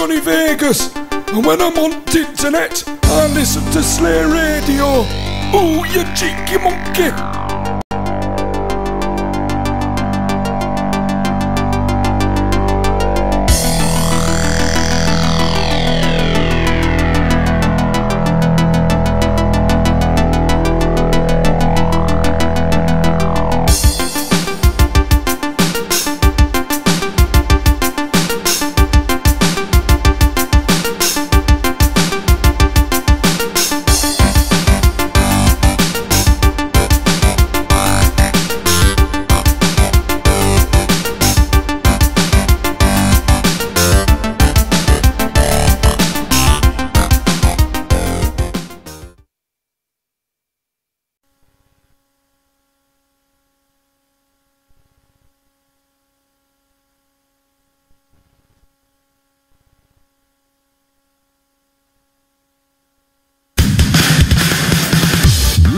Johnny Vegas, and when I'm on the internet, I listen to Slay Radio. Ooh, you cheeky monkey.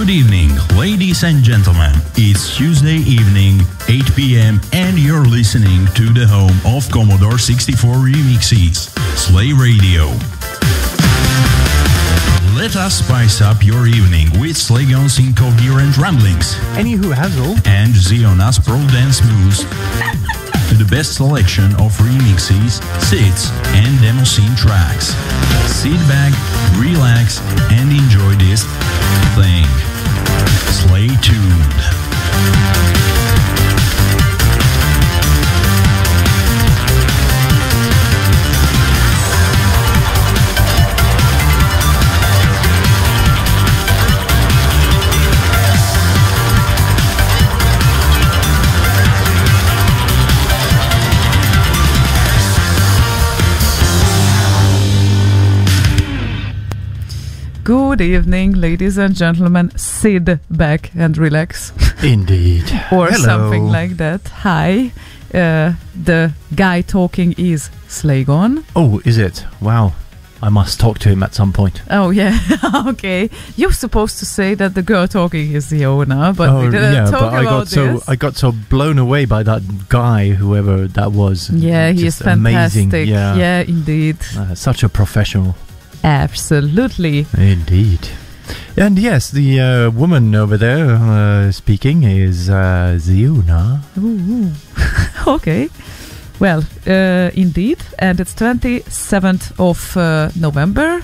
Good evening, ladies and gentlemen. It's Tuesday evening, 8 p.m. and you're listening to the home of Commodore 64 remixes, Slay Radio. Let us spice up your evening with Slaygon's incoherent ramblings. Anywho, Hazel. And Ziona's pro dance moves. To the best selection of remixes, sits, and demo scene tracks. Sit back, relax, and enjoy this thing. Stay tuned. Good evening, ladies and gentlemen. Sit back and relax. Indeed. Or Hello. something like that. Hi. The guy talking is Slaygon. Oh, is it? Wow. I must talk to him at some point. Oh, yeah. Okay. You're supposed to say that the girl talking is Ziona, but we didn't talk about this. I got so blown away by that guy, whoever that was. Yeah, he is fantastic. Amazing. Yeah, indeed. Such a professional. Absolutely. Indeed. And yes, the woman over there speaking is Ziona. Ooh. Okay. Well, indeed. And it's 27th of November.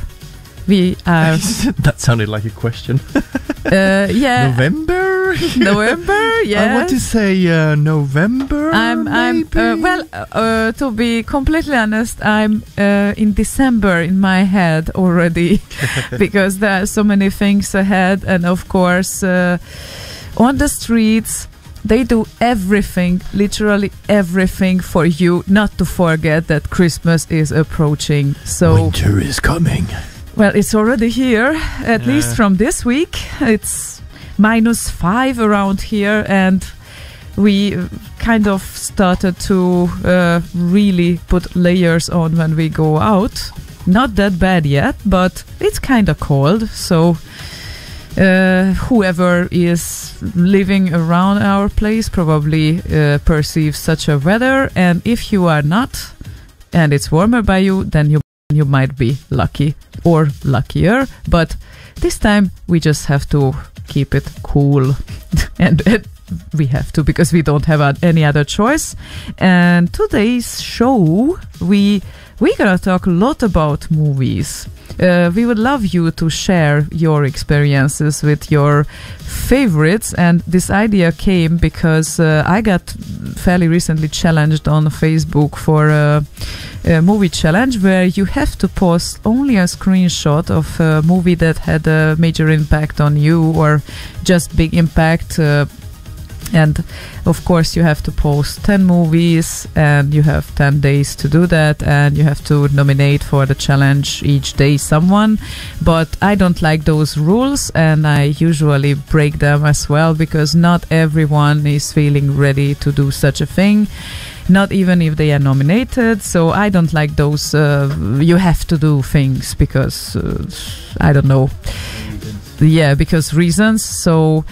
We are... That sounded like a question. Yeah. November? November, yeah. I want to say November. To be completely honest, I'm in December in my head already because there are so many things ahead, and of course, on the streets they do everything, literally everything, for you not to forget that Christmas is approaching. So winter is coming. Well, it's already here, at least from this week. It's -5 around here, and we kind of started to really put layers on when we go out. Not that bad yet, but it's kind of cold. So whoever is living around our place probably perceives such a weather. And if you are not, and it's warmer by you, then you might be lucky or luckier. But this time we just have to keep it cool. and we have to, because we don't have any other choice. And today's show, we're gonna talk a lot about movies. We would love you to share your experiences with your favorites, and this idea came because I got fairly recently challenged on Facebook for a movie challenge where you have to post only a screenshot of a movie that had a major impact on you or just big impact. And of course you have to post 10 movies and you have 10 days to do that, and you have to nominate for the challenge each day someone. But I don't like those rules, and I usually break them as well, because not everyone is feeling ready to do such a thing, not even if they are nominated. So I don't like those you have to do things because I don't know, because reasons. So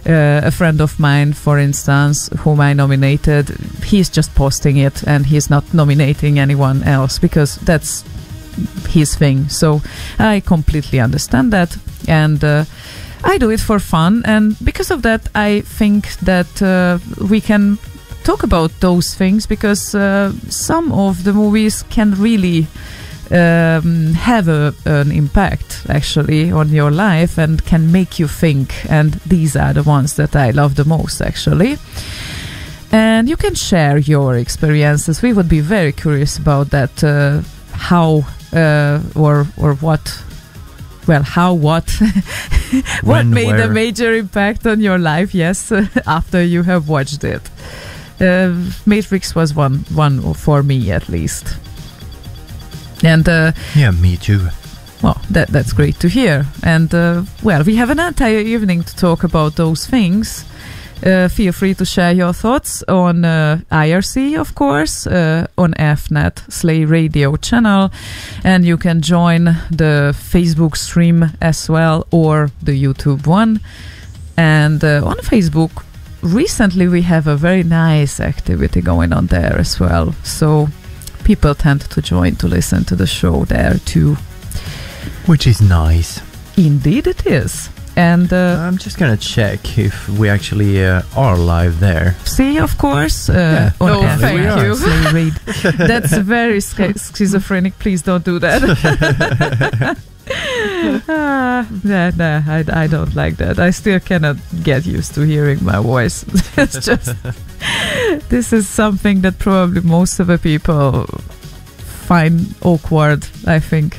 a friend of mine, for instance, whom I nominated, he's just posting it and he's not nominating anyone else, because that's his thing. So I completely understand that, and I do it for fun, and because of that I think that we can talk about those things, because some of the movies can really have an impact actually on your life and can make you think, and these are the ones that I love the most actually. And you can share your experiences. We would be very curious about that, how or what, well, how, what what made a major impact on your life, yes, after you have watched it. Matrix was one for me at least. And yeah, me too. Well, that's great to hear. And well, we have an entire evening to talk about those things. Feel free to share your thoughts on IRC, of course, on EFNet Slay Radio channel, and you can join the Facebook stream as well, or the YouTube one. And on Facebook, recently we have a very nice activity going on there as well, so people tend to join to listen to the show there too, which is nice. Indeed it is. And I'm just gonna check if we actually are live there. See, of course. Yeah. Thank you. That's very schizophrenic. Please don't do that. I don't like that. I still cannot get used to hearing my voice. It's just, this is something that probably most of the people find awkward, I think.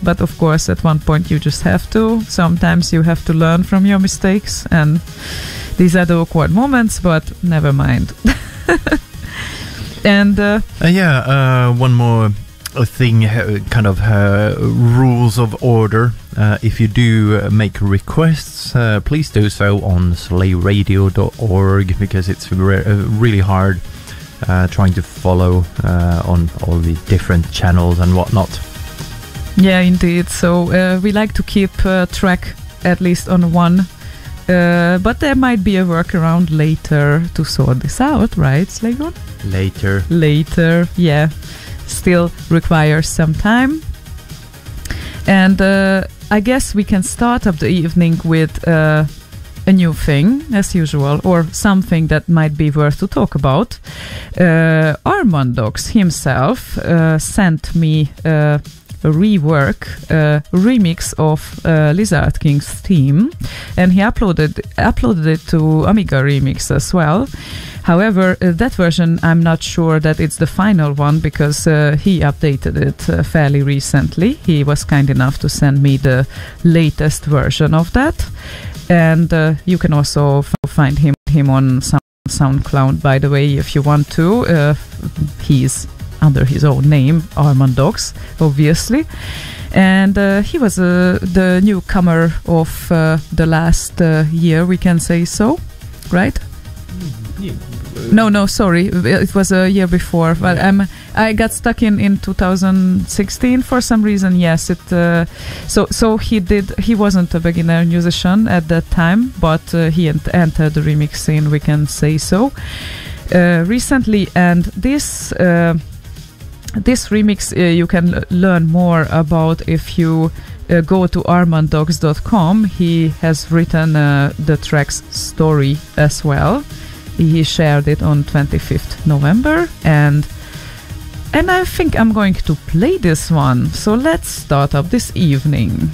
But of course, at one point you just have to. Sometimes you have to learn from your mistakes, and these are the awkward moments, but never mind. And one more thing, kind of rules of order. If you do make requests, please do so on slayradio.org, because it's really hard trying to follow on all the different channels and whatnot. Yeah, indeed. So we like to keep track at least on one, but there might be a workaround later to sort this out, right, Slaygon? Later, yeah. Still requires some time. And I guess we can start up the evening with a new thing, as usual, or something that might be worth to talk about. Armandox himself sent me a remix of Lizard King's theme, and he uploaded it to Amiga Remix as well. However, that version, I'm not sure that it's the final one, because he updated it fairly recently. He was kind enough to send me the latest version of that, and you can also find him on SoundCloud, by the way, if you want to. He's under his own name, Armandox, obviously. And he was the newcomer of the last year, we can say so, right? No, sorry, it was a year before. But I got stuck in 2016 for some reason. Yes, so he wasn't a beginner musician at that time, but he entered the remix scene, we can say so, recently. And this remix you can learn more about if you go to armandox.com. He has written the track's story as well. He shared it on 25th November, and I think I'm going to play this one. So let's start up this evening.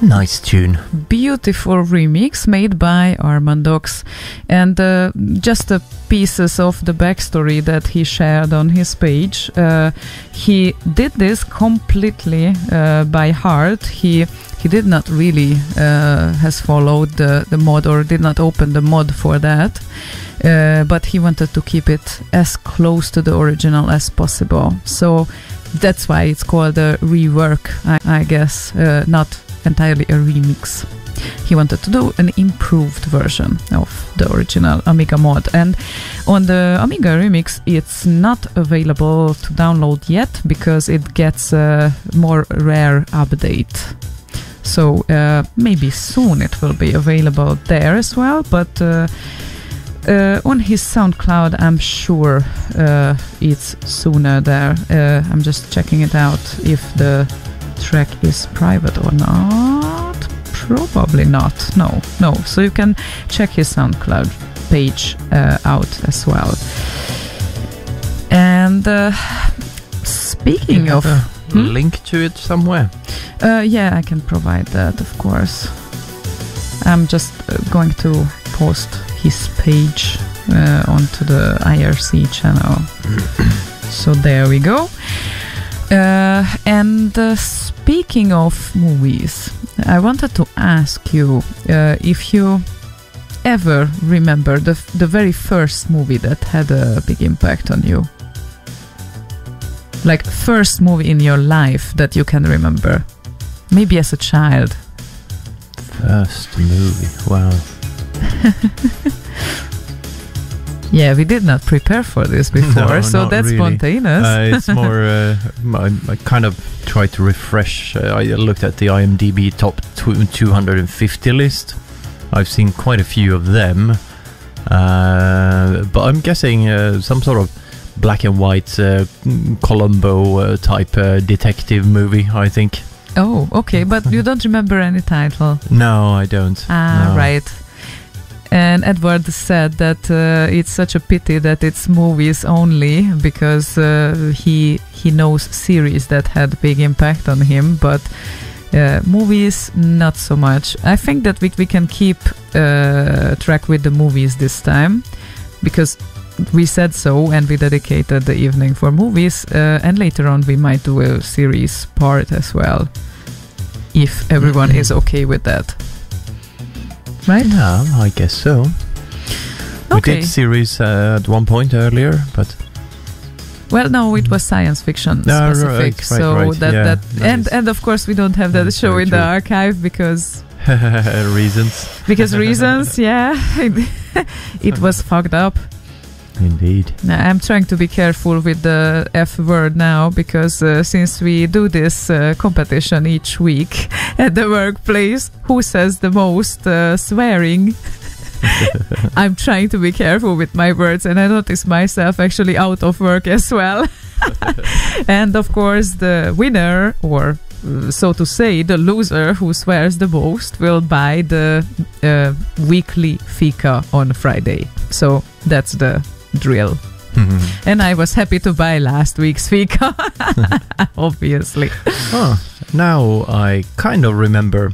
Nice tune. Beautiful remix made by Armandox. And just the pieces of the backstory that he shared on his page. He did this completely by heart. He did not really has followed the mod or did not open the mod for that. But he wanted to keep it as close to the original as possible. So that's why it's called a rework, I guess, not entirely a remix. He wanted to do an improved version of the original Amiga mod. And on the Amiga remix, it's not available to download yet because it gets a more rare update. So maybe soon it will be available there as well, but on his SoundCloud, I'm sure it's sooner there. I'm just checking it out if the track is private or not. Probably not. No. So you can check his SoundCloud page out as well. And speaking of link to it somewhere. Yeah, I can provide that, of course. I'm just going to post his page onto the IRC channel. So there we go. And speaking of movies, I wanted to ask you if you ever remember the very first movie that had a big impact on you. Like first movie in your life that you can remember. Maybe as a child. First movie, wow. Yeah, we did not prepare for this before, no, so that's really. Spontaneous. It's more, I kind of tried to refresh. I looked at the IMDb top 250 list. I've seen quite a few of them. But I'm guessing some sort of black and white Columbo type detective movie, I think. Oh, okay, but you don't remember any title? No, I don't. No. Right. And Edward said that it's such a pity that it's movies only because he knows series that had big impact on him, but movies not so much. I think that we can keep track with the movies this time because we said so and we dedicated the evening for movies, and later on we might do a series part as well if everyone is okay with that. Right? Yeah, I guess so. Okay. We did series at one point earlier, but well, no, it was science fiction specific. Right, so right. that Yeah, that and of course we don't have that That's show very in the true. archive because reasons. Yeah, it was fucked up. Indeed. Now, I'm trying to be careful with the F word now because since we do this competition each week at the workplace, who says the most swearing? I'm trying to be careful with my words, and I notice myself actually out of work as well. And of course, the winner, or so to say, the loser who swears the most, will buy the weekly fika on Friday. So that's the drill. And I was happy to buy last week's fika, obviously. Oh, now I kind of remember.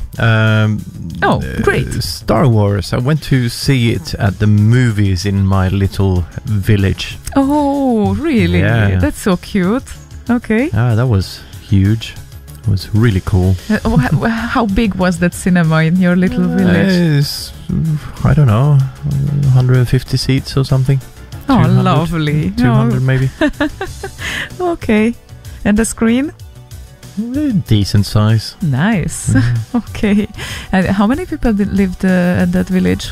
Great. Star Wars. I went to see it at the movies in my little village. Oh, really? Yeah. That's so cute. Okay. That was huge. It was really cool. How big was that cinema in your little village? I don't know, 150 seats or something. Oh, lovely. 200 maybe. Okay. And the screen? Decent size. Nice. Okay. And how many people lived at that village?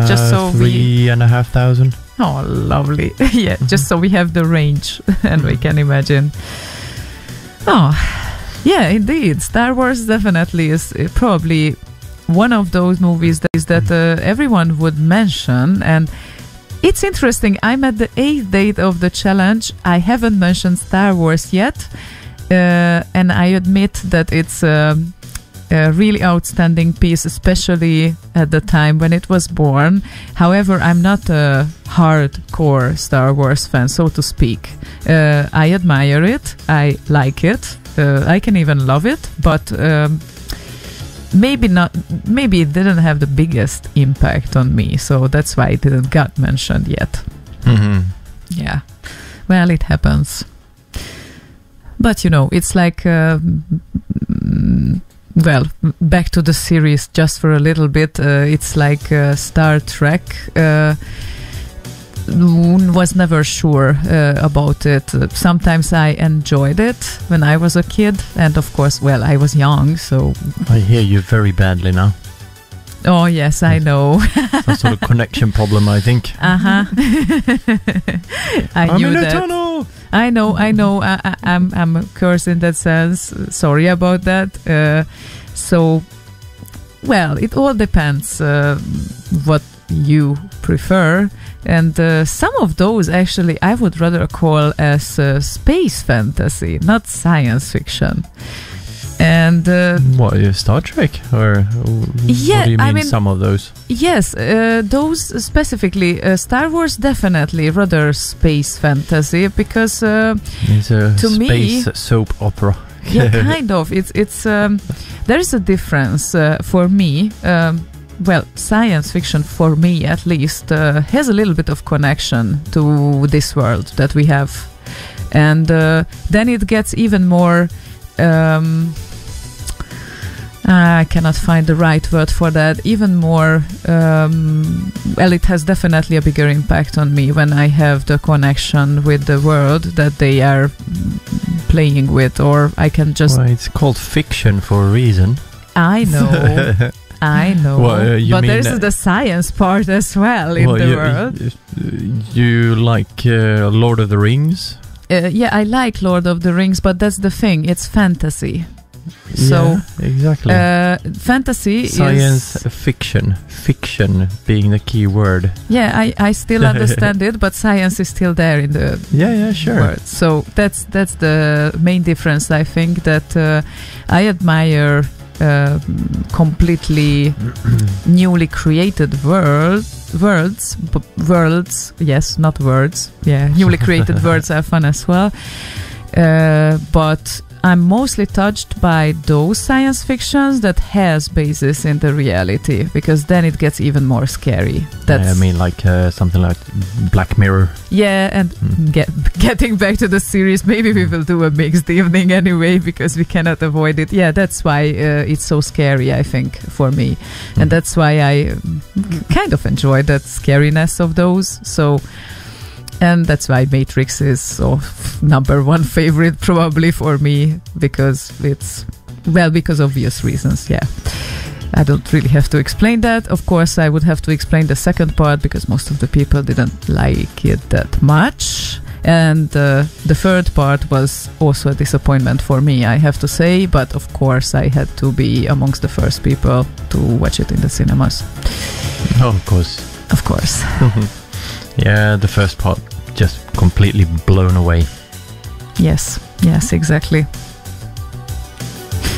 Just so 3,500. Oh, lovely. Yeah, just so we have the range and we can imagine. Oh, yeah, indeed. Star Wars definitely is probably one of those movies that everyone would mention. And it's interesting. I'm at the 8th date of the challenge. I haven't mentioned Star Wars yet. And I admit that it's a really outstanding piece, especially at the time when it was born. However, I'm not a hardcore Star Wars fan, so to speak. I admire it. I like it. I can even love it. But maybe not. Maybe it didn't have the biggest impact on me, so that's why it didn't got mentioned yet. Yeah, well, it happens. But it's like, well, back to the series just for a little bit. It's like Star Trek. Was never sure about it. Sometimes I enjoyed it when I was a kid, and of course, well, I was young, so... I hear you very badly now. Oh, yes, I know. Some sort of connection problem, I think. I I'm knew in a that. tunnel! I know. I'm a curse in that sense. Sorry about that. So, well, it all depends what you prefer. And some of those, actually, I would rather call as space fantasy, not science fiction. And what, Star Trek? Or what do you mean, some of those? Yes, those specifically. Star Wars, definitely rather space fantasy, because it's a to space me, soap opera. Yeah, kind of. It's there is a difference for me. Well, science fiction, for me at least, has a little bit of connection to this world that we have. And then it gets even more... I cannot find the right word for that. Even more... well, it has definitely a bigger impact on me when I have the connection with the world that they are playing with, or I can just... Well, it's called fiction for a reason. I know. I know, well, but there's the science part as well in the world. You like Lord of the Rings? Yeah, I like Lord of the Rings, but that's the thing. It's fantasy. So, yeah, exactly. Fantasy science is... fiction. Fiction being the key word. Yeah, I still understand it, but science is still there in the sure. word. So that's the main difference, I think, that I admire completely newly created worlds, yes, not words. Yeah, newly created worlds are fun as well. But I'm mostly touched by those science fictions that has basis in the reality, because then it gets even more scary. I mean, like something like Black Mirror. Yeah, and getting back to the series, maybe we will do a mixed evening anyway, because we cannot avoid it. Yeah, that's why it's so scary, I think, for me. And that's why I kind of enjoy that scariness of those. So... And that's why Matrix is number one favorite probably for me, because it's, well, because obvious reasons, yeah. I don't really have to explain that. Of course, I would have to explain the second part, because most of the people didn't like it that much. And the third part was also a disappointment for me, I have to say. But of course, I had to be amongst the first people to watch it in the cinemas. Oh, of course. Of course. Yeah, the first part just completely blown away. Yes, exactly.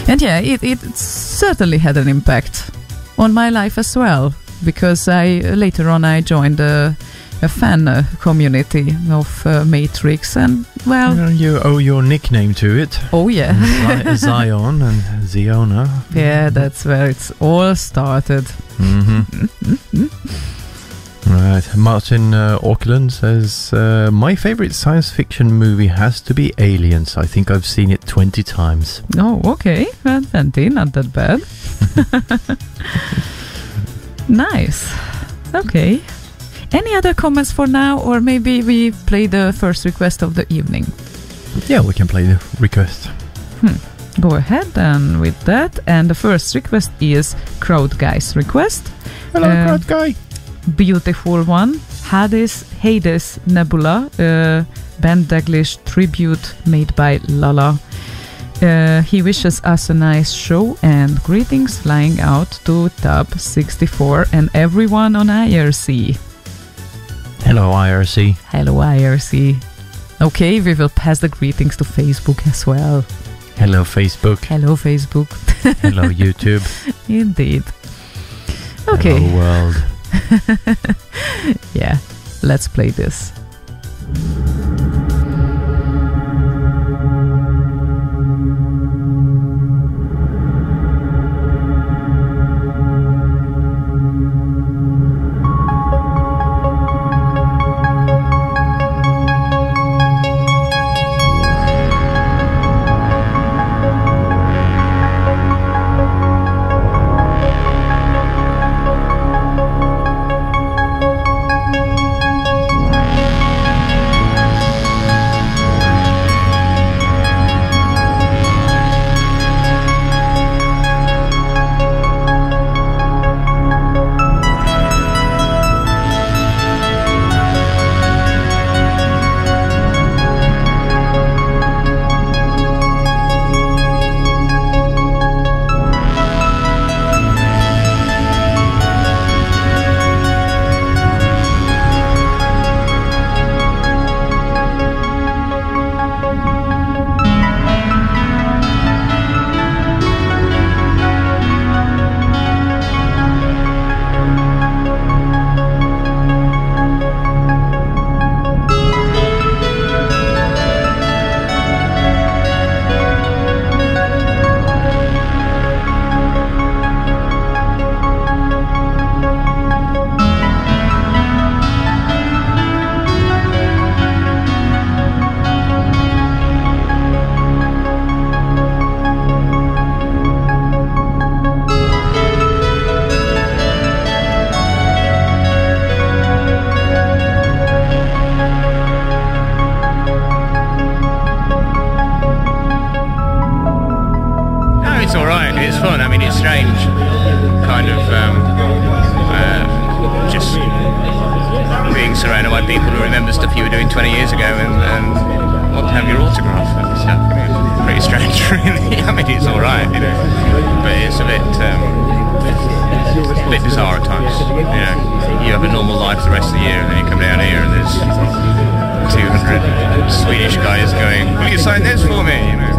And yeah, it certainly had an impact on my life as well, because later on I joined a fan community of Matrix, and well... You owe your nickname to it. Oh yeah. Zion and Ziona. Yeah, that's where it's all started. Mm-hmm. Right, Martin Auckland says, my favourite science fiction movie has to be Aliens. I think I've seen it 20 times. Oh, okay. Well, 20, not that bad. Nice. Okay. Any other comments for now, or maybe we play the first request of the evening? Yeah, we can play the request. Go ahead then with that. And the first request is Crowd Guy's request. Hello, Crowd Guy. Beautiful one. Hades Nebula, Ben Daglish tribute made by Lala. He wishes us a nice show and greetings flying out to Tab 64 and everyone on IRC. Hello, IRC. Hello, IRC. Okay, we will pass the greetings to Facebook as well. Hello, Facebook. Hello, Facebook. Hello, YouTube. Indeed. Okay. Hello, world. Yeah, let's play this. It's fun. I mean, it's strange, kind of just being surrounded by people who remember stuff you were doing 20 years ago and want to have your autograph and stuff. It's pretty strange, really. I mean, it's all right, you know, but it's a bit bizarre at times. You know, you have a normal life the rest of the year, and then you come down here and there's 200 Swedish guys going, "Will you sign this for me?" You know.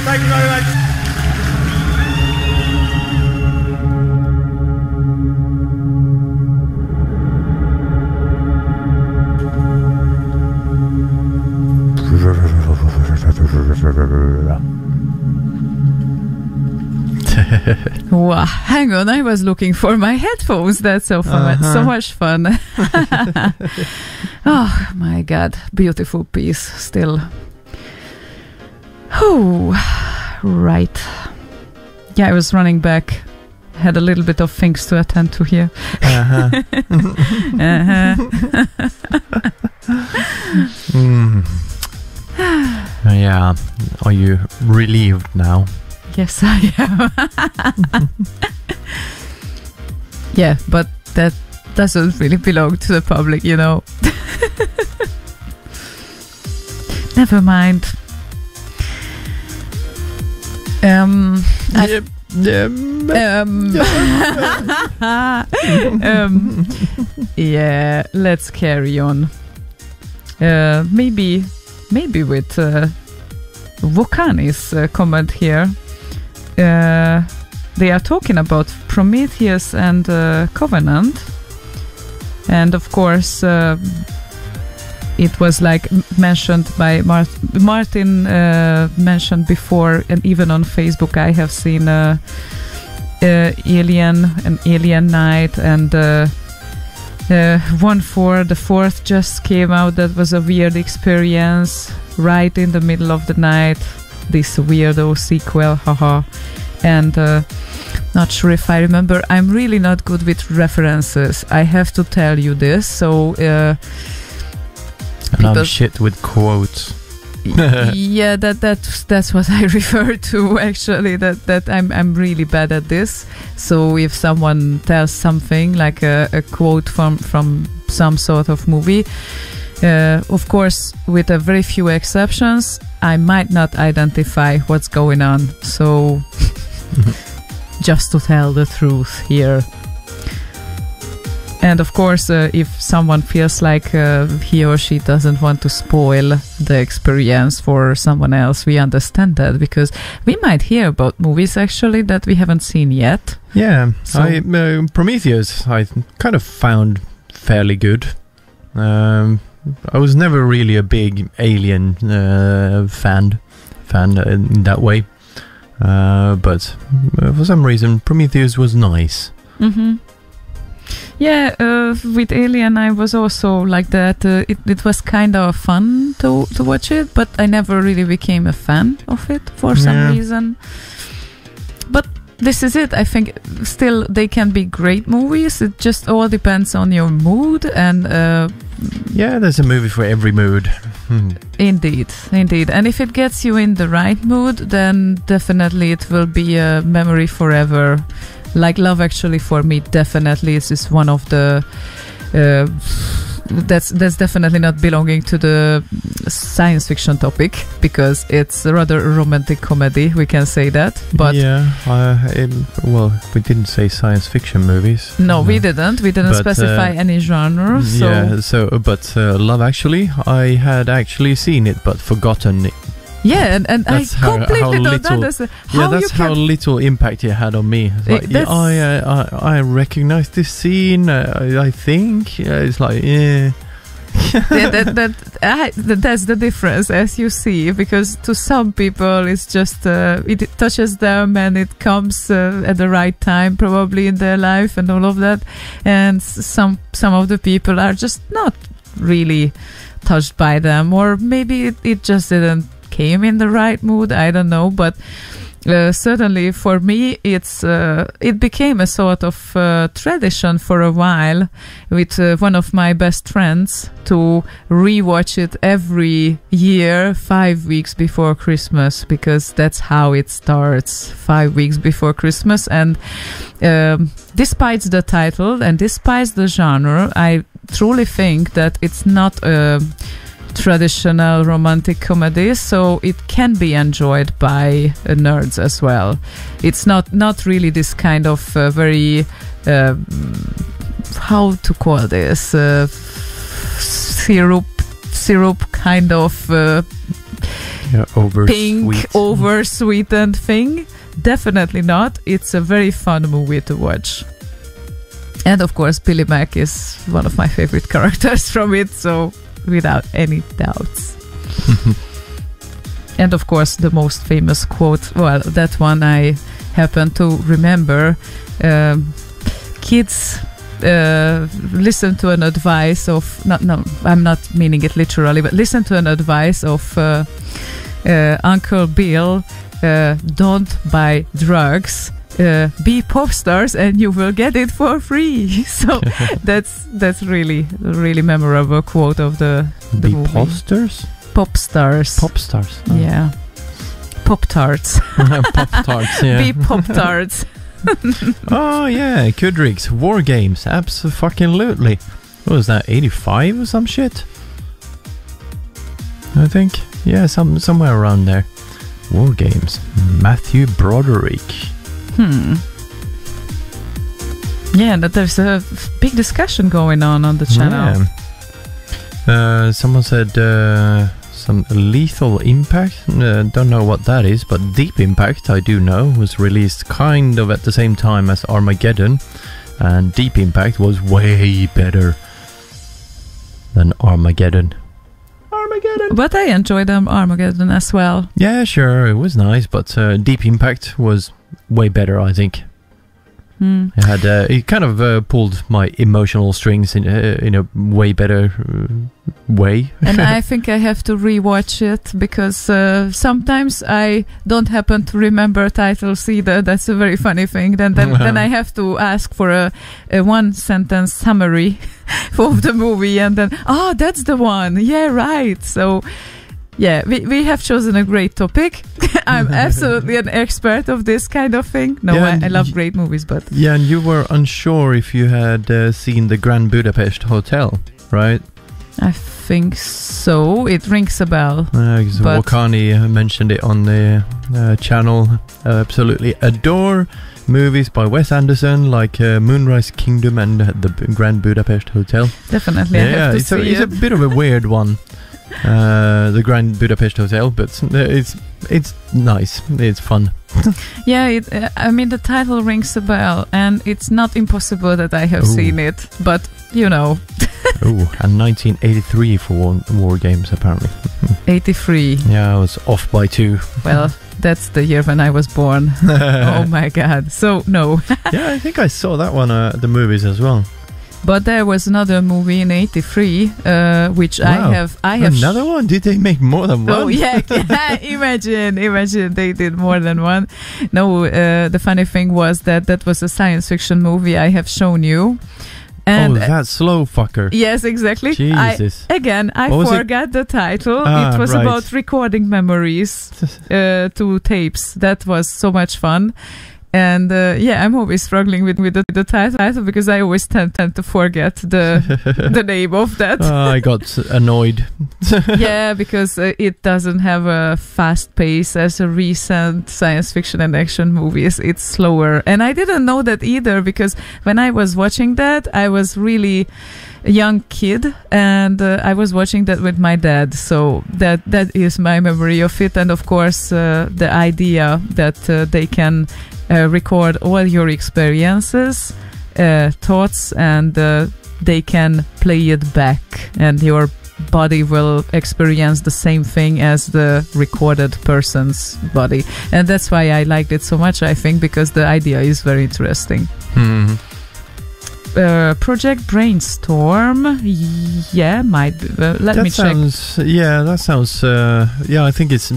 Thank you very much. Wow, hang on, I was looking for my headphones. That's so fun. So much fun. Oh my god, beautiful piece still. Oh, right. Yeah, I was running back. Had a little bit of things to attend to here. Yeah. Are you relieved now? Yes, I am. Yeah, but that doesn't really belong to the public, you know. Never mind. Yeah, let's carry on. Maybe with Vokani's comment here. They are talking about Prometheus and Covenant, and of course it was like mentioned by Martin mentioned before, and even on Facebook I have seen Alien Night, and 1/4, the 4th just came out. That was a weird experience right in the middle of the night, this weirdo sequel, haha. And not sure if I remember. I'm really not good with references, I have to tell you this, so and I'm shit with quotes. Yeah, that's what I refer to actually. That I'm really bad at this. So if someone tells something like a quote from some sort of movie, of course, with a very few exceptions, I might not identify what's going on. So just to tell the truth here. And of course, if someone feels like he or she doesn't want to spoil the experience for someone else, we understand that, because we might hear about movies actually that we haven't seen yet. Yeah, So- Prometheus I kind of found fairly good. I was never really a big Alien fan in that way, but for some reason Prometheus was nice. Mm-hmm. Yeah, with Alien I was also like that. It was kind of fun to watch it, but I never really became a fan of it for some Yeah. reason. But this is it. I think still they can be great movies. It just all depends on your mood, and Yeah, there's a movie for every mood. indeed. And if it gets you in the right mood, then definitely it will be a memory forever. Like Love Actually, for me, definitely is just one of the that's definitely not belonging to the science fiction topic, because it's a rather romantic comedy, we can say that. But yeah, well, we didn't say science fiction movies. no, we didn't But, specify any genre. So Yeah, but Love Actually, I had actually seen it but forgotten it. yeah, and I That's how completely don't little- understand Yeah, how you that's how can. little impact it had on me. It's like, That's- I recognize this scene. I think it's like, yeah. That's the difference, as you see, because to some people it's just it touches them and it comes at the right time probably in their life and all of that, and some of the people are just not really touched by them, or maybe it just didn't came in the right mood, I don't know, but certainly for me it became a sort of tradition for a while with one of my best friends to rewatch it every year 5 weeks before Christmas, because that's how it starts, 5 weeks before Christmas. And despite the title and despite the genre, I truly think that it's not a traditional romantic comedy, so it can be enjoyed by nerds as well. It's not really this kind of very how to call this syrup kind of pink over sweetened thing. Definitely not. It's a very fun movie to watch. And of course Billy Mack is one of my favorite characters from it, so without any doubts. And of course the most famous quote, well, that one I happen to remember. Kids listen to an advice of no, I'm not meaning it literally, but listen to an advice of Uncle Bill. Don't buy drugs, be pop stars and you will get it for free. So that's really memorable quote of the Be movie. posters? Pop stars. Pop stars. Oh. Yeah. Pop tarts. Pop tarts, yeah. Be pop tarts. Oh yeah, Kudrik's War Games, abso-fucking-lutely. What was that, 85 or some shit? I think, yeah, somewhere around there. War Games, Matthew Broderick. Yeah, that there's a big discussion going on the channel. Yeah. Someone said some Lethal Impact. Don't know what that is, but Deep Impact I do know was released kind of at the same time as Armageddon, and Deep Impact was way better than Armageddon. But I enjoyed Armageddon as well. Yeah, sure, it was nice, but Deep Impact was way better, I think. It had it kind of pulled my emotional strings in a way better way. And I think I have to rewatch it, because sometimes I don't happen to remember titles either. That's a very funny thing. Then I have to ask for a one sentence summary of the movie, and then that's the one. Yeah, right. So yeah, we have chosen a great topic. I'm absolutely an expert of this kind of thing. No, Yeah, I love great movies, but Yeah, and you were unsure if you had seen the Grand Budapest Hotel, right? I think so. It rings a bell. But Wakani mentioned it on the channel. Absolutely adore movies by Wes Anderson, like Moonrise Kingdom and the Grand Budapest Hotel. Definitely, I have to see it's a bit of a weird one. The Grand Budapest Hotel, but it's nice. It's fun. Yeah, I mean the title rings a bell, and it's not impossible that I have seen it, but you know. And 1983 for War Games apparently. 83. Yeah, I was off by 2. Well, that's the year when I was born. Oh my god. So no. Yeah, I think I saw that one at the movies as well. But there was another movie in 83, which I have. Another one? Did they make more than one? Oh yeah, imagine they did more than one. No, the funny thing was that was a science fiction movie I have shown you. And that slow fucker. Yes, exactly. Jesus. I forgot the title. It was about recording memories to tapes. That was so much fun. And I'm always struggling with the title because I always tend to forget the name of that. I got annoyed. Yeah, because it doesn't have a fast pace as a recent science fiction and action movies. It's slower. And I didn't know that either, because when I was watching that, I was really a young kid, and I was watching that with my dad. So that is my memory of it. And of course, the idea that they can record all your experiences, thoughts, and they can play it back, and your body will experience the same thing as the recorded person's body. And that's why I liked it so much, I think, because the idea is very interesting. Mm-hmm. Project Brainstorm, yeah, might be. Let me check. Yeah, that sounds. I think it's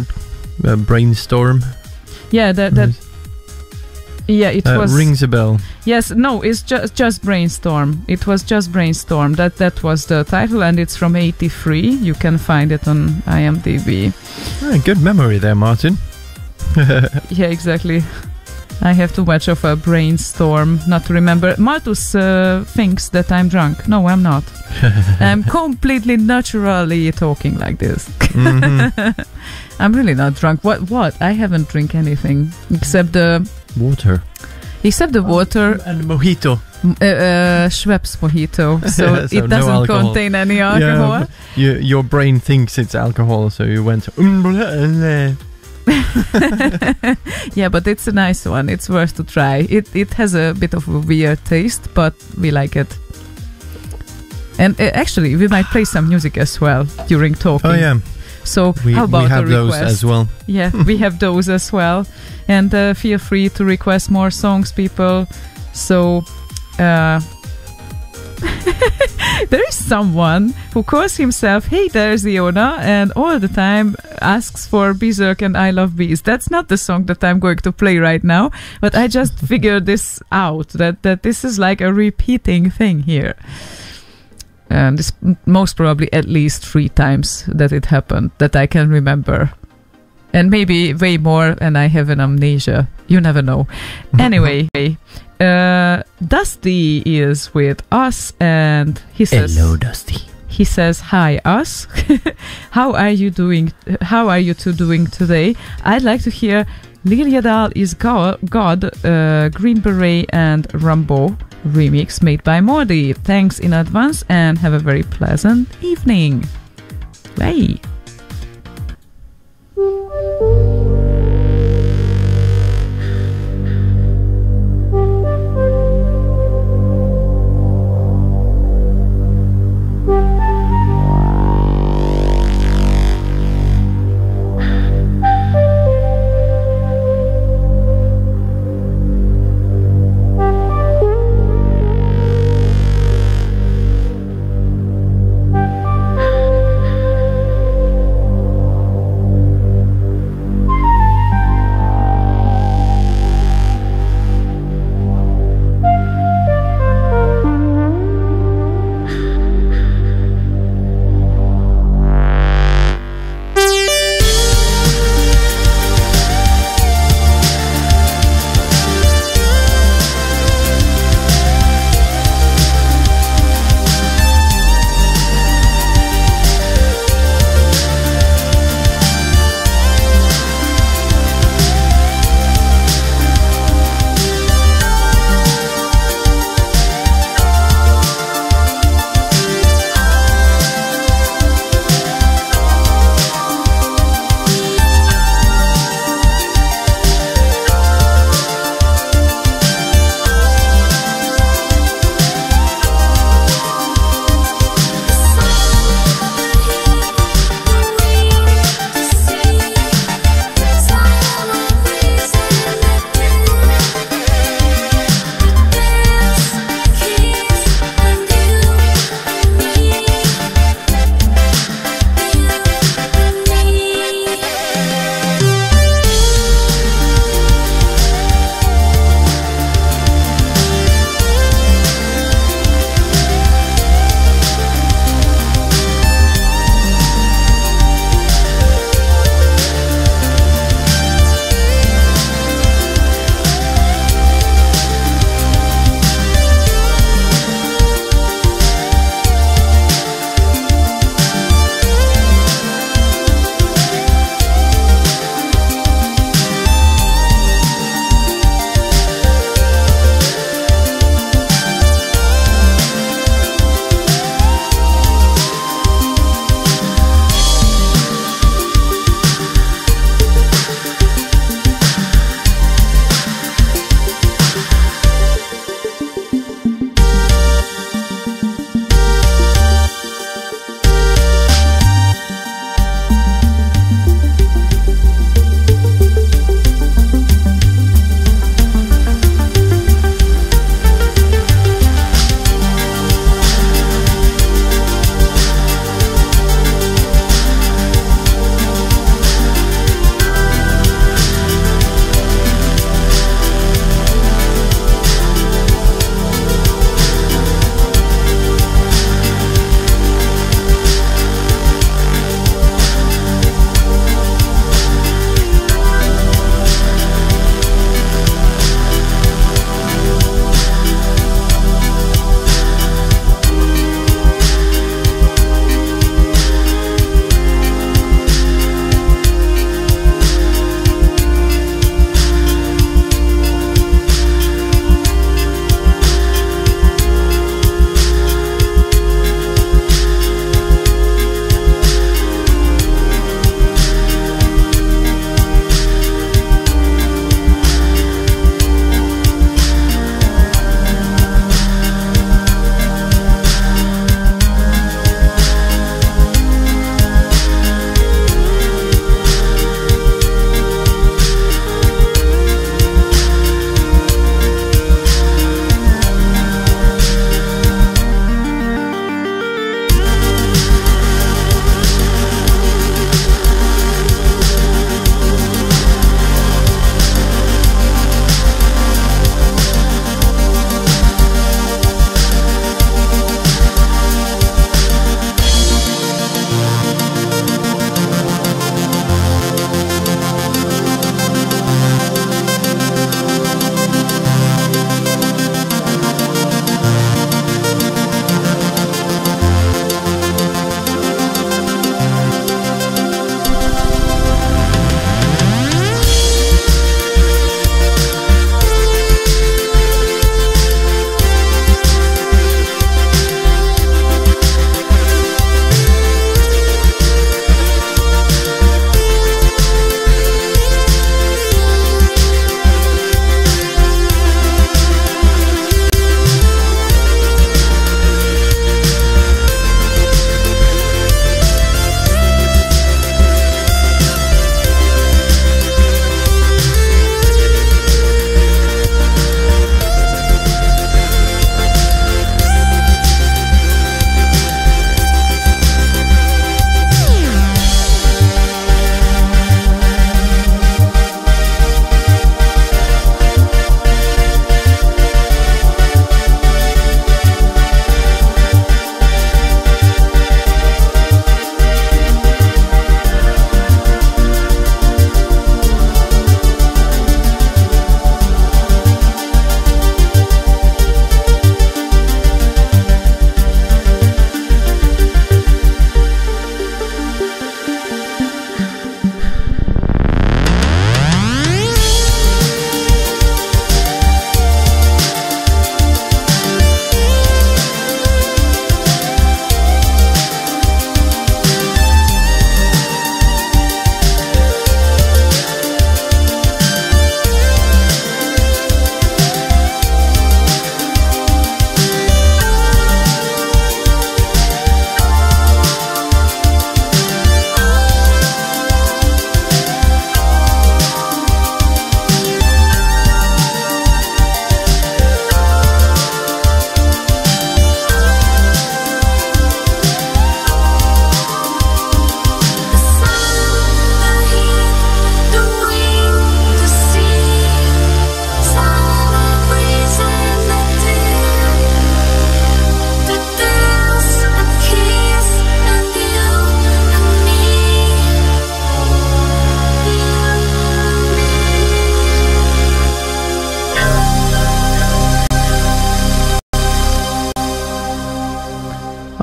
Brainstorm. Yeah, yeah, it was. Rings a bell. Yes, no, it's just Brainstorm. It was just Brainstorm. That was the title, and it's from 83. You can find it on IMDb. Good memory there, Martin. Yeah, exactly. I have too much of a brainstorm not to remember. Martus thinks that I'm drunk. No, I'm not. I'm completely naturally talking like this. Mm-hmm. I'm really not drunk. What? I haven't drink anything except the water. Except the water and mojito. Schweppes mojito. So, so it doesn't contain any alcohol. Yeah, your brain thinks it's alcohol, so you went. Yeah, but it's a nice one. It's worth to try. It has a bit of a weird taste, but we like it. And actually, we might play some music as well during talking. Oh yeah. So how about we have a request? those as well. Yeah, we have those as well. And feel free to request more songs, people. So there is someone who calls himself Hey There Ziona, and all the time asks for Berserk and I Love Bees. That's not the song that I'm going to play right now, but I just figured this out, that this is like a repeating thing here. And this most probably at least 3 times that it happened that I can remember. And maybe way more, and I have an amnesia. You never know. Anyway, Dusty is with us, and he says, "Hello, Dusty." He says, "Hi, us. How are you doing? How are you two doing today? I'd like to hear Liliadal is God, Green Beret, and Rambo remix made by Mordi. Thanks in advance, and have a very pleasant evening. Bye."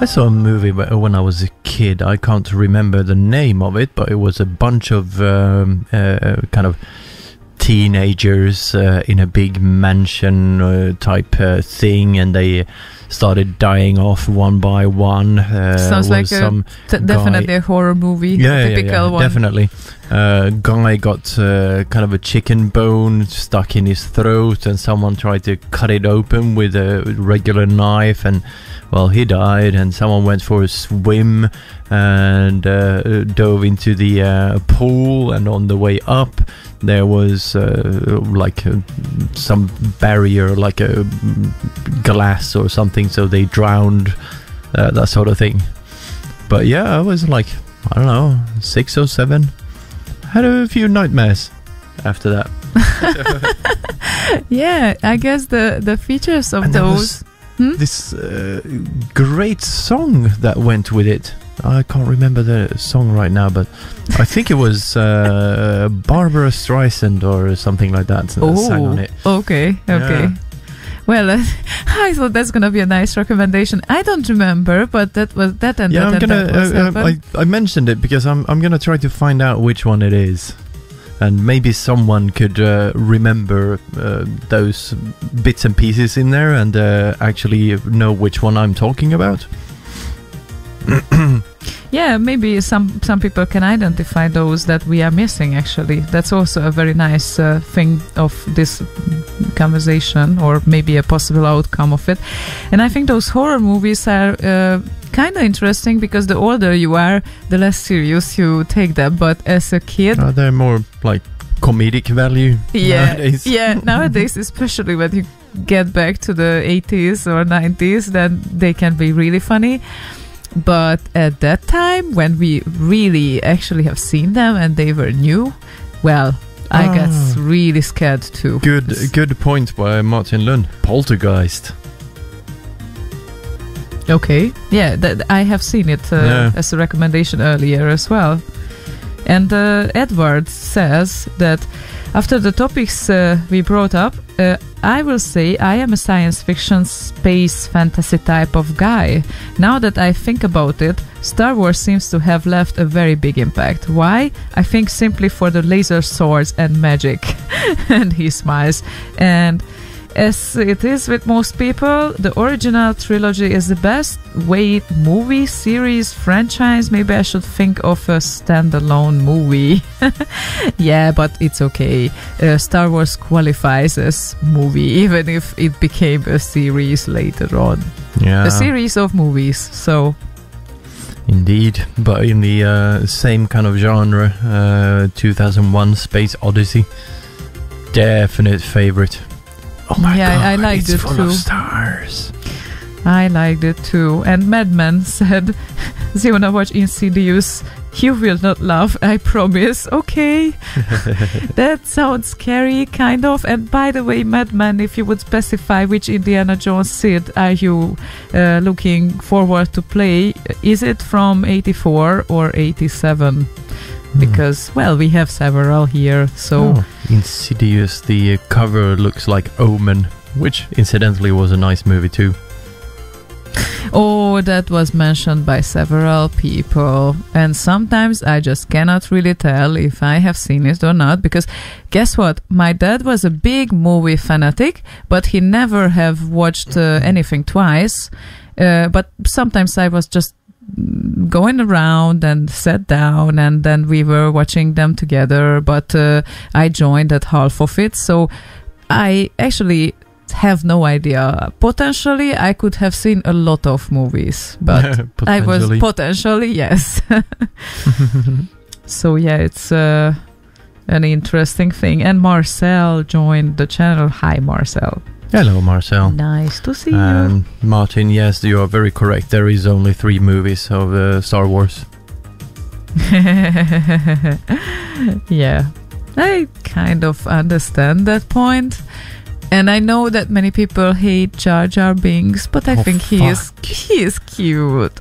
I saw a movie when I was a kid. I can't remember the name of it, but it was a bunch of kind of teenagers in a big mansion type thing, and they started dying off one by one. Sounds like definitely a horror movie. Typical one. Definitely. Guy got kind of a chicken bone stuck in his throat, and someone tried to cut it open with a regular knife, and well, he died. And someone went for a swim and dove into the pool, and on the way up there was some barrier, like a glass or something, so they drowned, that sort of thing. But yeah, I was like, I don't know, 6 or 7. Had a few nightmares after that. Yeah, I guess the features of those. This great song that went with it. I can't remember the song right now, but I think it was Barbara Streisand or something like that that sang on it. Okay. Yeah. Well, I thought that's gonna be a nice recommendation. I don't remember, but that was that and yeah, that. I mentioned it because I'm gonna try to find out which one it is, and maybe someone could remember those bits and pieces in there and actually know which one I'm talking about. Yeah, maybe some people can identify those that we are missing, actually. That's also a very nice thing of this conversation, or maybe a possible outcome of it. And I think those horror movies are kind of interesting because the older you are, the less serious you take them. But as a kid... they're more like comedic value nowadays. Yeah, nowadays, especially when you get back to the 80s or 90s, then they can be really funny. But at that time, when we really actually have seen them and they were new, well, I got really scared too. Good point by Martin Lund. Poltergeist. Okay, yeah, I have seen it as a recommendation earlier as well. And Edward says that after the topics we brought up, I will say I am a science fiction space fantasy type of guy. Now that I think about it, Star Wars seems to have left a very big impact. Why? I think simply for the laser swords and magic. And he smiles. And as it is with most people, the original trilogy is the best. Wait, movie, series, franchise? Maybe I should think of a standalone movie. Yeah, but it's okay. Star Wars qualifies as movie, even if it became a series later on. Yeah. A series of movies, so... Indeed, but in the same kind of genre, 2001 Space Odyssey. Definite favorite. Oh my god, I liked it full too. Of stars. I liked it too. And Madman said, Ziona, watch Insidious. You will not laugh, I promise. Okay. That sounds scary, kind of. And by the way, Madman, if you would specify which Indiana Jones Sid are you looking forward to play, is it from 84 or 87? Because, well, we have several here, so... Insidious, the cover looks like Omen, which incidentally was a nice movie too. Oh, that was mentioned by several people, and sometimes I just cannot really tell if I have seen it or not, because guess what? My dad was a big movie fanatic, but he never have watched anything twice, but sometimes I was just going around and sat down, and then we were watching them together, but I joined at half of it, so I actually have no idea. Potentially I could have seen a lot of movies, but I was potentially, yes. So yeah, it's an interesting thing. And Marcel joined the channel. Hi Marcel. Hello, Marcel. Nice to see you. Martin, yes, you are very correct. There is only 3 movies of Star Wars. Yeah, I kind of understand that point. And I know that many people hate Jar Jar Binks, but I think he is cute.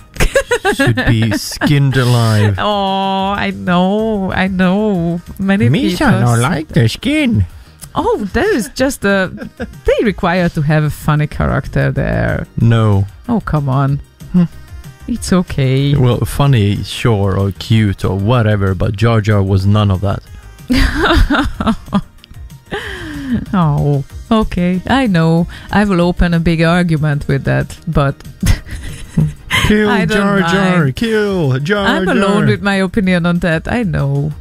Should be skinned alive. Oh, I know. Many people don't like the skin. Oh, there is just they require to have a funny character there. No. Oh, come on. It's okay. Well, funny, sure, or cute, or whatever, but Jar Jar was none of that. Oh, okay. I know. I will open a big argument with that, but Kill I don't Jar Jar! mind. Kill Jar Jar! I'm alone with my opinion on that. I know.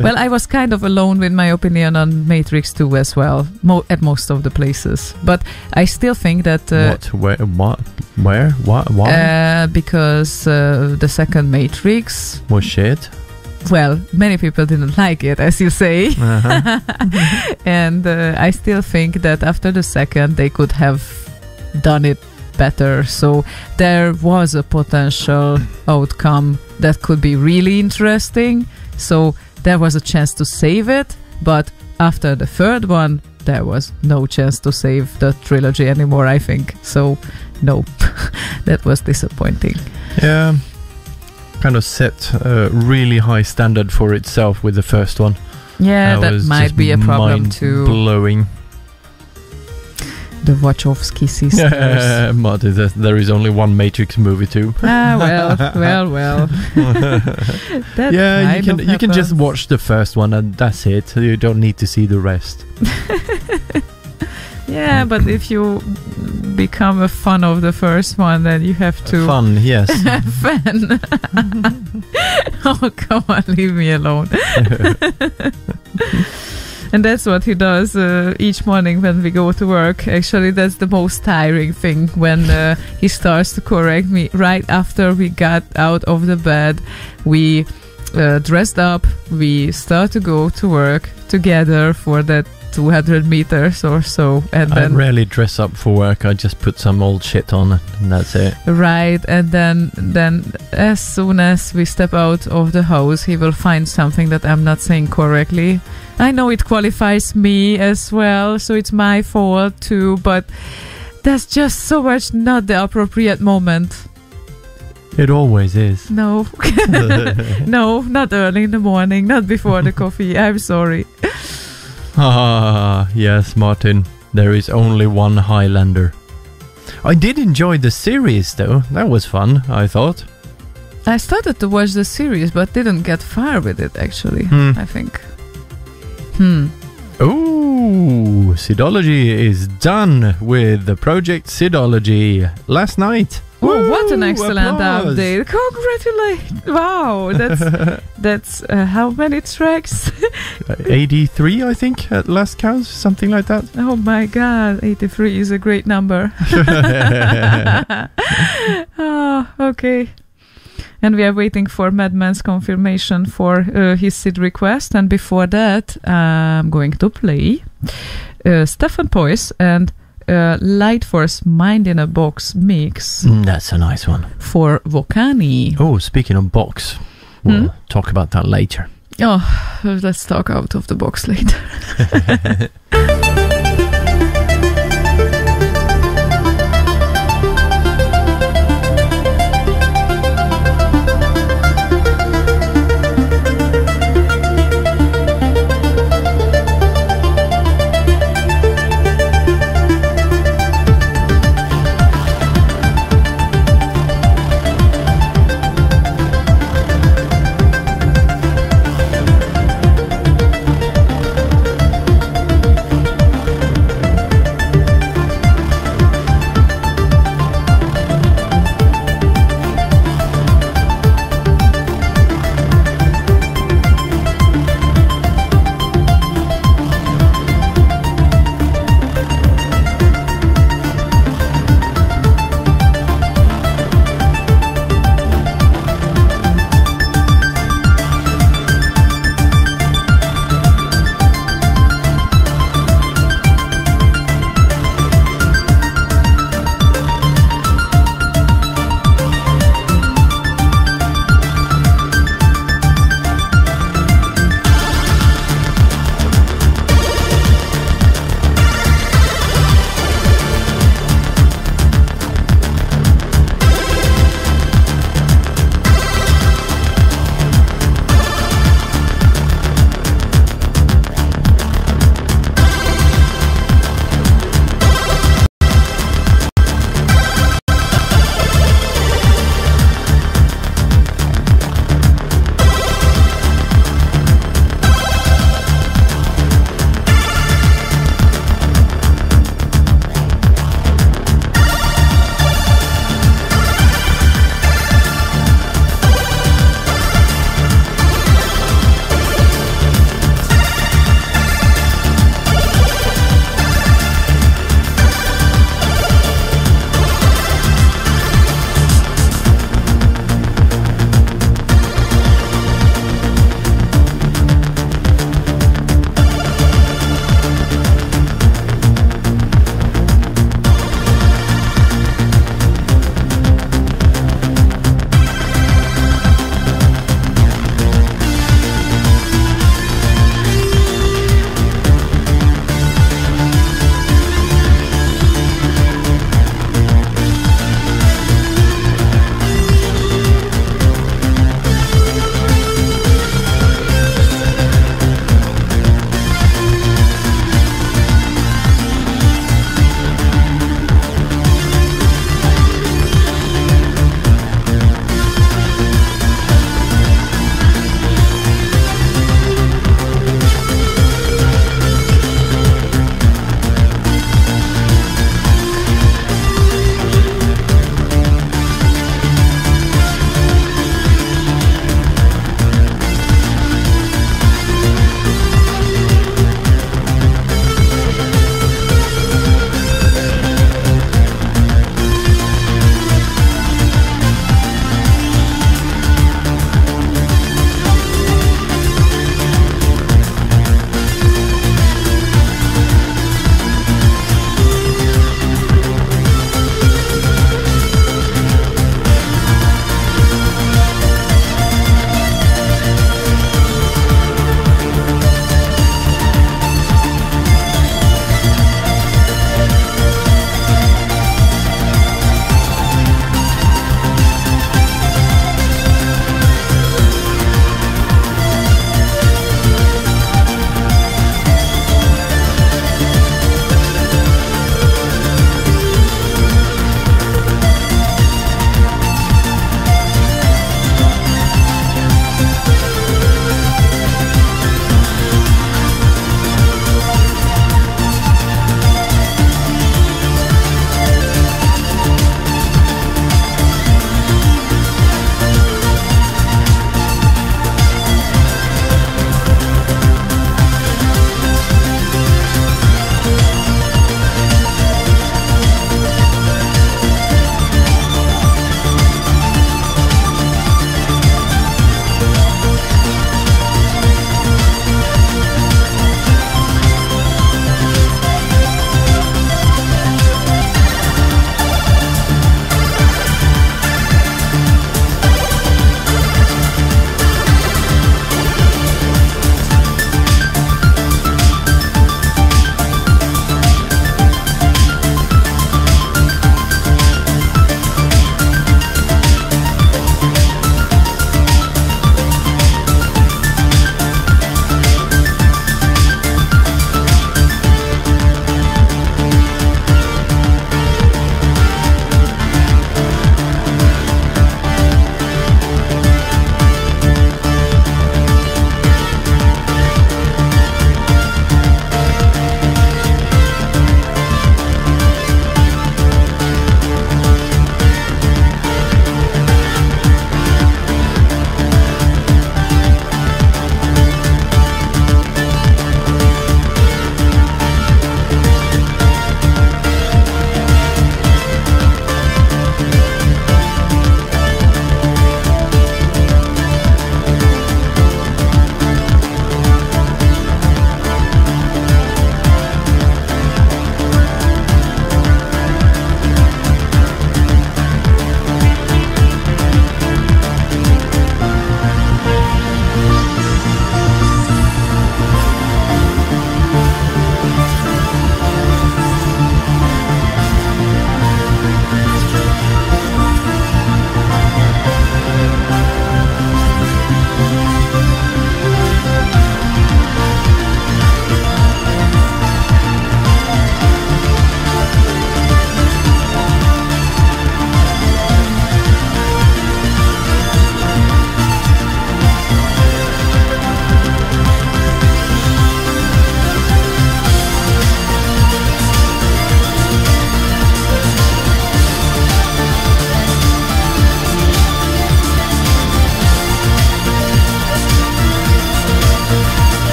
Well, I was kind of alone with my opinion on Matrix 2 as well, at most of the places. But I still think that... what? Where? What? Where? What? Why? Because the second Matrix... was shit? Well, many people didn't like it, as you say. Uh-huh. And I still think that after the second, they could have done it better. So there was a potential outcome that could be really interesting. So there was a chance to save it. But after the third one, there was no chance to save the trilogy anymore, I think. So, no, that was disappointing. Yeah. Kind of set a really high standard for itself with the first one. Yeah, that might be a problem too. Blowing. The Wachowski sisters. Marty, there is only one Matrix movie too. Well. That yeah, kind you can just happens. watch the first one and that's it. You don't need to see the rest. Yeah, but if you become a fan of the first one, then you have to... Fun, yes. Fan. Oh, come on, leave me alone. And that's what he does each morning when we go to work. Actually, that's the most tiring thing, when he starts to correct me. Right after we got out of the bed, we dressed up, we start to go to work together for that 200 meters or so. And I then rarely dress up for work. I just put some old shit on and that's it. right, and then as soon as we step out of the house, he will find something that I'm not saying correctly. I know it qualifies me as well, so it's my fault too, but that's just so much not the appropriate moment. It always is. No. No, not early in the morning, not before the coffee. I'm sorry. Ah, yes, Martin. There is only one Highlander. I did enjoy the series, though. That was fun, I thought. I started to watch the series, but didn't get far with it, actually, I think. Ooh, Sidology is done with the project Sidology last night. Oh, what an excellent applause. update. Congratulations. Wow, that's how many tracks? 83, I think, at last count, something like that. Oh my god, 83 is a great number. Oh, okay. And we are waiting for Madman's confirmation for his SID request. And before that, I'm going to play Stefan Poise and Light Force Mind in a Box mix That's a nice one. for Vokani. Oh, speaking of box, we'll talk about that later. Oh, let's talk out of the box later.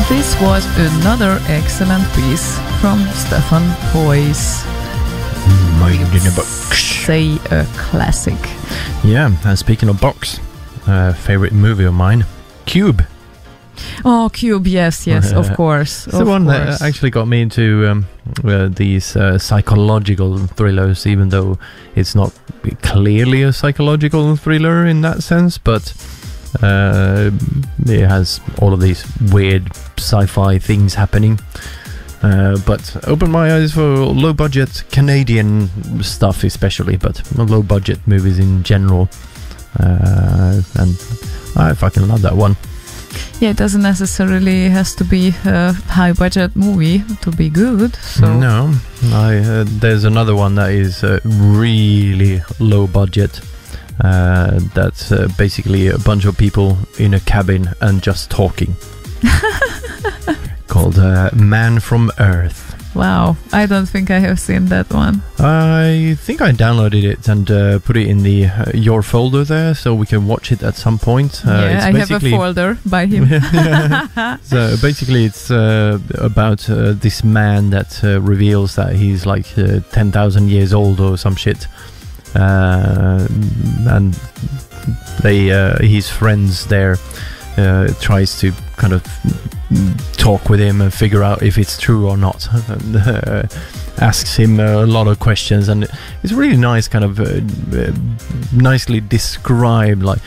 This was another excellent piece from Stefan Boyce. Mind in a box. Say a classic. Yeah, and speaking of box, favorite movie of mine, Cube. Oh, Cube, yes, of course. It's the one that actually got me into these psychological thrillers, even though it's not clearly a psychological thriller in that sense, but it has all of these weird sci-fi things happening. But opened my eyes for low-budget Canadian stuff especially, but low-budget movies in general. And I fucking love that one. Yeah, it doesn't necessarily has to be a high-budget movie to be good. So. No, there's another one that is really low-budget. That's basically a bunch of people in a cabin and just talking. Called Man from Earth. Wow, I don't think I have seen that one. I think I downloaded it and put it in the your folder there, so we can watch it at some point. I have a folder by him. Yeah. So basically, it's about this man that reveals that he's like 10,000 years old or some shit, and his friends there tries to kind of talk with him and figure out if it's true or not, and asks him a lot of questions, and it's really nice, kind of nicely described. Like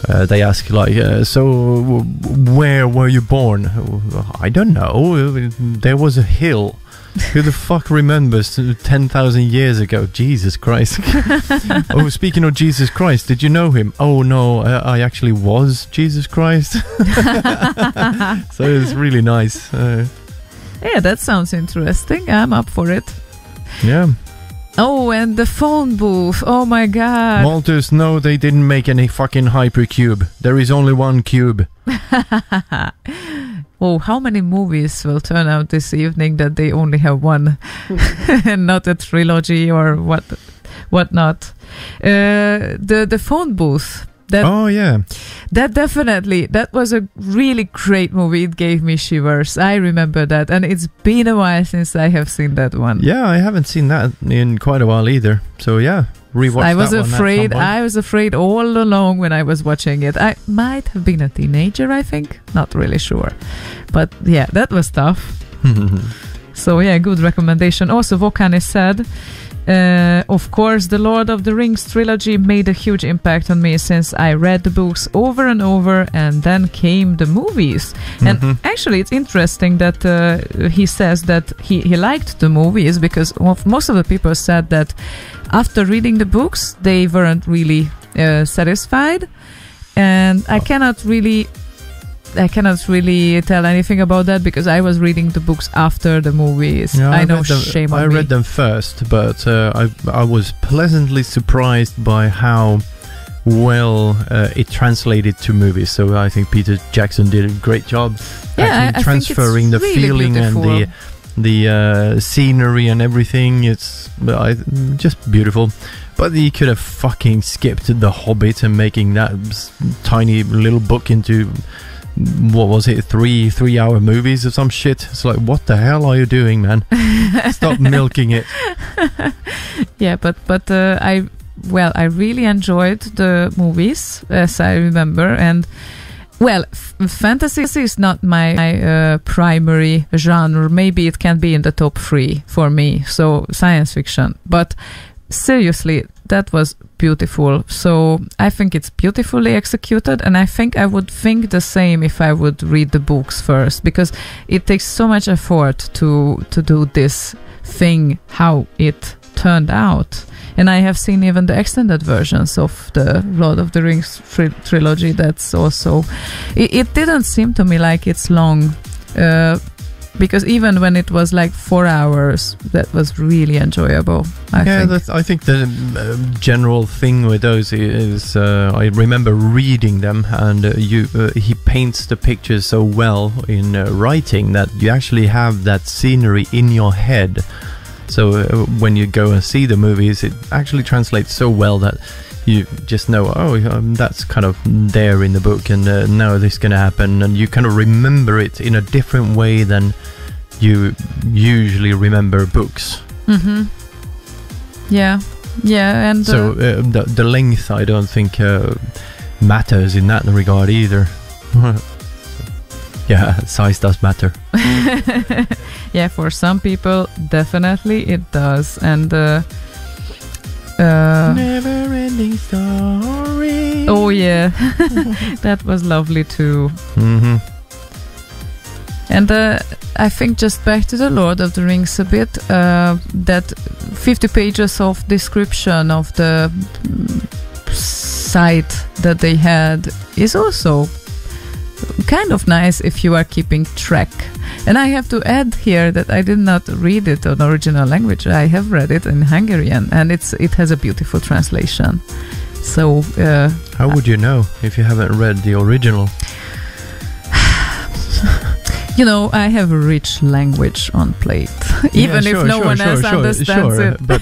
they ask, like, so where were you born? I don't know. There was a hill. Who the fuck remembers 10,000 years ago? Jesus Christ. Oh, speaking of Jesus Christ, did you know him? Oh no, I actually was Jesus Christ. So it's really nice. Yeah, that sounds interesting. I'm up for it. Yeah. Oh, and the phone booth. Oh my god. Malthus, no, they didn't make any fucking hypercube. There is only one cube. Oh, how many movies will turn out this evening that they only have one and not a trilogy or whatnot? The phone booth. Oh yeah, that definitely, that was a really great movie. It gave me shivers. I remember that, and it's been a while since I have seen that one. Yeah, I haven't seen that in quite a while either. So yeah, rewatch. I was afraid all along when I was watching it. I might have been a teenager, I think. Not really sure, but yeah, that was tough. So yeah, good recommendation. Also, Vokane said, of course, the Lord of the Rings trilogy made a huge impact on me since I read the books over and over, and then came the movies. And actually, it's interesting that he says that he liked the movies, because most of the people said that after reading the books, they weren't really satisfied. And I cannot really tell anything about that, because I was reading the books after the movies. Yeah, I know, shame on me. I read them first, but I was pleasantly surprised by how well it translated to movies. So I think Peter Jackson did a great job actually transferring the really feeling beautiful. And the scenery and everything. It's just beautiful. But he could have fucking skipped The Hobbit and making that tiny little book into, what was it, 3-hour movies or some shit. It's like, what the hell are you doing, man? Stop milking it. Yeah, but I really enjoyed the movies, as I remember, and well, fantasy is not my primary genre. Maybe it can be in the top 3 for me, so science fiction. But seriously, that was beautiful. So I think it's beautifully executed, and I think I would think the same if I would read the books first, because it takes so much effort to do this thing, how it turned out. And I have seen even the extended versions of the Lord of the Rings trilogy. That's also, it didn't seem to me like it's long, because even when it was like 4 hours, that was really enjoyable. I think the general thing with those is I remember reading them, and he paints the pictures so well in writing that you actually have that scenery in your head. So when you go and see the movies, it actually translates so well that you just know, that's kind of there in the book, and now this is going to happen, and you kind of remember it in a different way than you usually remember books. Mm-hmm. Yeah, and so the length, I don't think matters in that regard either. Yeah, size does matter. Yeah, for some people, definitely it does, and never-ending story. Oh yeah, that was lovely too. Mm-hmm. And I think just back to the Lord of the Rings a bit, that 50 pages of description of the site that they had is also kind of nice if you are keeping track. And I have to add here that I did not read it in original language. I have read it in Hungarian, and it has a beautiful translation. So how would you know if you haven't read the original? You know, I have a rich language on plate, even if no one else understands it. But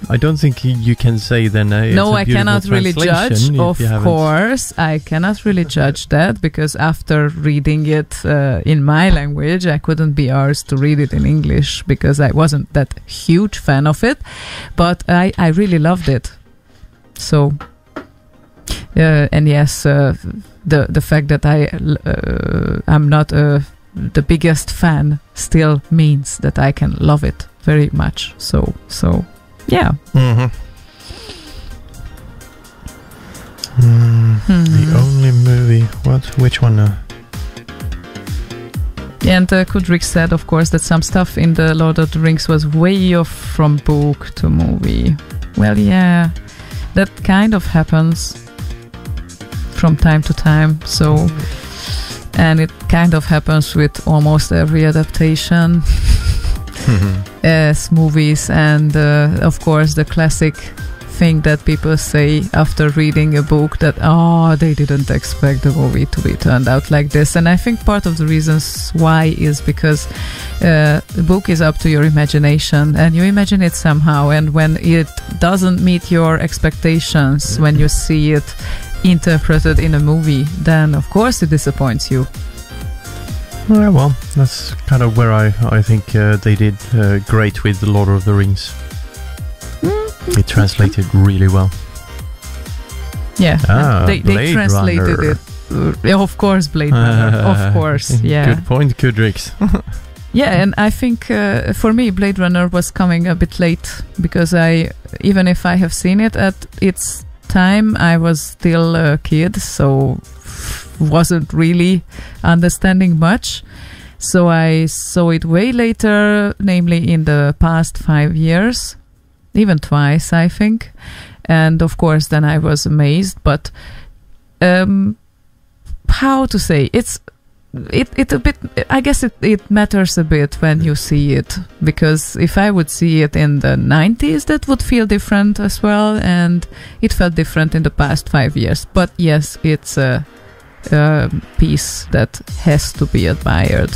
I don't think you can say then. No, I cannot really judge. Of course, I cannot really judge that, because after reading it in my language, I couldn't be arsed to read it in English because I wasn't that huge fan of it. But I really loved it. So, and yes. The fact that I'm not the biggest fan still means that I can love it very much. So yeah. Mm-hmm. The only movie. Which one? And Kudrik said, of course, that some stuff in the Lord of the Rings was way off from book to movie. Well, yeah, that kind of happens from time to time, so, and it kind of happens with almost every adaptation as movies, and of course the classic thing that people say after reading a book, that they didn't expect the movie to be turned out like this. And I think part of the reasons why is because the book is up to your imagination, and you imagine it somehow, and when it doesn't meet your expectations, when you see it interpreted in a movie, then of course it disappoints you. Well, that's kind of where I think they did great with The Lord of the Rings. It translated really well. Yeah, they translated Runner. it. Of course, Blade Runner. Of course, yeah. Good point, Kudrix. Yeah, and I think for me, Blade Runner was coming a bit late, because even if I have seen it at its time, I was still a kid, so wasn't really understanding much. So I saw it way later, namely in the past 5 years, even twice, I think. And of course, then I was amazed. But how to say, it a bit, I guess it matters a bit when you see it, because if I would see it in the 90s, that would feel different as well, and it felt different in the past 5 years. But yes, it's a piece that has to be admired.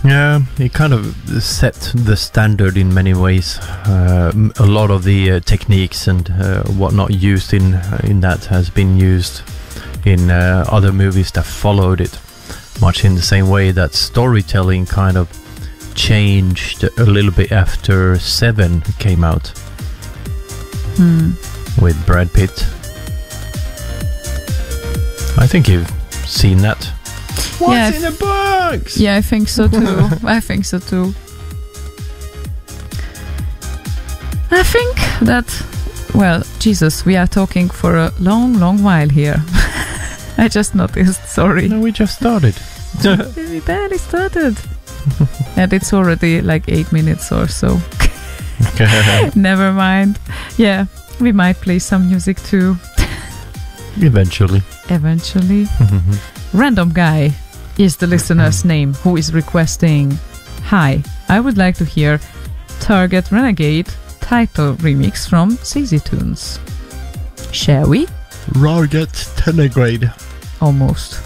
Yeah, it kind of set the standard in many ways. A lot of the techniques and whatnot used in that has been used in other movies that followed it, much in the same way that storytelling kind of changed a little bit after Seven came out with Brad Pitt. I think you've seen that. What's in the box? Yeah, I think so too. I think so too. I think that, well, Jesus, we are talking for a long, long while here. I just noticed, sorry. No, we just started. We barely started. And it's already like 8 minutes or so. Never mind. Yeah, we might play some music too. Eventually. Random Guy is the listener's name who is requesting, "Hi, I would like to hear Target Renegade title remix from CZ Tunes." Shall we? Target Renegade. Almost.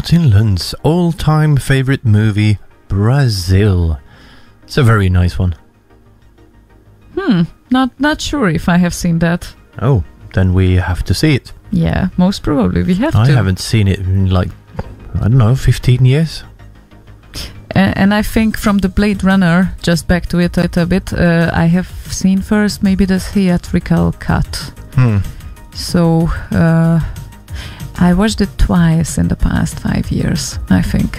Martin Lund's all-time favorite movie, Brazil. It's a very nice one. Not sure if I have seen that. Oh, then we have to see it. Yeah, most probably we have I to. haven't seen it in like, I don't know, 15 years. And I think from the Blade Runner, just back to it a bit, I have seen first maybe the theatrical cut. So I watched it twice in the past 5 years, I think.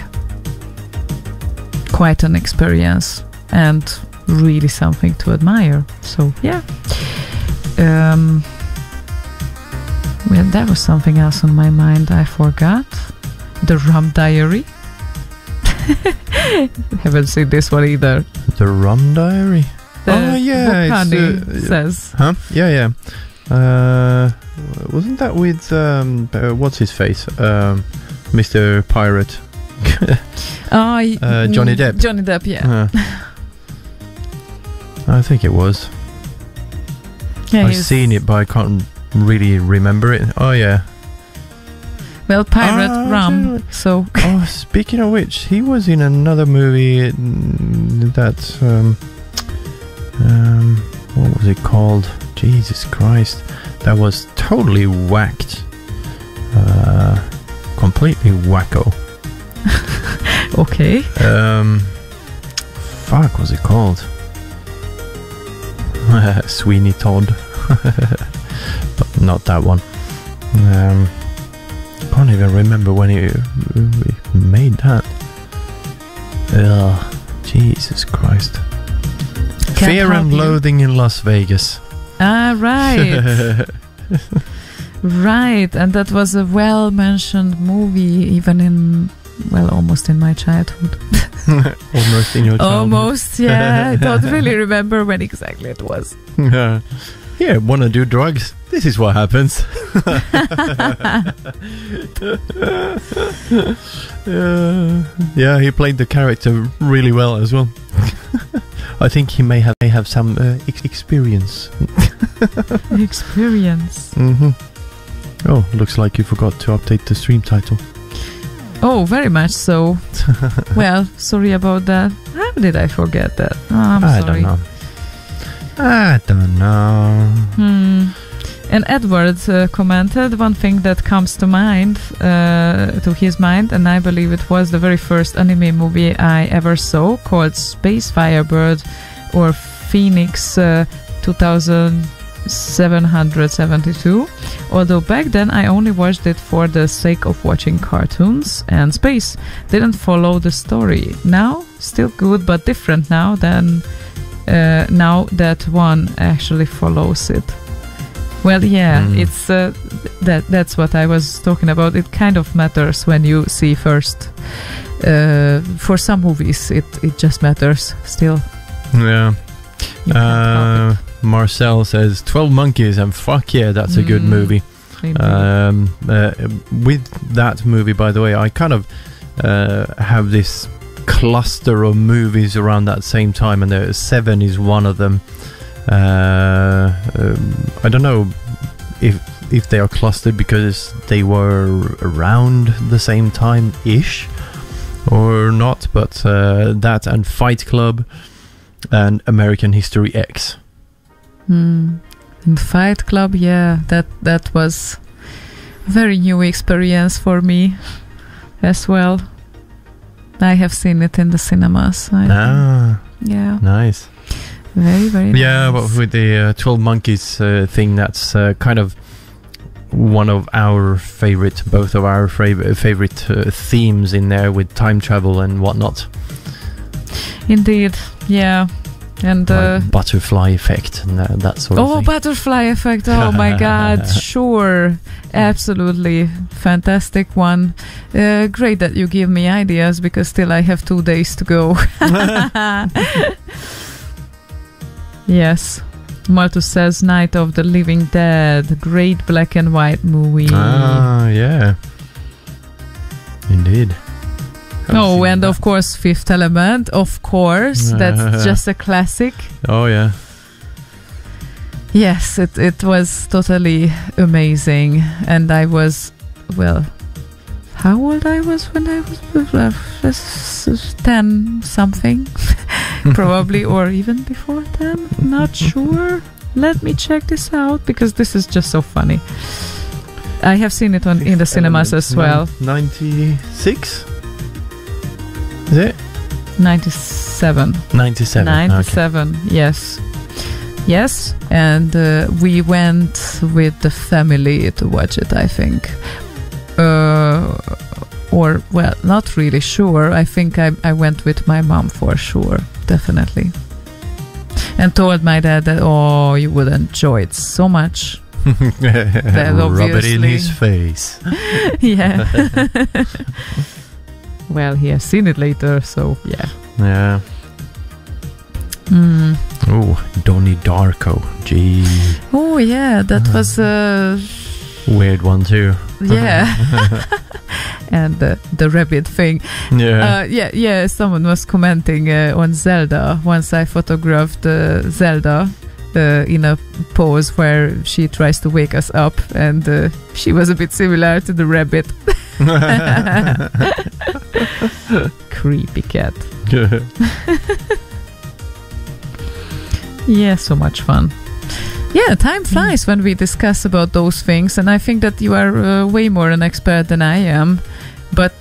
Quite an experience and really something to admire. So yeah. Well, there was something else on my mind I forgot. The Rum Diary. Haven't seen this one either. The Rum Diary? The Honey says. Huh? Yeah. Wasn't that with what's his face? Mr. Pirate. Johnny Depp. Johnny Depp, yeah. I think it was. Yeah, I've seen it, but I can't really remember it. Oh yeah. Well, Pirate Rum. So. Oh, speaking of which, he was in another movie that what was it called? Jesus Christ, that was totally whacked. Completely wacko. Okay. Fuck, what's it called? Sweeney Todd. But not that one. Can't even remember when he made that. Jesus Christ. Fear and Loathing in Las Vegas. Right. Right, and that was a well-mentioned movie, even in, well, almost in my childhood. Almost in your childhood. Almost, yeah. I don't really remember when exactly it was. Yeah, wanna do drugs? This is what happens. Yeah, he played the character really well as well. I think he may have some experience. Experience. Oh, looks like you forgot to update the stream title. Oh, very much so. Well, sorry about that. How did I forget that? Oh, I'm sorry. I don't know. And Edward commented one thing that comes to mind, to his mind, and I believe it was the very first anime movie I ever saw, called Space Firebird or Phoenix 2772. Although back then I only watched it for the sake of watching cartoons, and space didn't follow the story. Now, still good but different now than now that one actually follows it. Well, yeah, it's that's what I was talking about. It kind of matters when you see first. For some movies, it just matters still. Yeah. Marcel says 12 Monkeys, and fuck yeah, that's a good movie. With that movie, by the way, I kind of have this cluster of movies around that same time, and Seven is one of them. I don't know if they are clustered because they were around the same time-ish or not, but that and Fight Club and American History X. In Fight Club, yeah, that was a very new experience for me as well. I have seen it in the cinemas. Yeah. Nice. Very, very nice. Yeah, but with the 12 Monkeys thing, that's kind of one of our favorite, both of our favorite themes in there with time travel and whatnot. Indeed, yeah. And like butterfly effect and that sort of thing. Oh, butterfly effect. Oh my God. Sure. Absolutely. Fantastic one. Great that you give me ideas, because still I have 2 days to go. Yes. Malthus says Night of the Living Dead. Great black and white movie. Ah, yeah. Indeed. Oh, and of course, Fifth Element. Of course. That's just a classic. Oh, yeah. Yes, it was totally amazing. And I was, well, how old I was when I was 10 something, probably, or even before 10. Not sure. Let me check this out because this is just so funny. I have seen it in the cinemas as well. 96? Is it? 97. 97. 97, Okay. yes. Yes, and we went with the family to watch it, I think. Or, well, not really sure. I think I went with my mom for sure, definitely. And told my dad that, oh, you would enjoy it so much. That Rub it in obviously- his face. Yeah. Well, he has seen it later, so yeah. Yeah. Mm. Oh, Donnie Darko. Gee. Oh, yeah, that was... Weird one too. yeah. And the rabbit thing. Yeah. Yeah, someone was commenting on Zelda. Once I photographed Zelda in a pose where she tries to wake us up, and she was a bit similar to the rabbit. Creepy cat. Yeah, so much fun. Yeah, time flies when we discuss about those things, and I think that you are way more an expert than I am, but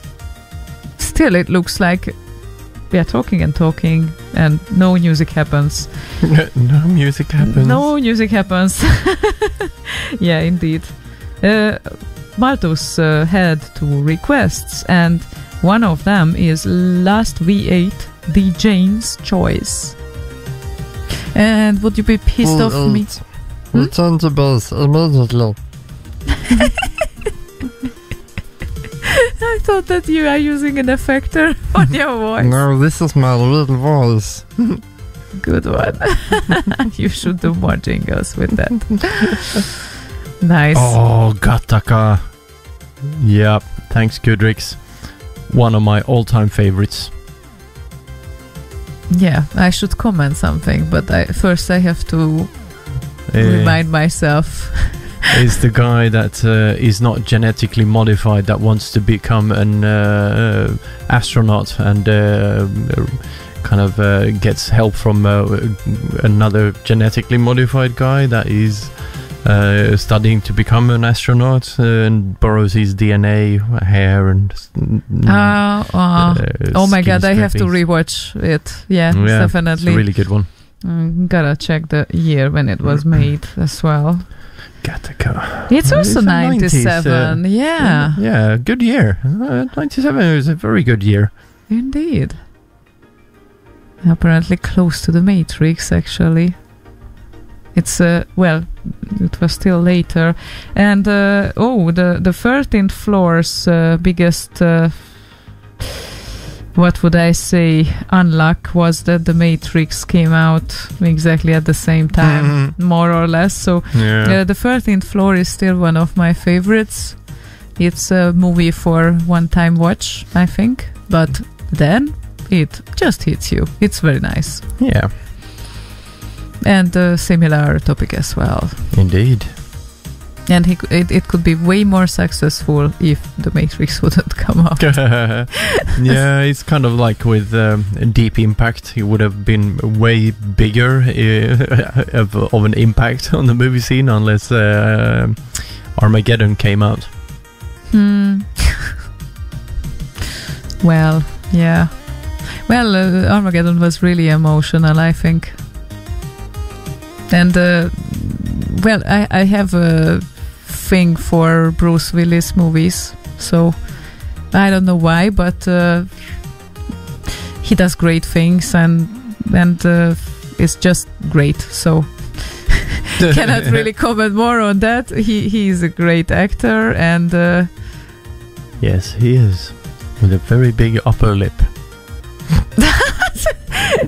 still it looks like we are talking and talking and no music happens. No music happens. No music happens. Yeah, indeed. Malthus had 2 requests, and one of them is Last V8, the Jane's Choice. And would you be pissed off me? Return to base immediately. I thought that you are using an effector on your voice. No, this is my real voice. Good one. You should do more jingles with that. Nice. Oh, Gattaca. Yep. Thanks, Goodrix. One of my all-time favorites. Yeah, I should comment something, but first I have to remind myself. Is the guy that is not genetically modified that wants to become an astronaut and kind of gets help from another genetically modified guy that is studying to become an astronaut and borrows his DNA, hair, and oh my god, I have to scrapings. rewatch it. Yeah, Yeah, definitely. it's a really good one. Gotta check the year when it was made as well. Gattaca. It's also It's a 90s, 97. Yeah, Yeah, good year. 97 is a very good year. indeed. Apparently close to the Matrix, actually. It's well, it was still later, and the 13th floor's biggest what would I say unluck was that the Matrix came out exactly at the same time, more or less. So Yeah. the 13th floor is still one of my favorites. It's a movie for one-time watch, I think, but then it just hits you. It's very nice. Yeah, And a similar topic as well. indeed. And it could be way more successful if the Matrix wouldn't come out. Yeah, it's kind of like with Deep Impact. It would have been way bigger of an impact on the movie scene unless Armageddon came out. Well, yeah. Well, Armageddon was really emotional, I think. And, well, I have a thing for Bruce Willis movies, so I don't know why, but he does great things, and it's just great, so cannot really comment more on that. He is a great actor, and Yes, he is. With a very big upper lip.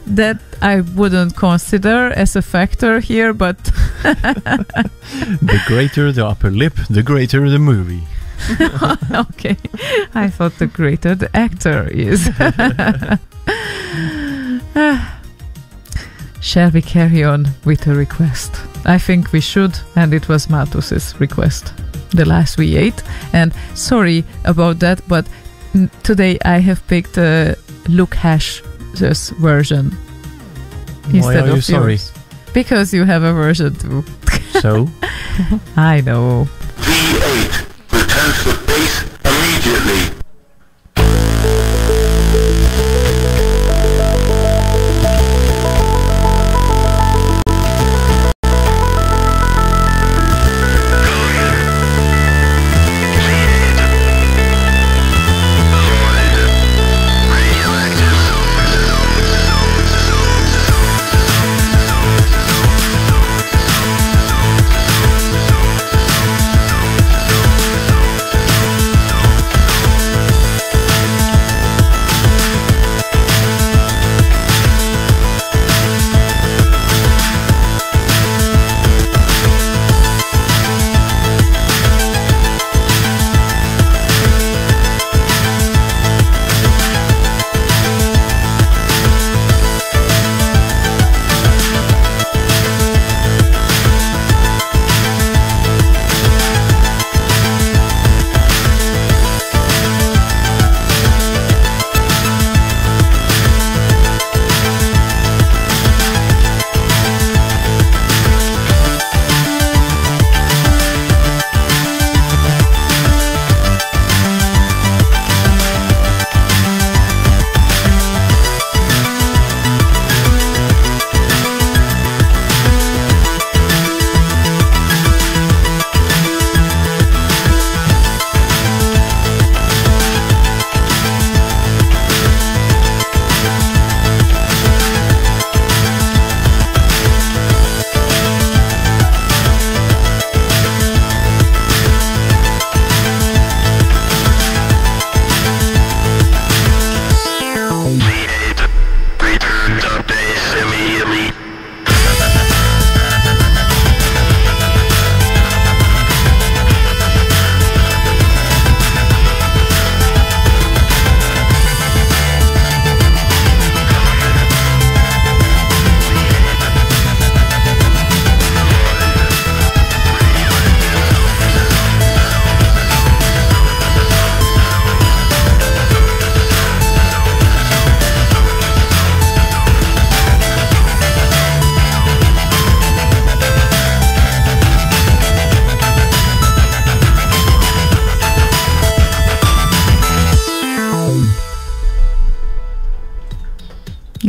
that I wouldn't consider as a factor here, but The greater the upper lip, the greater the movie. okay, I thought the greater the actor is. Shall we carry on with a request? I think we should, and it was Malthus's request. the last V8. And sorry about that, but today I have picked Luke Hash's version Why instead are you of sorry? yours. Because you have a version too. So? I know. V8 returns to base immediately.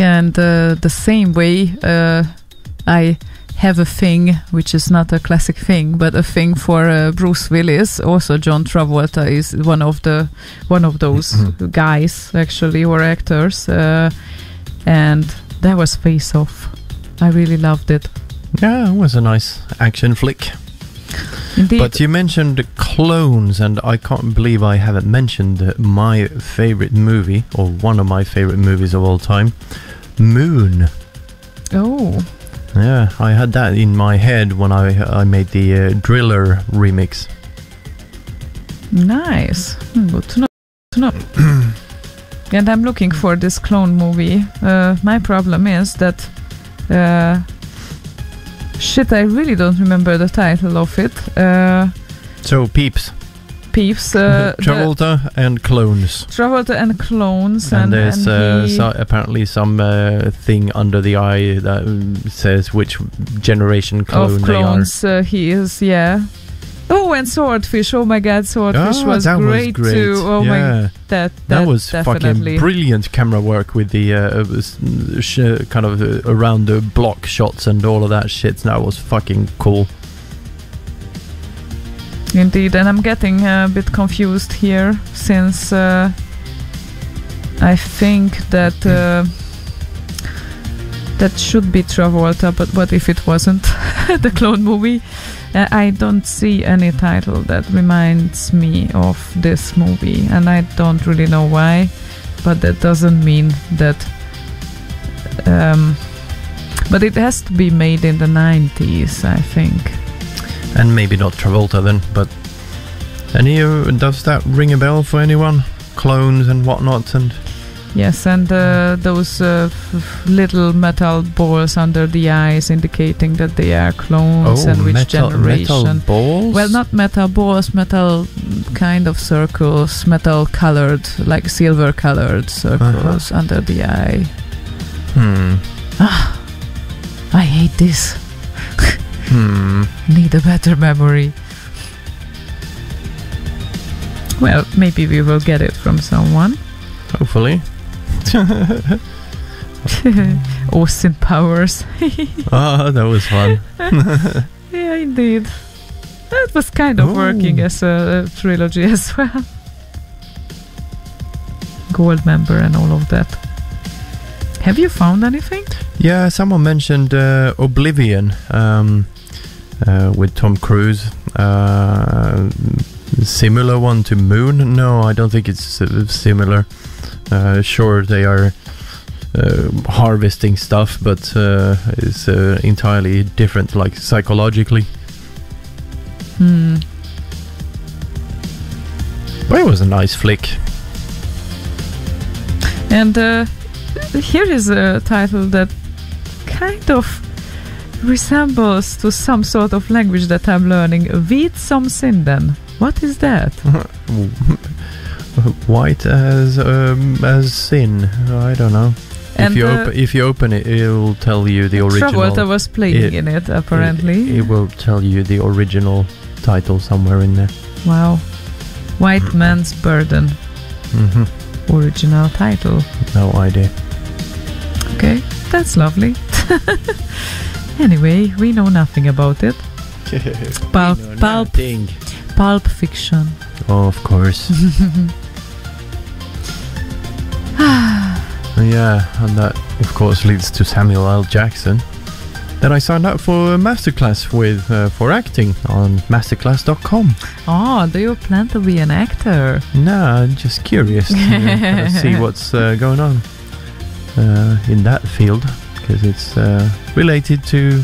And the same way, I have a thing, which is not a classic thing, but a thing for Bruce Willis. Also, John Travolta is one of those guys, actually, or actors. And that was Face Off. I really loved it. Yeah, it was a nice action flick. Indeed. But you mentioned clones, and I can't believe I haven't mentioned my favorite movie, or one of my favorite movies of all time, Moon. Oh. Yeah, I had that in my head when I made the Driller remix. Nice. Good to know. And I'm looking for this clone movie. My problem is that I really don't remember the title of it. So Peeps. Travolta and clones. Travolta and clones. And there's apparently some thing under the eye that says which generation clone of clones he is, yeah. Oh, and Swordfish. Oh my God, Swordfish was great too. Oh my, that was definitely fucking brilliant camera work with the kind of around the block shots and all of that shit. That was fucking cool. Indeed, and I'm getting a bit confused here since I think that that should be Travolta, but what if it wasn't the clone movie? I don't see any title that reminds me of this movie, and I don't really know why, but that doesn't mean that but it has to be made in the 90s, I think. And maybe not Travolta then, but does that ring a bell for anyone? Clones and whatnot, and Yes, and those little metal balls under the eyes indicating that they are clones and which generation. Metal balls? Well, not metal balls, metal kind of circles, metal colored, like silver colored circles under the eye. I hate this. Need a better memory. Well, maybe we will get it from someone. Hopefully. Austin Powers. Oh, that was fun. Yeah, indeed. That was kind of working as a trilogy as well. Gold member and all of that. Have you found anything? Yeah, someone mentioned Oblivion with Tom Cruise. Similar one to Moon? No, I don't think it's similar. Sure, they are harvesting stuff, but it's entirely different, like psychologically. But it was a nice flick. And here is a title that kind of resembles to some sort of language that I'm learning. Vit som synden. What is that? White as sin. I don't know. And if you open it, it will tell you the original. Travolta was playing in it, apparently. It will tell you the original title somewhere in there. Wow. White Man's Burden. Original title. No idea. Okay, that's lovely. Anyway, we know nothing about it. Pulp fiction. Oh, of course. Yeah, and that of course leads to Samuel L. Jackson. That I signed up for a masterclass with for acting on masterclass.com. Oh, do you plan to be an actor? No, I'm just curious to see what's going on in that field, because it's related to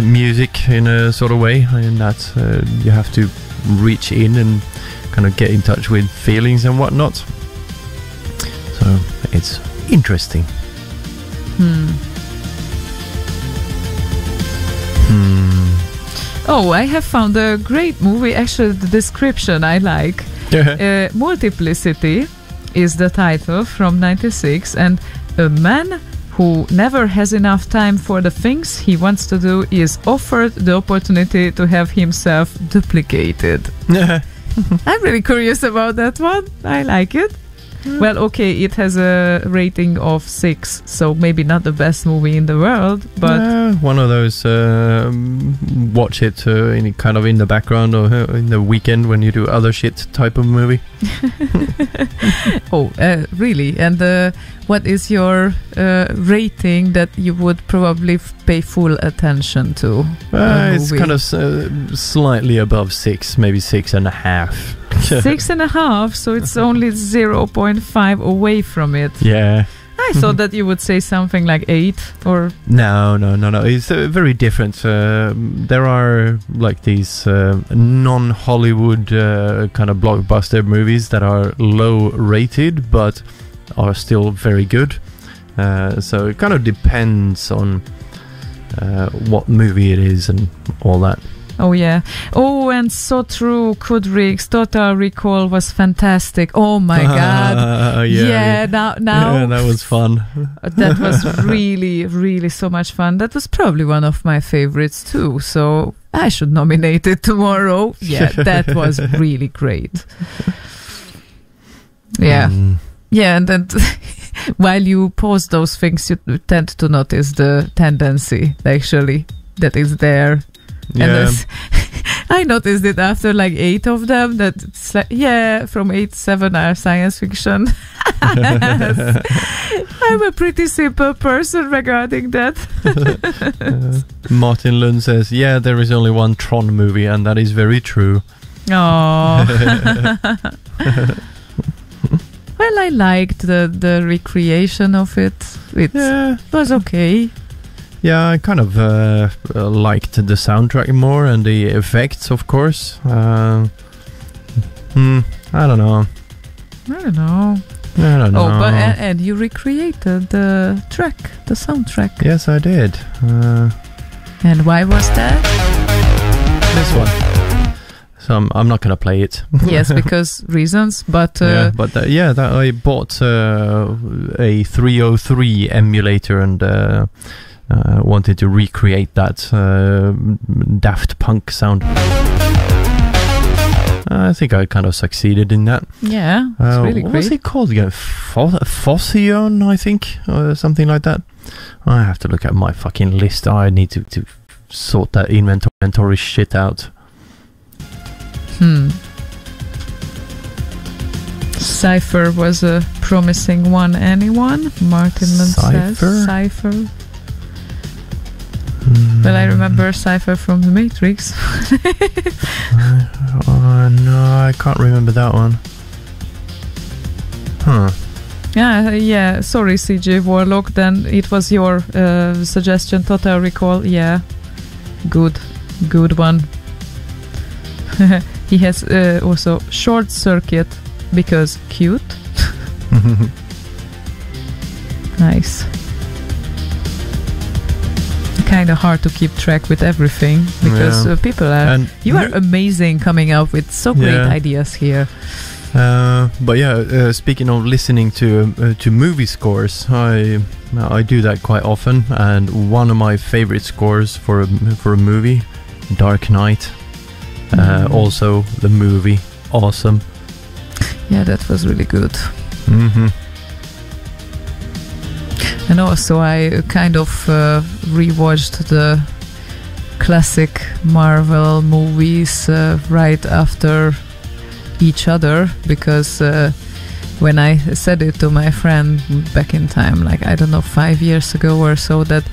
music in a sort of way, and that you have to reach in and kind of get in touch with feelings and whatnot. So it's interesting. Oh, I have found a great movie. Actually, the description I like. Multiplicity is the title, from 96, and a man who never has enough time for the things he wants to do is offered the opportunity to have himself duplicated. I'm really curious about that one. I like it. Well, okay, it has a rating of 6, so maybe not the best movie in the world, but one of those watch it in kind of in the background or in the weekend when you do other shit type of movie. Really? And what is your rating that you would probably pay full attention to? It's kind of slightly above 6, maybe 6.5. 6.5, so it's only 0.5 away from it. Yeah. I thought that you would say something like 8 or... No. It's very different. There are like these non-Hollywood kind of blockbuster movies that are low rated but are still very good. So it kind of depends on what movie it is and all that. Oh, yeah. Oh, and so true. Kubrick's Total Recall was fantastic. Oh, my God. Yeah. Now. Yeah, that was fun. That was really, really so much fun. That was probably one of my favorites, too. So I should nominate it tomorrow. Yeah, that was really great. Yeah. Yeah, and then while you post those things, you tend to notice the tendency, actually, that is there. Yeah. And I noticed it after like 8 of them, that it's like, from 8, 7 are science fiction. I'm a pretty simple person regarding that. Martin Lund says, there is only one Tron movie, and that is very true. Oh. Well, I liked the recreation of it. It was okay. Yeah, I kind of liked the soundtrack more and the effects, of course. I don't know. I don't know. Oh, but and you recreated the track, the soundtrack. Yes, I did. And why was that? This one. So I'm not gonna play it. Yes, because reasons. But that I bought a 303 emulator and wanted to recreate that Daft Punk sound. I think I kind of succeeded in that. Yeah, it's really what great. was it called again? Fosion, I think, or something like that. I have to look at my fucking list. I need to sort that inventory shit out. Cypher was a promising one. Anyone? Martin says Cypher. Well, I remember Cypher from The Matrix. No, I can't remember that one. Huh. Yeah. Sorry, CJ Warlock. Then it was your suggestion. Total Recall. Yeah, good one. He has also Short Circuit because cute. Nice. Kind of hard to keep track with everything because people are. You are amazing coming up with so great ideas here. But speaking of listening to movie scores, I do that quite often, and one of my favorite scores for a movie, Dark Knight. Also, the movie, awesome. Yeah, that was really good. Mm-hmm. And also, I kind of rewatched the classic Marvel movies right after each other because when I said it to my friend back in time, like, I don't know, 5 years ago or so, that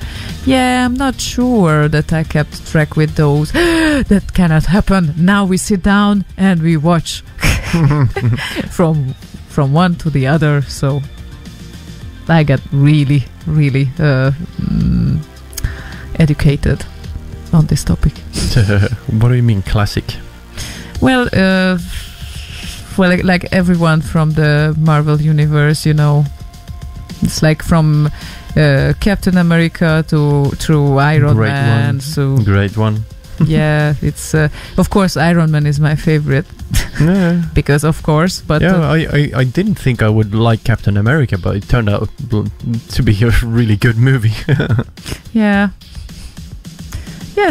I'm not sure that I kept track with those. That cannot happen. Now we sit down and we watch from one to the other. So I got really, really educated on this topic. What do you mean classic? Well, like everyone from the Marvel universe, you know, it's like from Captain America through Iron Man. So great one. Yeah, it's of course Iron Man is my favorite. Yeah. Because of course, but I didn't think I would like Captain America, but it turned out to be a really good movie. Yeah.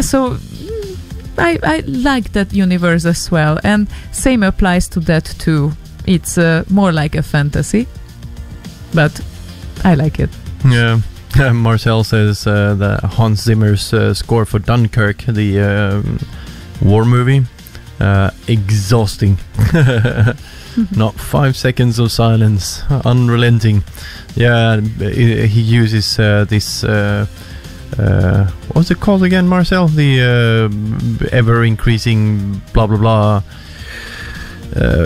So I like that universe as well, and same applies to that too. It's more like a fantasy, but I like it. Yeah. Marcel says that Hans Zimmer's score for Dunkirk, the war movie, exhausting. Not 5 seconds of silence, unrelenting. Yeah, he uses this. What's it called again, Marcel? The ever increasing blah blah blah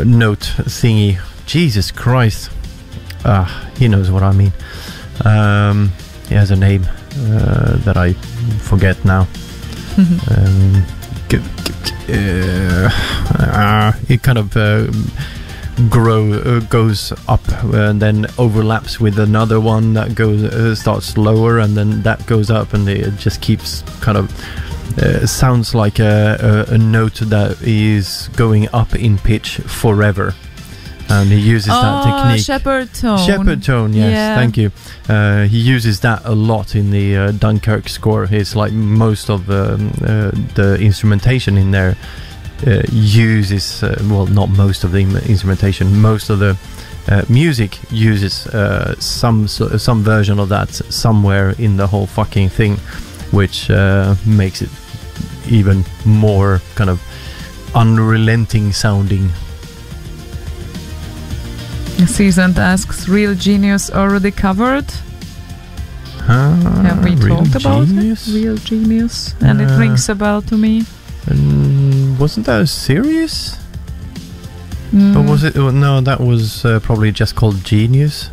note thingy. Jesus Christ. He knows what I mean. He has a name that I forget now. It kind of goes up and then overlaps with another one that goes starts lower, and then that goes up, and it just keeps kind of sounds like a note that is going up in pitch forever. And he uses that technique. Shepherd tone. Shepherd tone, yes, thank you. He uses that a lot in the Dunkirk score. It's like most of the instrumentation in there uses, well, not most of the instrumentation, most of the music uses some version of that somewhere in the whole fucking thing, which makes it even more kind of unrelenting sounding. Seasoned asks, Real Genius already covered? Have we talked about it? Real Genius? And it rings a bell to me. Wasn't that a series? Or was it? No, that was probably just called Genius.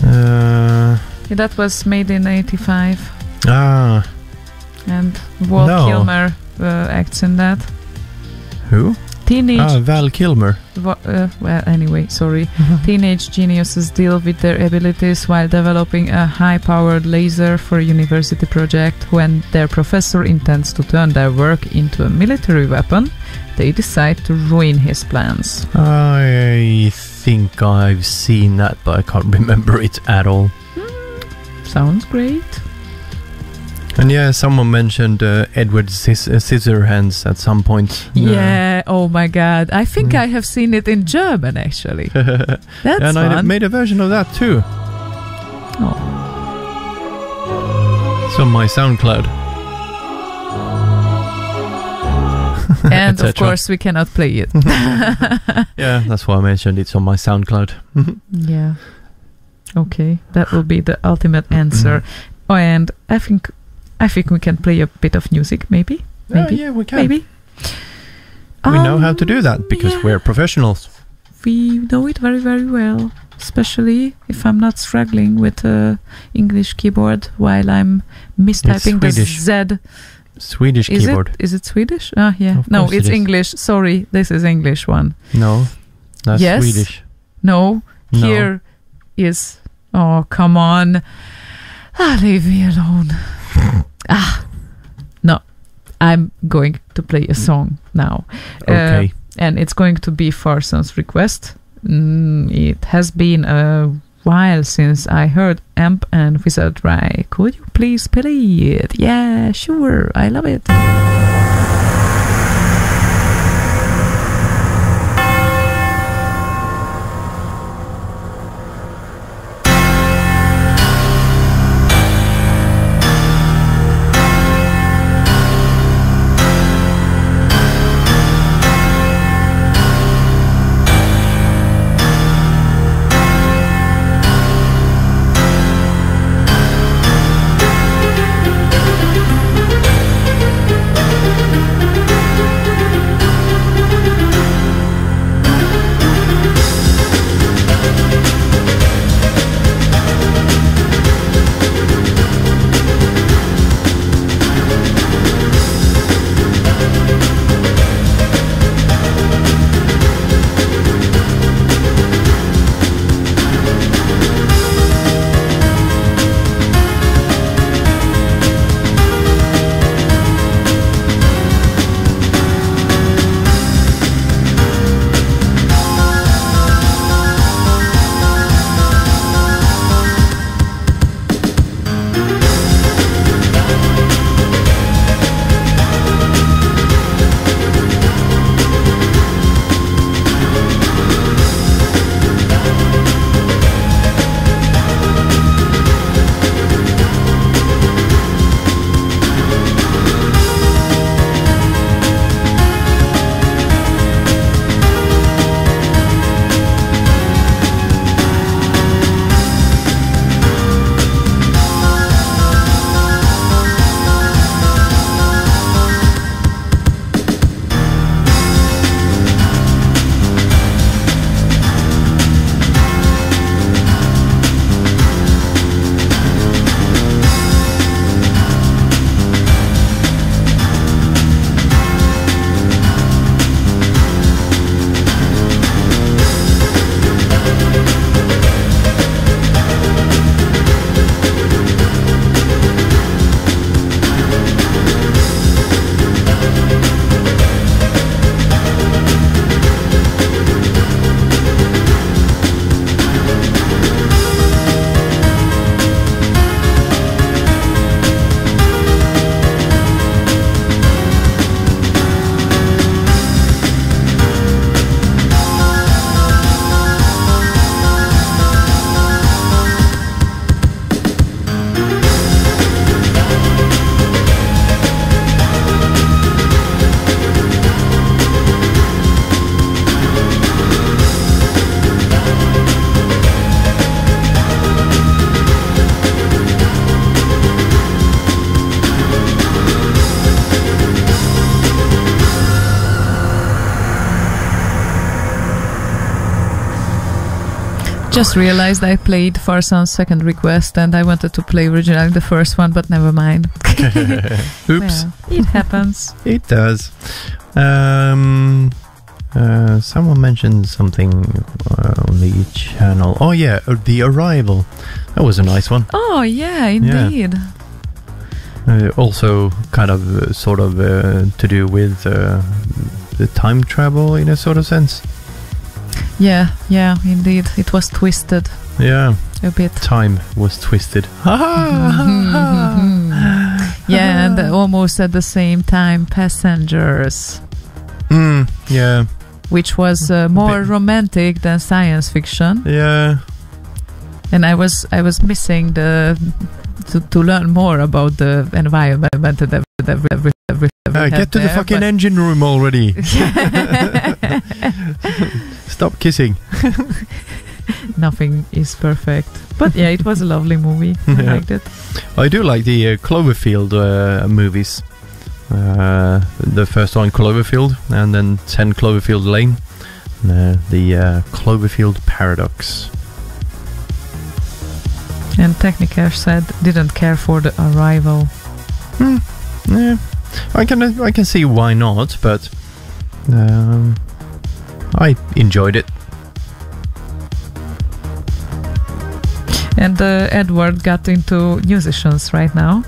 That was made in 85. Ah. And Walt Kilmer acts in that. Who? Teenage Val Kilmer. well, anyway, sorry. Teenage geniuses deal with their abilities while developing a high-powered laser for a university project. When their professor intends to turn their work into a military weapon, they decide to ruin his plans. I think I've seen that, but I can't remember it at all. Sounds great. And yeah, someone mentioned Edward Scissorhands at some point. Yeah, oh my god. I think I have seen it in German, actually. That's and fun. I made a version of that too. Oh. It's on my SoundCloud. And of course we cannot play it. Yeah, that's why I mentioned it's on my SoundCloud. Yeah. Okay, that will be the ultimate answer. Oh, and I think we can play a bit of music, maybe. Yeah, we can. Maybe. We know how to do that because we're professionals. We know it very, very well. Especially if I'm not struggling with English keyboard while I'm mistyping the Z. Swedish keyboard. Is it Swedish? Ah, yeah. Of No, course it's it is. English. Sorry, this is English one. No, that's Yes. Swedish. No, No. here is... Oh, come on. Leave me alone. No. I'm going to play a song now. Okay. And it's going to be Farson's request. It has been a while since I heard Amp and Wizardry. Could you please play it? Yeah, sure. I love it. Just realized I played Farson's second request and I wanted to play originally the first one, but never mind. Oops. Well, it happens. It does. Someone mentioned something on the channel. Oh yeah, The Arrival. That was a nice one. Oh yeah, indeed. Also kind of sort of to do with the time travel in a sort of sense. Yeah, indeed. It was twisted Yeah, a bit. time was twisted. Yeah, and almost at the same time, Passengers, Yeah, which was more romantic than science fiction. yeah. And I was missing to learn more about the environment and everything. Get to the fucking engine room already. Stop kissing. Nothing is perfect. But yeah, it was a lovely movie. I Yeah. liked it. I do like the Cloverfield movies. The first one, Cloverfield, and then 10 Cloverfield Lane. The Cloverfield Paradox. And Technicash said didn't care for The Arrival. Yeah, I can see why not, but I enjoyed it. And Edward got into musicians right now.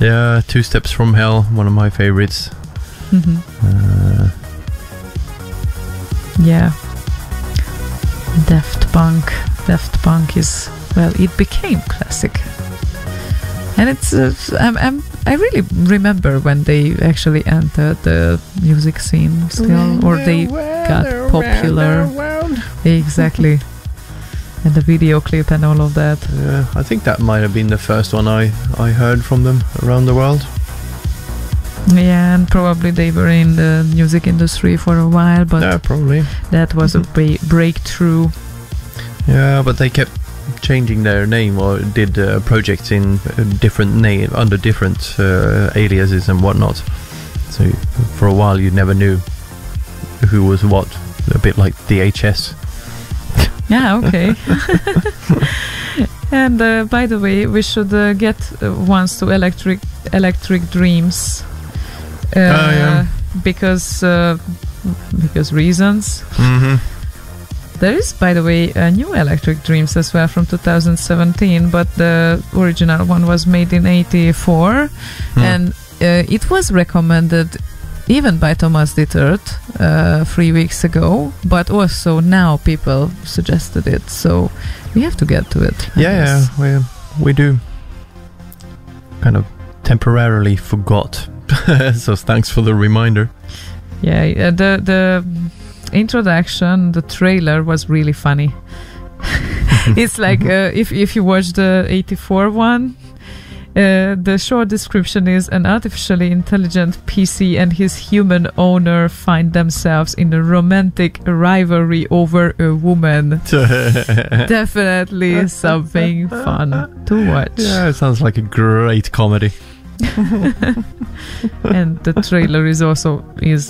Yeah, Two Steps from Hell, one of my favorites. Yeah. Daft Punk is, well, it became classic. And it's I really remember when they actually entered the music scene still, or they got popular. Exactly. And the video clip and all of that. Yeah, I think that might have been the first one I heard from them around the world. Yeah, and probably they were in the music industry for a while, but Yeah, probably. that was a breakthrough. Yeah, but they kept changing their name or did projects in different name under different aliases and whatnot. So for a while you never knew who was what. A bit like DHS. Yeah, okay. And by the way, we should get once to Electric Dreams. Yeah. Because reasons. Mm-hmm. There is, by the way, a new Electric Dreams as well from 2017, but the original one was made in 1984, and it was recommended even by Thomas Dittert 3 weeks ago, but also now people suggested it, so we have to get to it. I Yeah, guess. we do. Kind of temporarily forgot. So thanks for the reminder. Yeah, the introduction, the trailer was really funny. It's like if you watch the 84 one, the short description is an artificially intelligent PC and his human owner find themselves in a romantic rivalry over a woman. Definitely something fun to watch. Yeah, it sounds like a great comedy. And the trailer is Yeah, that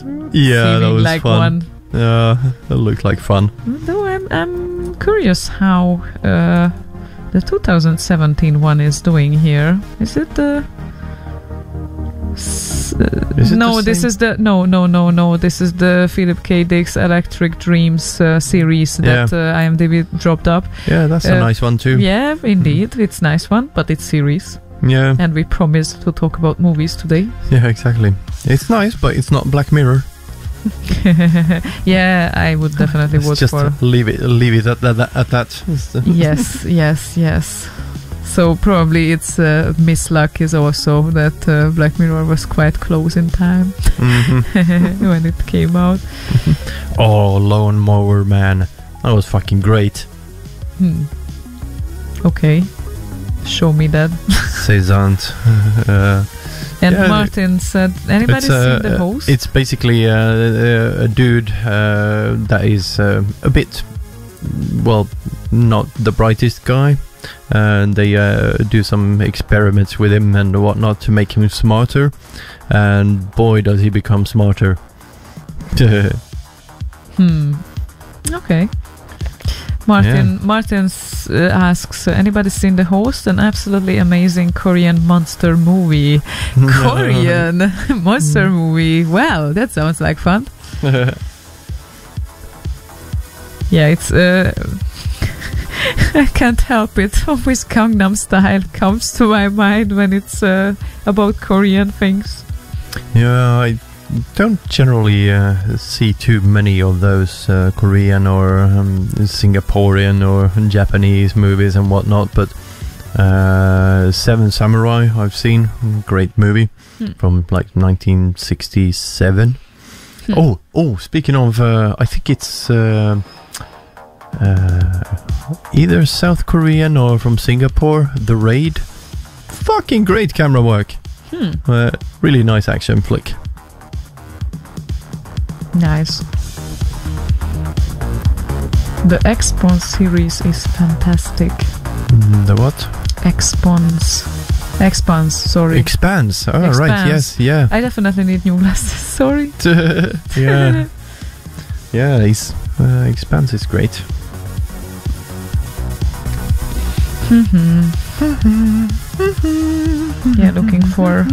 seeming was like fun. one. Yeah, it looked like fun. Though I'm curious how the 2017 one is doing here. Is it the? Is it No, the this same? is the no. This is the Philip K. Dick's Electric Dreams series that IMDb dropped up. Yeah, that's a nice one too. Yeah, indeed, it's a nice one, but it's series, Yeah, and we promised to talk about movies today. yeah, exactly. It's nice, but it's not Black Mirror. Yeah, I would definitely vote Just for. leave it at that. Yes. So probably it's Miss Luck is also that Black Mirror was quite close in time when it came out. Oh, Lawn Mower Man, that was fucking great. Okay, show me that. Saisant. And Yeah, Martin said, anybody seen The Host? It's basically a dude that is a bit, well, not the brightest guy. And they do some experiments with him and whatnot to make him smarter. And boy, does he become smarter. Okay. Martin asks, anybody seen The Host? An absolutely amazing Korean monster movie. Korean monster movie. Well, that sounds like fun. Yeah, it's I can't help it. Always Gangnam Style comes to my mind when it's about Korean things. Yeah, I don't generally see too many of those Korean or Singaporean or Japanese movies and whatnot, but Seven Samurai I've seen, great movie from like 1967. Oh, speaking of, I think it's either South Korean or from Singapore, The Raid. Fucking great camera work. Really nice action flick. Nice. The X-Pons series is fantastic. The what? X-Pons, sorry. Expanse. Oh, Expanse. right, yes, yeah. I definitely need new glasses, sorry. Yeah. Yeah, Expanse is great. Yeah, looking for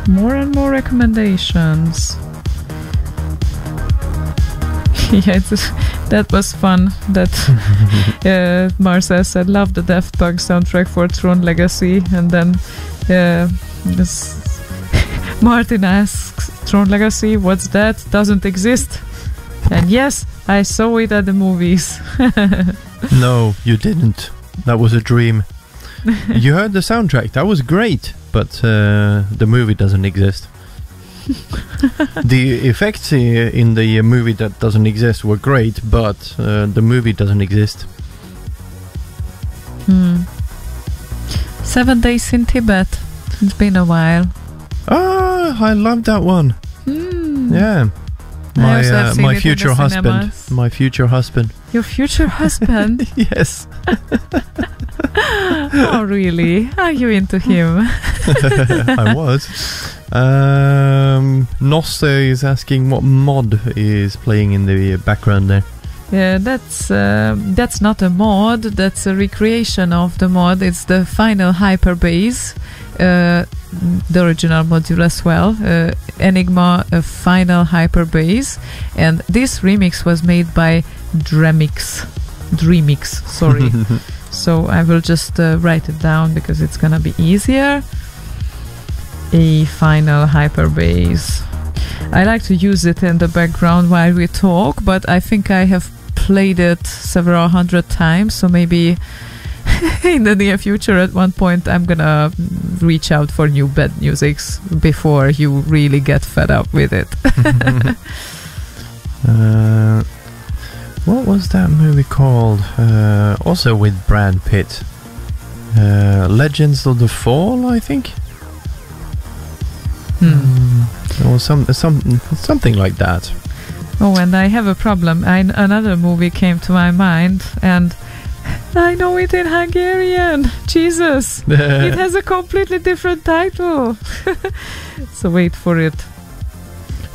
more and more recommendations. Yeah, that was fun. That Marcel said, love the Daft Punk soundtrack for Tron Legacy, and then Martin asks, Tron Legacy, what's that? Doesn't exist. And yes, I saw it at the movies. No, you didn't. That was a dream. You heard the soundtrack. That was great, but the movie doesn't exist. The effects in the movie that doesn't exist were great, but the movie doesn't exist. 7 Days in Tibet. It's been a while. Ah, I love that one. Yeah. I also have seen My it in future the husband. cinemas. My future husband. Your future husband? Yes. Oh, really? Are you into him? I was. Nosse is asking what mod is playing in the background there. Yeah, that's not a mod. That's a recreation of the mod. It's the final Hyperbase, the original module as well. Enigma final Hyperbase, and this remix was made by Dreamix. Sorry. So I will just write it down because it's gonna be easier. A final Hyperbase. I like to use it in the background while we talk, but I think I have played it several hundred times, so maybe in the near future at one point I'm gonna reach out for new bed musics before you really get fed up with it. What was that movie called? Also with Brad Pitt. Legends of the Fall, I think. Or something like that. Oh, and I have a problem. Another movie came to my mind, and I know it in Hungarian. Jesus, it has a completely different title. So wait for it.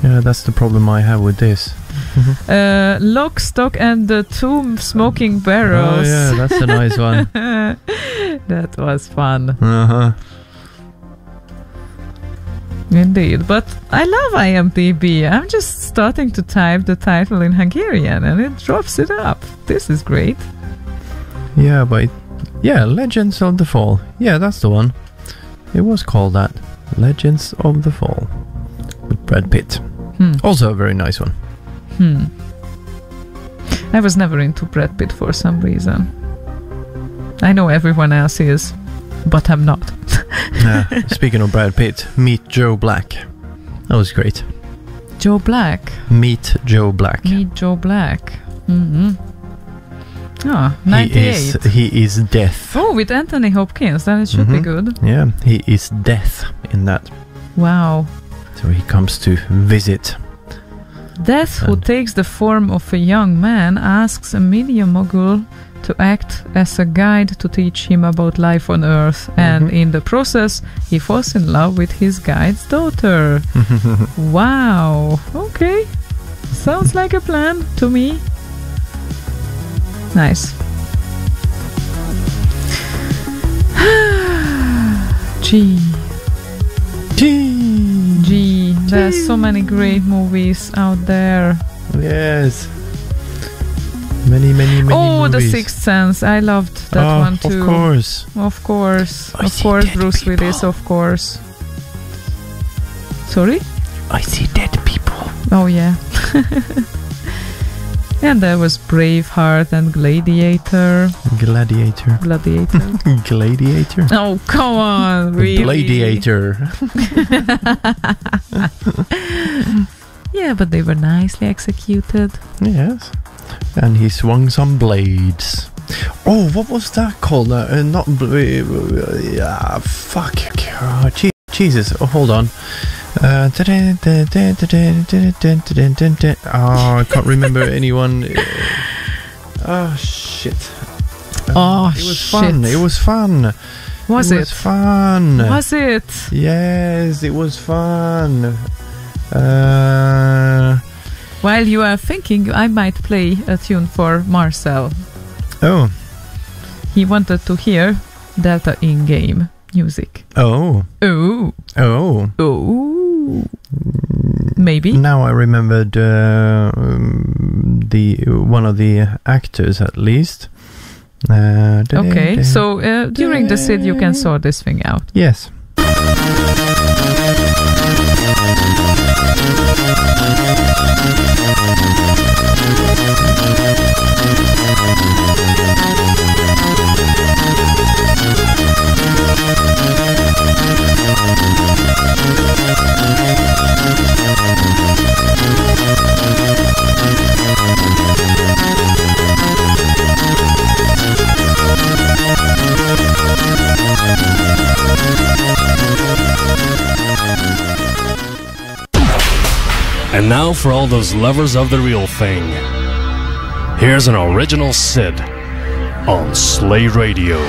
Yeah, that's the problem I have with this. Lock, Stock and the Two Smoking Barrels. Oh yeah, that's a nice one. That was fun. Uh-huh. Indeed, but I love IMDb. I'm just starting to type the title in Hungarian and it drops it up. This is great. Yeah, but Legends of the Fall. Yeah, that's the one. It was called that. Legends of the Fall. With Brad Pitt. Also a very nice one. I was never into Brad Pitt for some reason. I know everyone else is, but I'm not. Speaking of Brad Pitt, Meet Joe Black. That was great. Joe Black. Meet Joe Black. Meet Joe Black. Oh, 98. He is death. Oh, with Anthony Hopkins, then it should be good. Yeah, he is death in that. Wow. So he comes to visit. Death, who takes the form of a young man, asks a media mogul to act as a guide to teach him about life on Earth, and in the process he falls in love with his guide's daughter. Wow. Okay, sounds like a plan to me. Nice. There's so many great movies out there. Yes. Many movies. The Sixth Sense. I loved that one too. Of course. Of course. I Of see course, dead Bruce people. Willis, of course. Sorry? I see dead people. Oh, yeah. And there was Braveheart and Gladiator. Gladiator. Gladiator. Oh, come on, really? Gladiator. Yeah, but they were nicely executed. Yes. And he swung some blades. Oh, what was that called? Not fuck. Oh, Jesus. Oh, hold on. Oh, I can't remember anyone. Oh, shit. Oh, it was shit. fun. It was fun. Was it? Was fun. Was it? Yes, it was fun. While you are thinking, I might play a tune for Marcel. Oh. He wanted to hear Delta in-game music. Oh. Oh. Oh. Oh. Maybe. Now I remembered the one of the actors at least. Okay, so during the SID you can sort this thing out. Yes. And now for all those lovers of the real thing, here's an original SID on Slay Radio.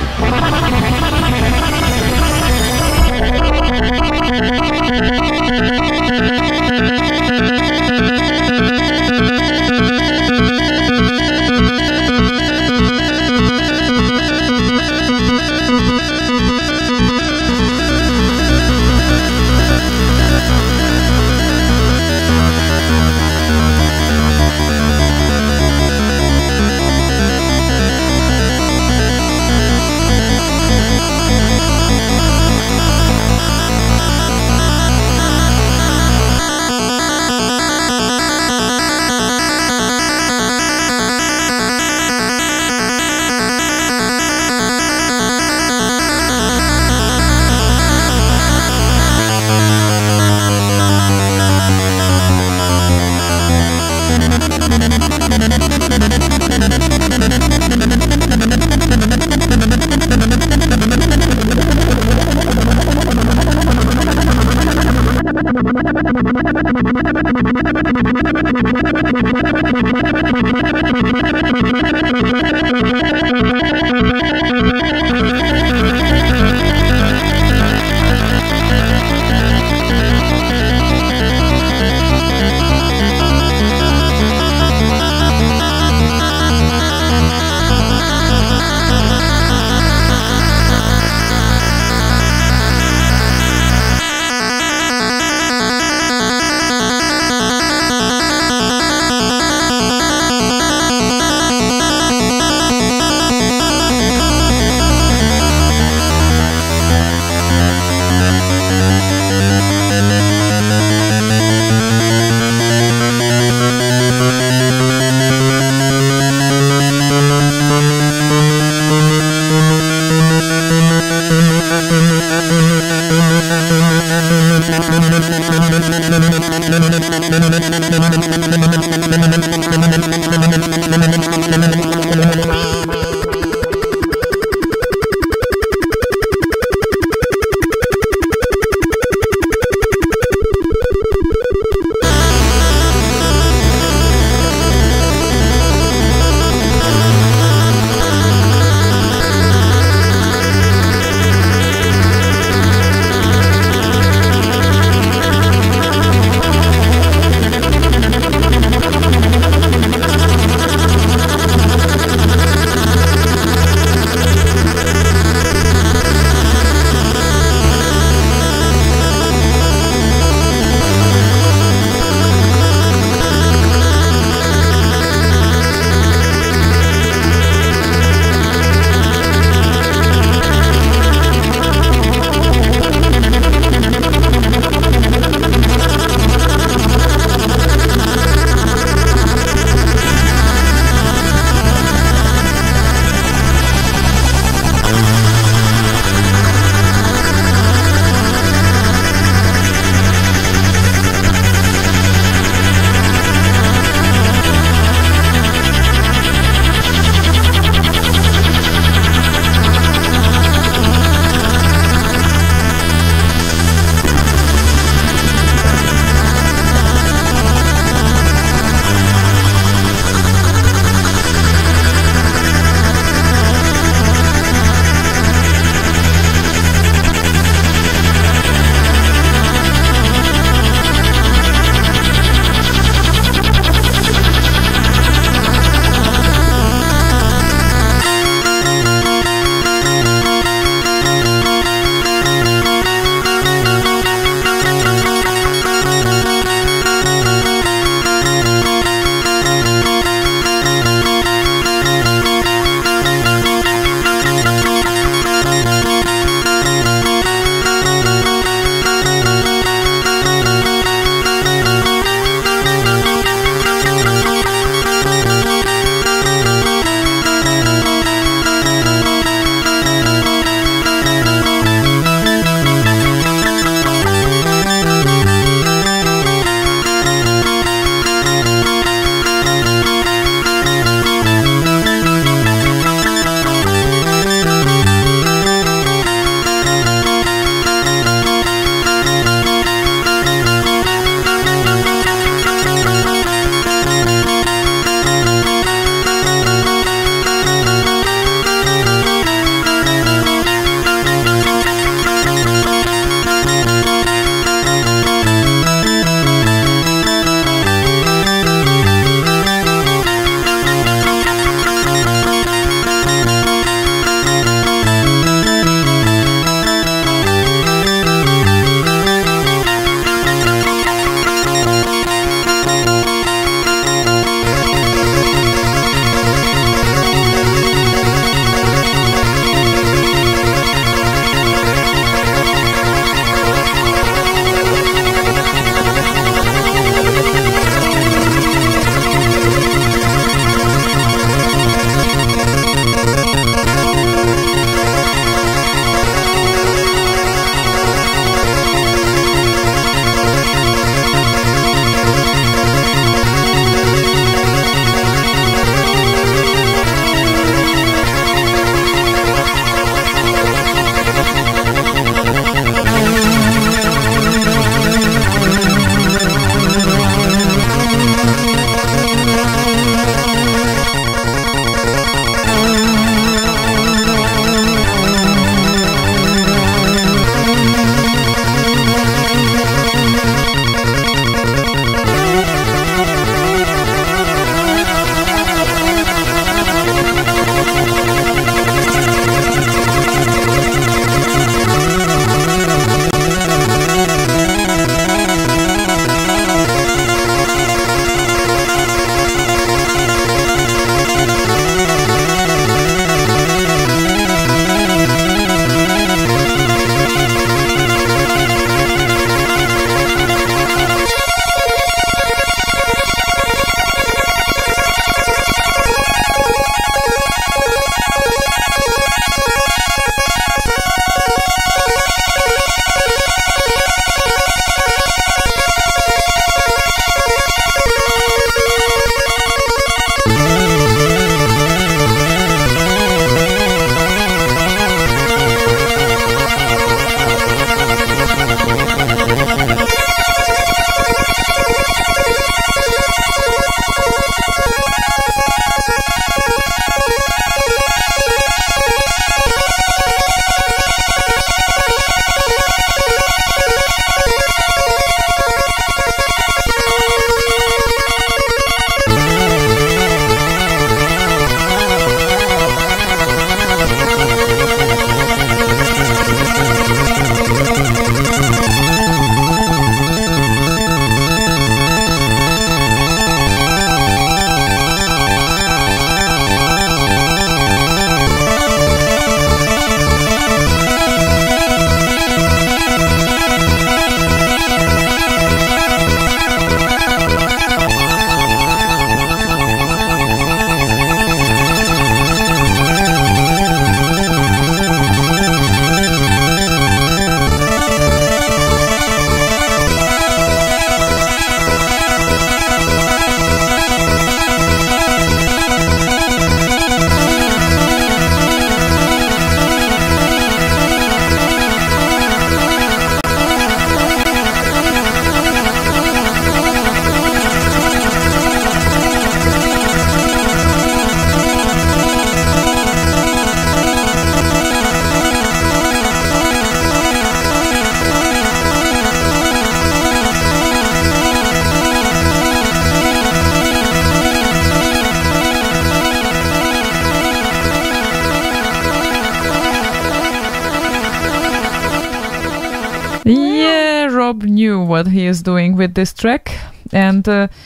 Yeah, Rob knew what he is doing with this track, and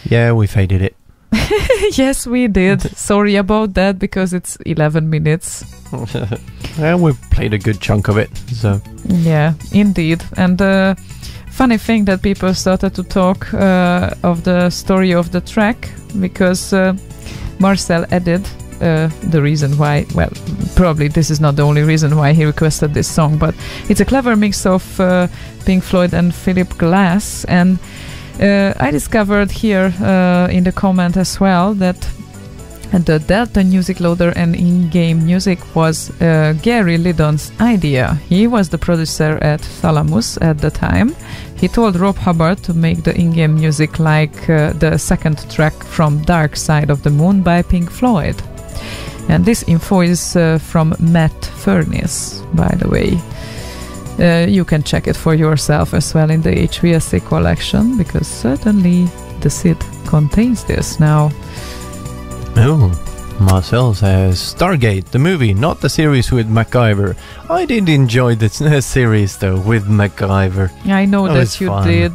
Yeah, we faded it. yes, we did. Sorry about that, because it's 11 minutes. Yeah, we played a good chunk of it. So Yeah, indeed. And funny thing that people started to talk of the story of the track, because Marcel added the reason why, well, probably this is not the only reason why he requested this song, but it's a clever mix of Pink Floyd and Philip Glass. And I discovered here in the comment as well that the Delta Music Loader and in-game music was Gary Liddon's idea. He was the producer at Thalamus at the time. He told Rob Hubbard to make the in-game music like the second track from Dark Side of the Moon by Pink Floyd. And this info is from Matt Furniss, by the way. You can check it for yourself as well in the HVSC collection, because certainly the SID contains this now. Oh, Marcel says Stargate, the movie, not the series with MacGyver. I did enjoy the series though with MacGyver. I know that was you fun. did.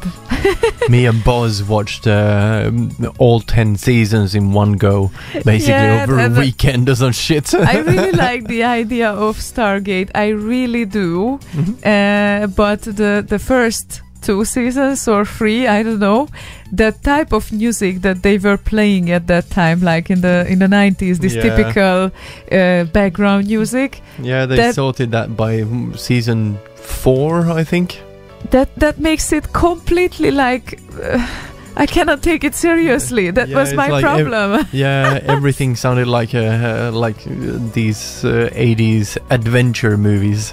Me and Boz watched all 10 seasons in one go, basically Yeah, over a and weekend or some shit. I really like the idea of Stargate. I really do. But the first 2 seasons or 3, I don't know, the type of music that they were playing at that time, like in the 90s, this Yeah. typical background music, Yeah, they sorted that by season 4, I think. that makes it completely like I cannot take it seriously. That Yeah, was it's my like problem. Yeah, everything sounded like these 80s adventure movies.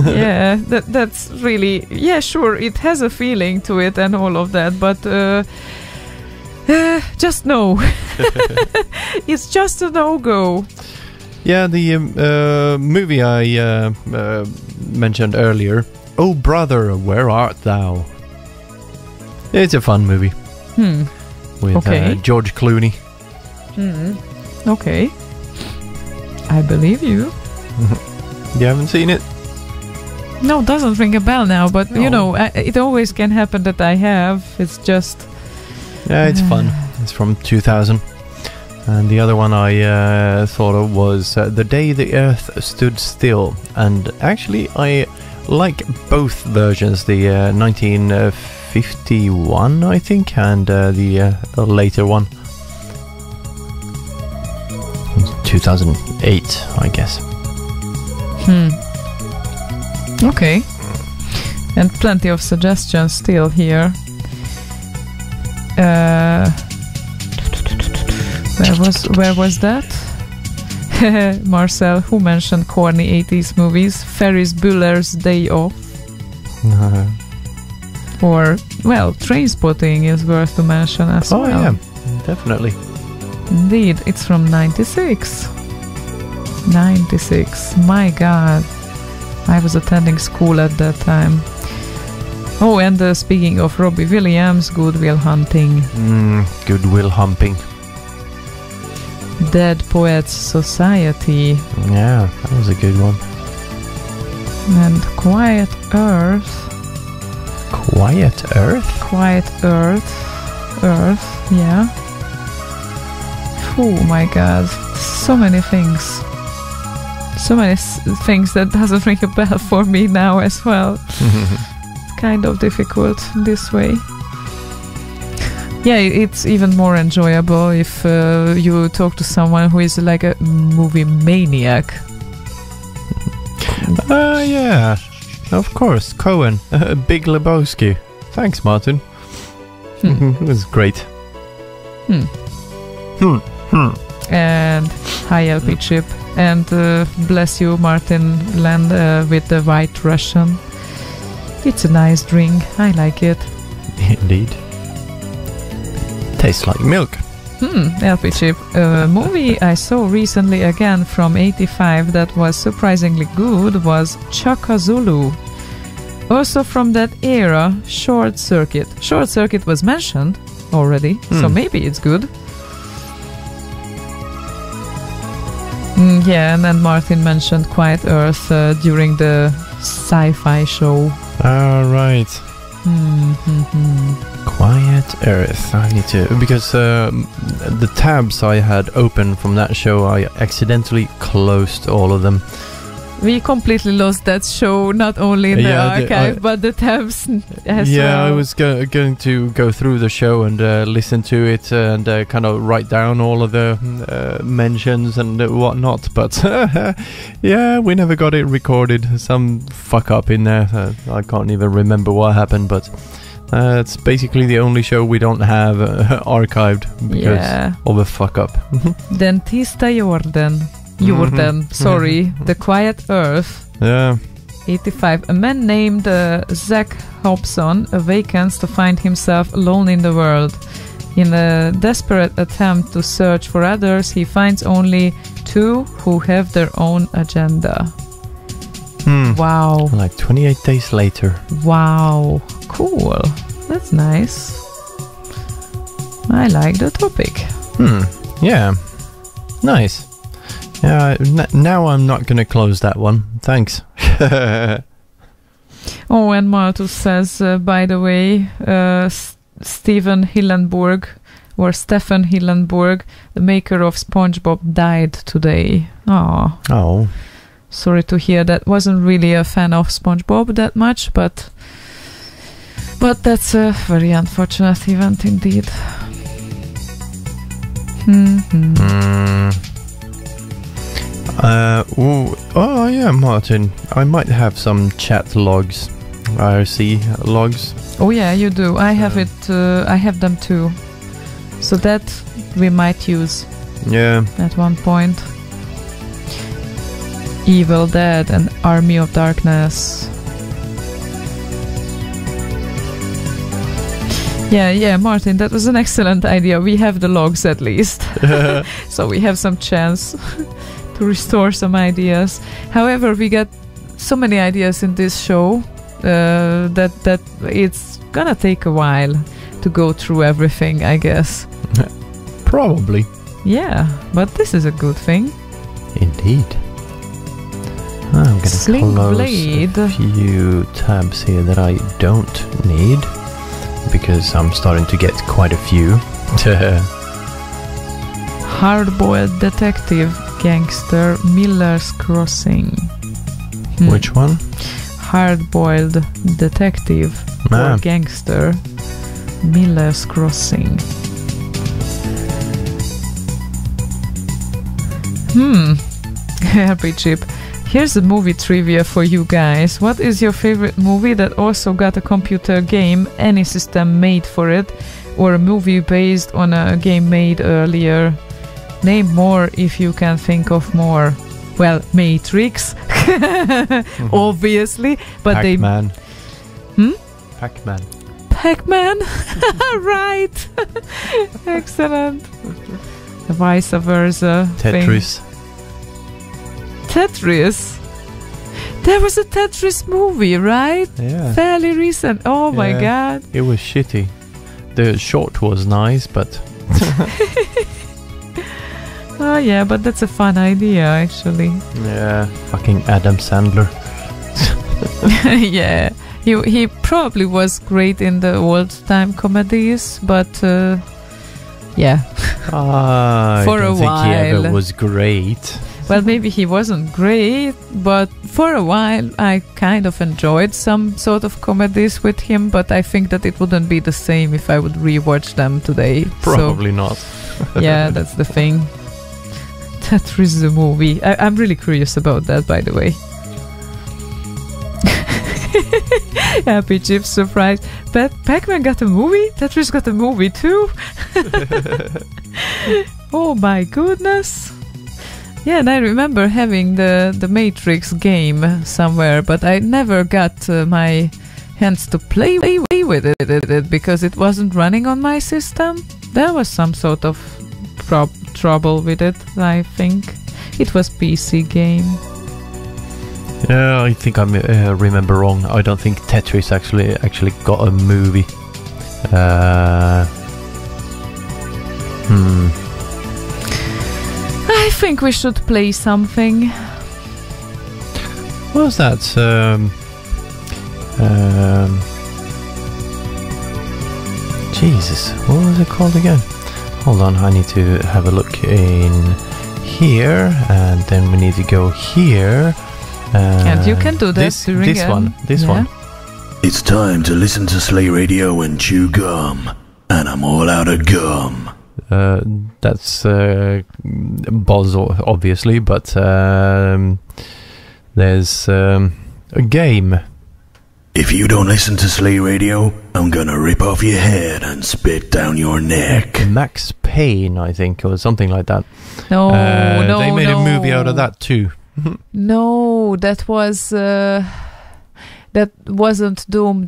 Yeah, that's really, yeah, sure, it has a feeling to it and all of that, but just no. It's just a no-go. Yeah, the movie I mentioned earlier, Oh Brother, Where Art Thou? It's a fun movie with Okay. George Clooney. Okay, I believe you. You haven't seen it? No, doesn't ring a bell now, but you No. know, it always can happen that I have. It's just Yeah, it's fun. It's from 2000. And the other one I thought of was The Day the Earth Stood Still. And actually, I like both versions, the 1951, I think, and the later one. 2008, I guess. okay. And plenty of suggestions still here. Where was that? Marcel, who mentioned corny 80s movies? Ferris Bueller's Day Off. Or, well, Trainspotting is worth to mention as Oh, well. yeah, definitely. Indeed, it's from 96. 96. My God. I was attending school at that time. Oh, and speaking of Robbie Williams, Good Will Hunting. Good Will Humping. Dead Poets Society. Yeah, that was a good one. And Quiet Earth. Quiet Earth? Quiet Earth. Earth, yeah. Oh my God. So many things. So many things that doesn't ring a bell for me now as well. It's kind of difficult this way. Yeah, it's even more enjoyable if you talk to someone who is like a movie maniac. Yeah, of course, Cohen, Big Lebowski. Thanks, Martin. It was great. And hi, LP Chip. And bless you, Martin Land, with the White Russian. It's a nice drink. I like it. Indeed. Tastes like milk. LP Chip. A movie I saw recently again from 85 that was surprisingly good was Chaka Zulu. Also from that era, Short Circuit. Short Circuit was mentioned already, so maybe it's good. Yeah, and then Martin mentioned Quiet Earth during the sci-fi show. All right. Quiet Earth. I need to, because the tabs I had open from that show, I accidentally closed all of them. We completely lost that show, not only in the archive, but the tabs as well. I was going to go through the show and listen to it and kind of write down all of the mentions and whatnot, but yeah, we never got it recorded. Some fuck up in there. I can't even remember what happened, but it's basically the only show we don't have archived because of a fuck up. Dentista Jordan, sorry, The Quiet Earth. Yeah. 85. A man named Zach Hobson awakens to find himself alone in the world. In a desperate attempt to search for others, he finds only two who have their own agenda. Wow. Like 28 days later. Wow. Cool. That's nice. I like the topic. Yeah. Nice. Yeah, now I'm not going to close that one. Thanks. Oh, and Malthus says, by the way, Stephen Hillenburg, the maker of SpongeBob, died today. Oh. Sorry to hear that. Wasn't really a fan of SpongeBob that much, but that's a very unfortunate event indeed. Oh yeah, Martin. I might have some chat logs, IRC logs. Oh yeah, you do. I have it. I have them too. So that we might use. Yeah. At one point. Evil Dead and Army of Darkness. Yeah, Martin, that was an excellent idea. We have the logs at least. So we have some chance to restore some ideas. However, we got so many ideas in this show that it's gonna take a while to go through everything, I guess. Probably. Yeah, but this is a good thing. Indeed. I'm gonna Sling close Blade. a few tabs here that I don't need because I'm starting to get quite a few. Hard-boiled detective gangster Miller's Crossing. Which one? Hard-boiled detective or gangster Miller's Crossing. Happy Chip. Here's a movie trivia for you guys. What is your favorite movie that also got a computer game, any system made for it, or a movie based on a game made earlier? Name more if you can think of more. Well, Matrix, obviously, but Pac-Man. Pac-Man. Pac-Man. Right. Excellent. Vice versa. Tetris. Tetris. There was a Tetris movie, right? Yeah. Fairly recent. Oh my god. It was shitty. The short was nice, but... Oh yeah, but that's a fun idea, actually. Yeah, fucking Adam Sandler. Yeah. He probably was great in the old-time comedies, but... yeah. For a while. I don't think he ever was great. Well, maybe he wasn't great, but for a while I kind of enjoyed some sort of comedies with him, but I think that it wouldn't be the same if I would rewatch them today. Probably not. Yeah, that's the thing. Tetris the movie. I'm really curious about that, by the way. Happy Chip surprise. But Pac-Man got a movie? Tetris got a movie too? Oh my goodness. Yeah, and I remember having the Matrix game somewhere, but I never got my hands to play with it because it wasn't running on my system. There was some sort of trouble with it, I think. It was PC game. Yeah, I think I remember wrong. I don't think Tetris actually got a movie. I think we should play something. What was that? Jesus, what was it called again? Hold on, I need to have a look in here, and then we need to go here. And you can do that this during this one. It's time to listen to Slay Radio and chew gum. And I'm all out of gum. That's Buzz, obviously, but there's a game. If you don't listen to Slay Radio, I'm gonna rip off your head and spit down your neck. Max Payne, I think, or something like that. No, no, they made a movie out of that too. No, that was that wasn't Doom.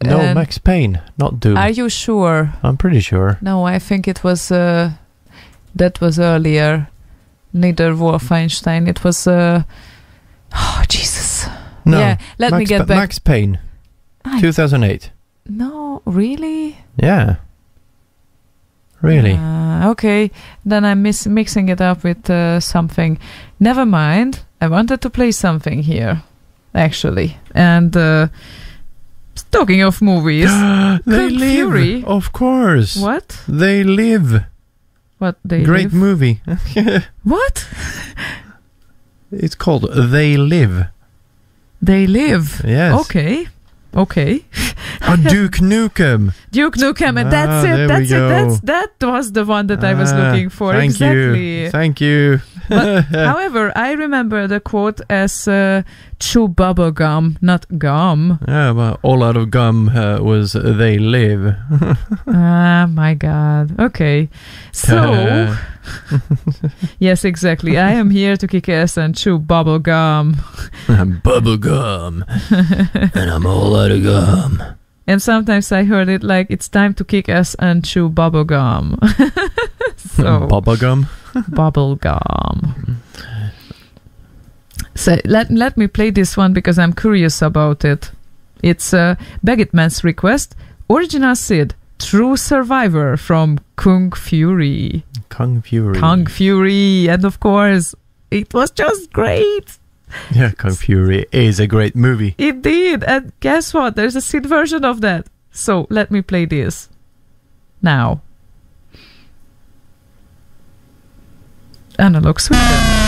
No, Max Payne, not Doom. Are you sure? I'm pretty sure. No, I think it was that was earlier. Neither Wolfenstein. It was oh Jesus. No, yeah, let me get back. Max Payne, 2008. No, really? Yeah. Really? Okay, then I'm mixing it up with something. Never mind. I wanted to play something here, actually. And talking of movies, They Live. Fury. Of course. What? They Live. What they Great live? movie. What? It's called They Live. They Live. Yes. Okay. Duke Nukem. Duke Nukem, and that's it. There we go. That was the one that I was looking for. Thank Exactly. you. Thank you. But, however, I remember the quote as chew bubble gum, not gum. Yeah, but all out of gum was They Live. Ah, my God. Okay. So, yes, exactly. I am here to kick ass and chew bubble gum. Bubble gum. And I'm all out of gum. And sometimes I heard it like, it's time to kick ass and chew bubble gum. So, Bubble gum? bubble gum. So let me play this one because I'm curious about it. It's Baggitman's Request, Original Sid, True Survivor from Kung Fury. Kung Fury. Kung Fury, and of course, it was just great. Yeah, Kung Fury is a great movie. It did, and guess what? There's a Sid version of that. So let me play this now. Analog Sweden.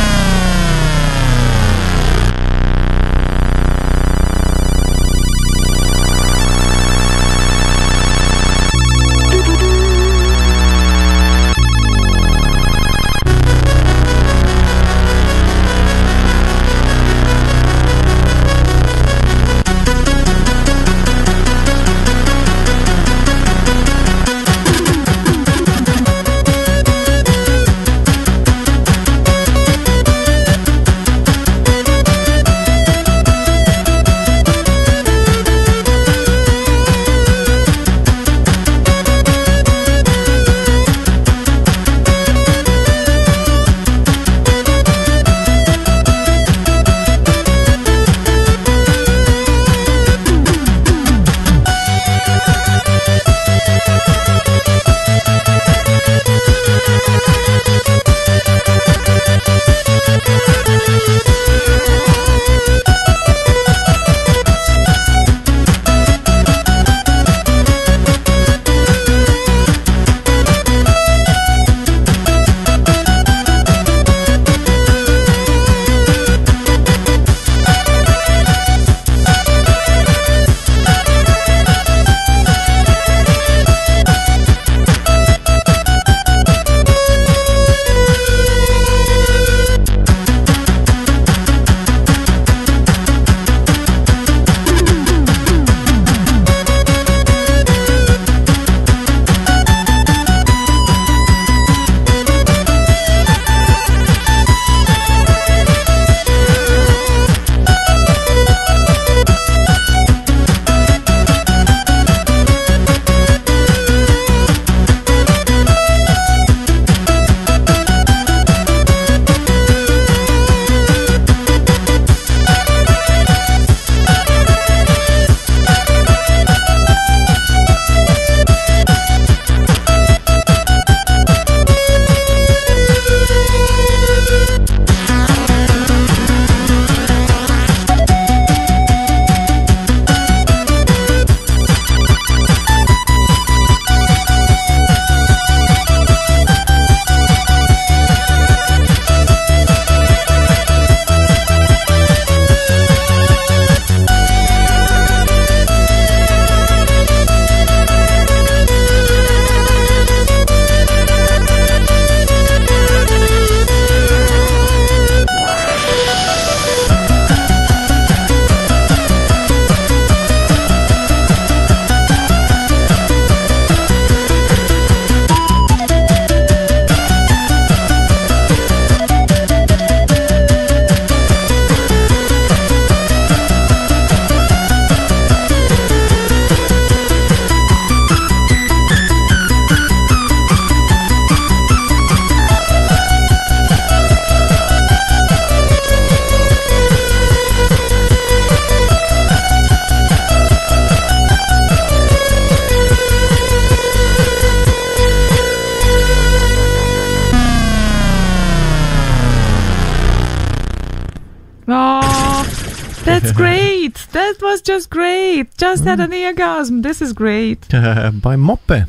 That was just great. Just had an orgasm. This is great. By Moppe.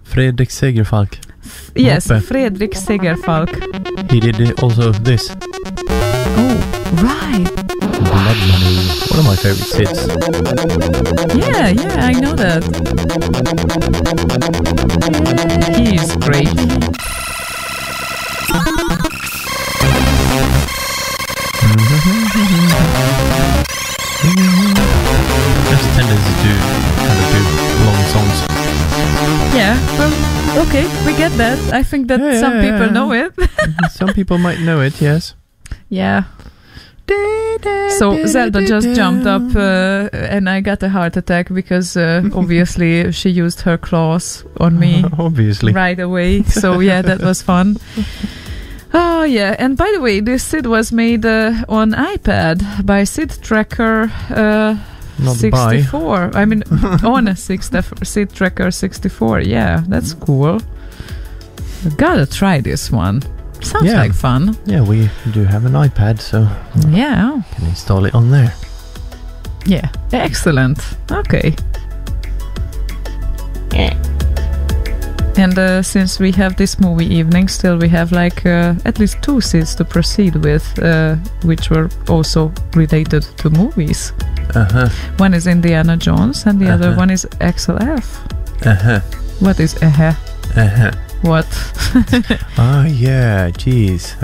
Fredrik Segerfalk. Yes, Moppe. Fredrik Segerfalk. He did also this. Oh, right. Blood Money. One of my favorite sits. Yeah, I know that. He's great. There's a tendency to kind of do long songs. Yeah, well, okay, we get that. I think that some people know it. Some people might know it, yes. Yeah. So Zelda just jumped up and I got a heart attack because obviously she used her claws on me obviously right away. So yeah, that was fun. Oh yeah, and by the way, this SID was made on iPad by SID Tracker 64. I mean, on a SID Tracker 64. Yeah, that's cool. Gotta try this one. Sounds like fun. Yeah, we do have an iPad, so yeah, can install it on there. Yeah, excellent. Okay. And since we have this movie evening, still we have like at least 2 SIDs to proceed with, which were also related to movies. One is Indiana Jones, and the other one is XLF. What is What? Ah, yeah, geez.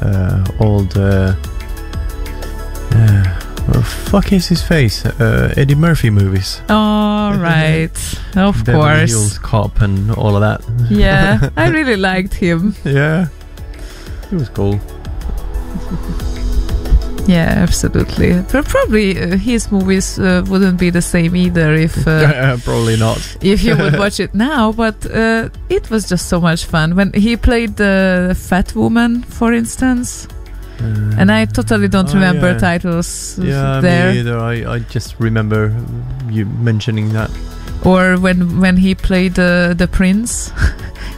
Old, what the fuck is his face? Eddie Murphy movies. All right. Of Beverly course. Hills Cop and all of that. Yeah, I really liked him. Yeah. He was cool. Yeah, absolutely. Probably his movies wouldn't be the same either if probably not. if you would watch it now. But it was just so much fun when he played the fat woman, for instance. And I totally don't remember titles there. Me either. I just remember you mentioning that. Or when he played the prince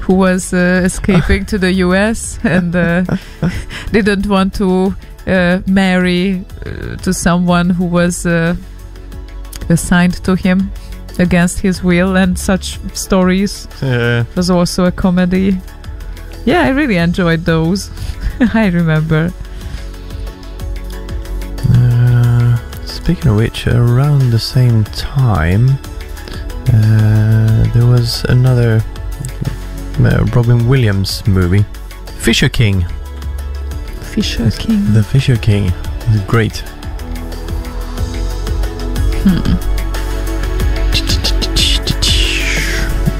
who was escaping to the US and didn't want to marry to someone who was assigned to him against his will, and such stories. Yeah. It was also a comedy. Yeah, I really enjoyed those. I remember. Speaking of which, around the same time, there was another Robin Williams movie, Fisher King. Fisher King. The Fisher King. Great.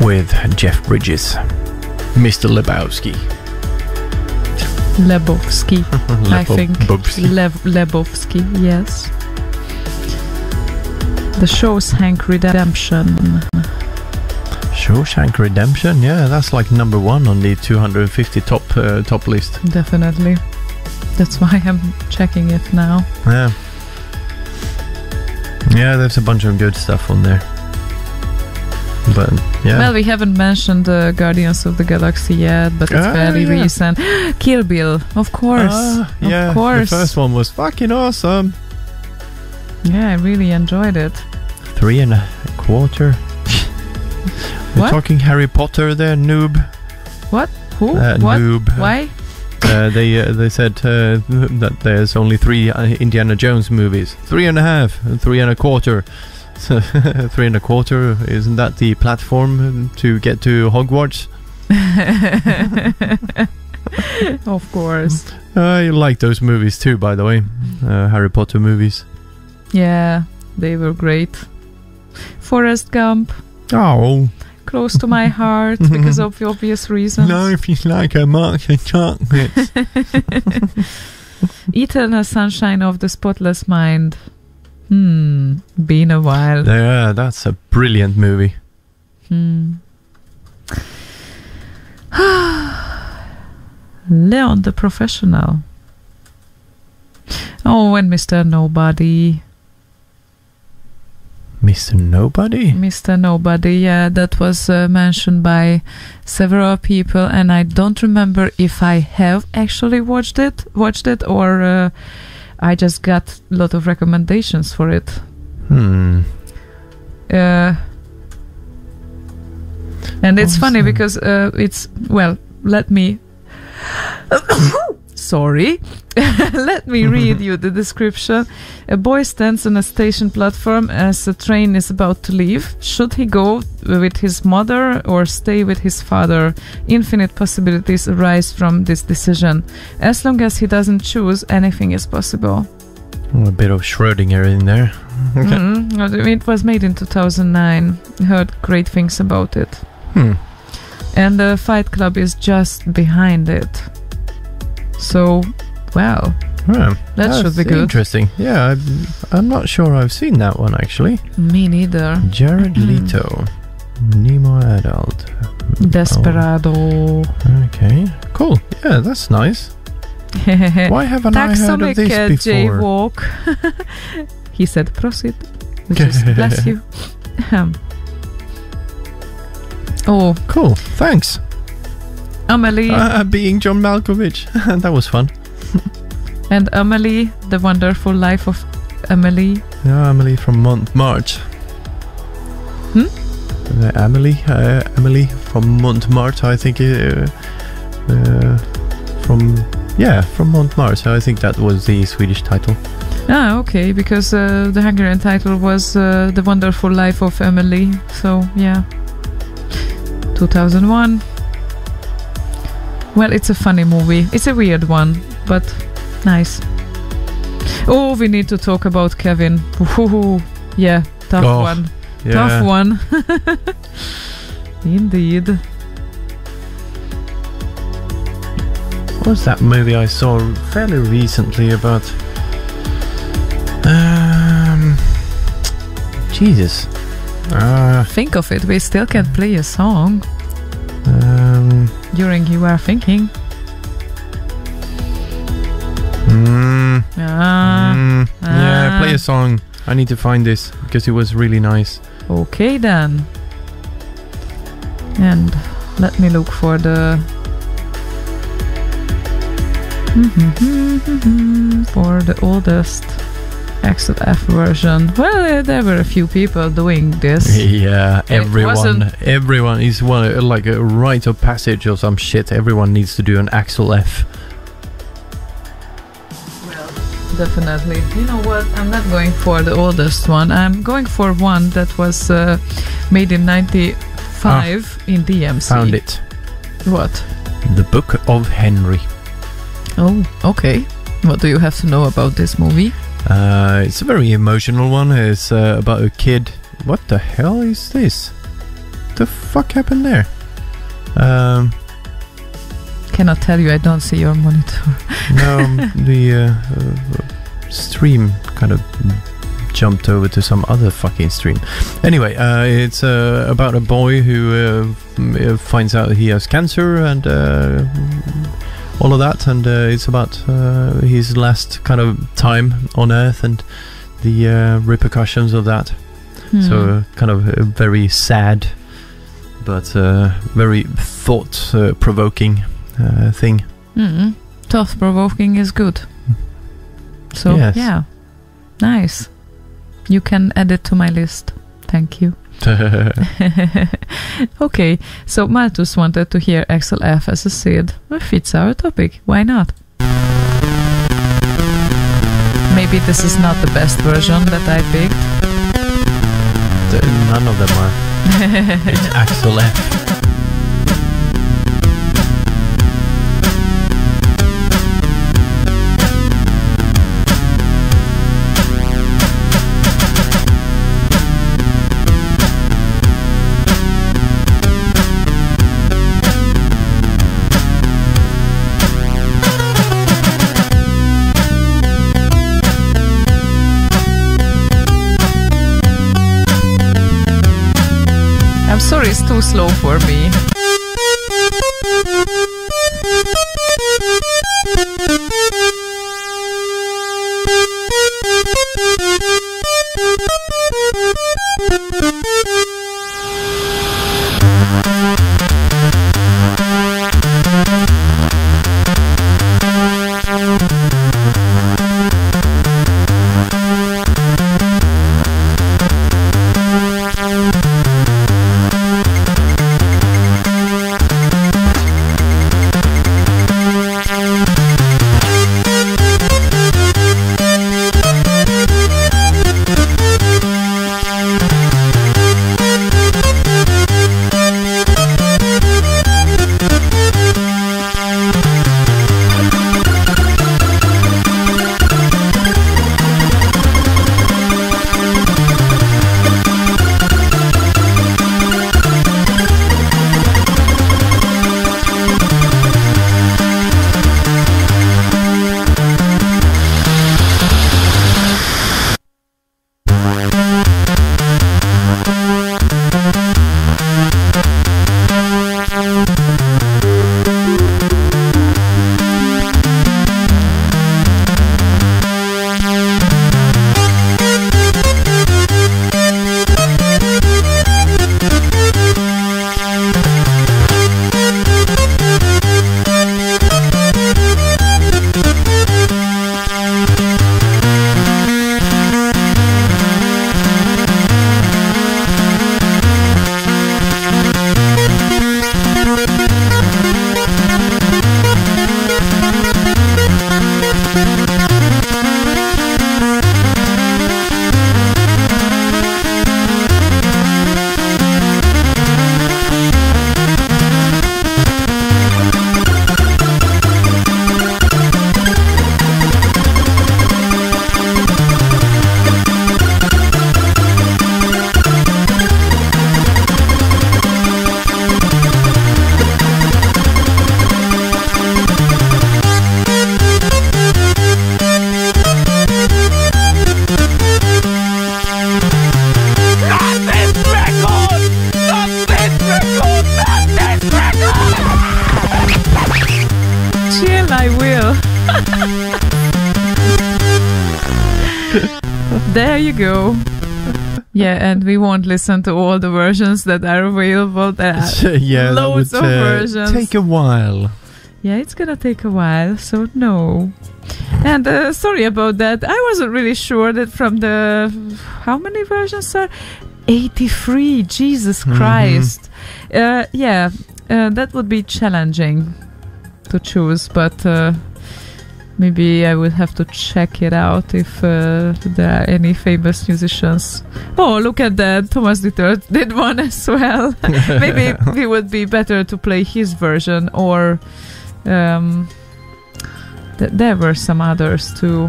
With Jeff Bridges. Mr. Lebowski. Lebowski. I think. Lebowski, yes. The Shawshank Redemption. Shawshank Redemption? Yeah, that's like number 1 on the 250 top list. Definitely. That's why I'm checking it now. Yeah. Yeah, there's a bunch of good stuff on there. But, yeah. Well, we haven't mentioned Guardians of the Galaxy yet, but it's fairly recent. Kill Bill, of course. Of course. The first one was fucking awesome. Yeah, I really enjoyed it. 3.25. We're talking Harry Potter there, noob. What? Who? What? Noob. Why? They said that there's only 3 Indiana Jones movies. 3.5, 3.25. So 3.25, isn't that the platform to get to Hogwarts? Of course. I like those movies too, by the way. Harry Potter movies. Yeah, they were great. Forrest Gump. Oh. Close to my heart because of obvious reasons. Life is like a box of chocolates. Eternal Sunshine of the Spotless Mind. Been a while. Yeah, that's a brilliant movie. Leon the Professional. Oh, and Mr. Nobody. Mr. Nobody? Mr. Nobody, yeah, that was mentioned by several people, and I don't remember if I have actually watched it or I just got a lot of recommendations for it. Hmm. And it's funny Awesome. because it's, well, let me sorry. Let me read you the description. A boy stands on a station platform as a train is about to leave. Should he go with his mother or stay with his father? Infinite possibilities arise from this decision. As long as he doesn't choose, anything is possible. Oh, a bit of Schrödinger in there. It was made in 2009. Heard great things about it. And the Fight Club is just behind it. So, well, that should be good. Interesting. Yeah, I'm not sure I've seen that one actually. Me neither. Jared Leto, Nemo Adult, Desperado. Oh. Okay, cool. Yeah, that's nice. Why haven't I heard of this before? Jaywalk. He said prosit, which is bless you. Oh, cool. Thanks. Amelie. Being John Malkovich. That was fun. And Amelie, The Wonderful Life of Amelie. Yeah, Amelie from Montmartre. Amelie from Montmartre, I think. From Montmartre. I think that was the Swedish title. Ah, okay, because the Hungarian title was The Wonderful Life of Emily. So, yeah. 2001. Well, it's a funny movie. It's a weird one, but nice. Oh, we need to talk about Kevin. Ooh, yeah, tough one. Yeah. Tough one. Indeed. What was that movie I saw fairly recently about? Jesus. Think of it. We still can't play a song during you are thinking. Yeah, play a song. I need to find this because it was really nice. Okay then. And let me look for the for the oldest Axel F version. Well, there were a few people doing this. Yeah, everyone is like a rite of passage or some shit. Everyone needs to do an Axel F. Well, definitely. You know what? I'm not going for the oldest one. I'm going for one that was made in 95 in DMC. Found it. What? The Book of Henry. Oh, okay. What do you have to know about this movie? It's a very emotional one. It's about a kid. What the hell is this? The fuck happened there? Cannot tell you. I don't see your monitor. No, the stream kind of jumped over to some other fucking stream. Anyway, it's about a boy who finds out he has cancer and all of that, and it's about his last kind of time on Earth and the repercussions of that. So kind of a very sad but very thought-provoking thing. Thought-provoking is good. So, yes. Yeah. Nice. You can add it to my list. Thank you. Okay, so Malthus wanted to hear Axel F as a Sid. Well, fits our topic. Why not? Maybe this is not the best version that I picked. None of them are. It's Axel F. Sorry, it's too slow for me. There you go. Yeah, and we won't listen to all the versions that are available. There are Yeah, loads that would of versions. take a while. Yeah, it's gonna take a while, so no. And sorry about that. I wasn't really sure that from the... How many versions are? 83, Jesus Christ. That would be challenging to choose, but maybe I would have to check it out if there are any famous musicians. Oh, look at that. Thomas Dieter did one as well. Maybe it would be better to play his version, or there were some others too.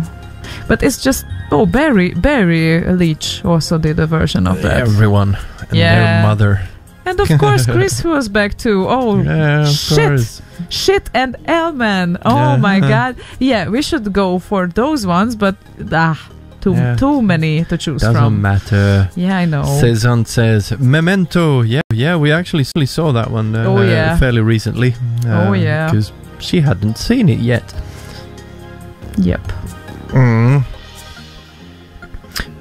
But it's just... Oh, Barry Leach also did a version of that. Everyone and their mother. And of course, Chris was back too. Oh, yeah, of course. Shit and Elman. Oh my God. Yeah, we should go for those ones, but too many to choose from. Doesn't matter. Yeah, I know. Cezanne says Memento. Yeah, we actually saw that one fairly recently. Because she hadn't seen it yet. Yep.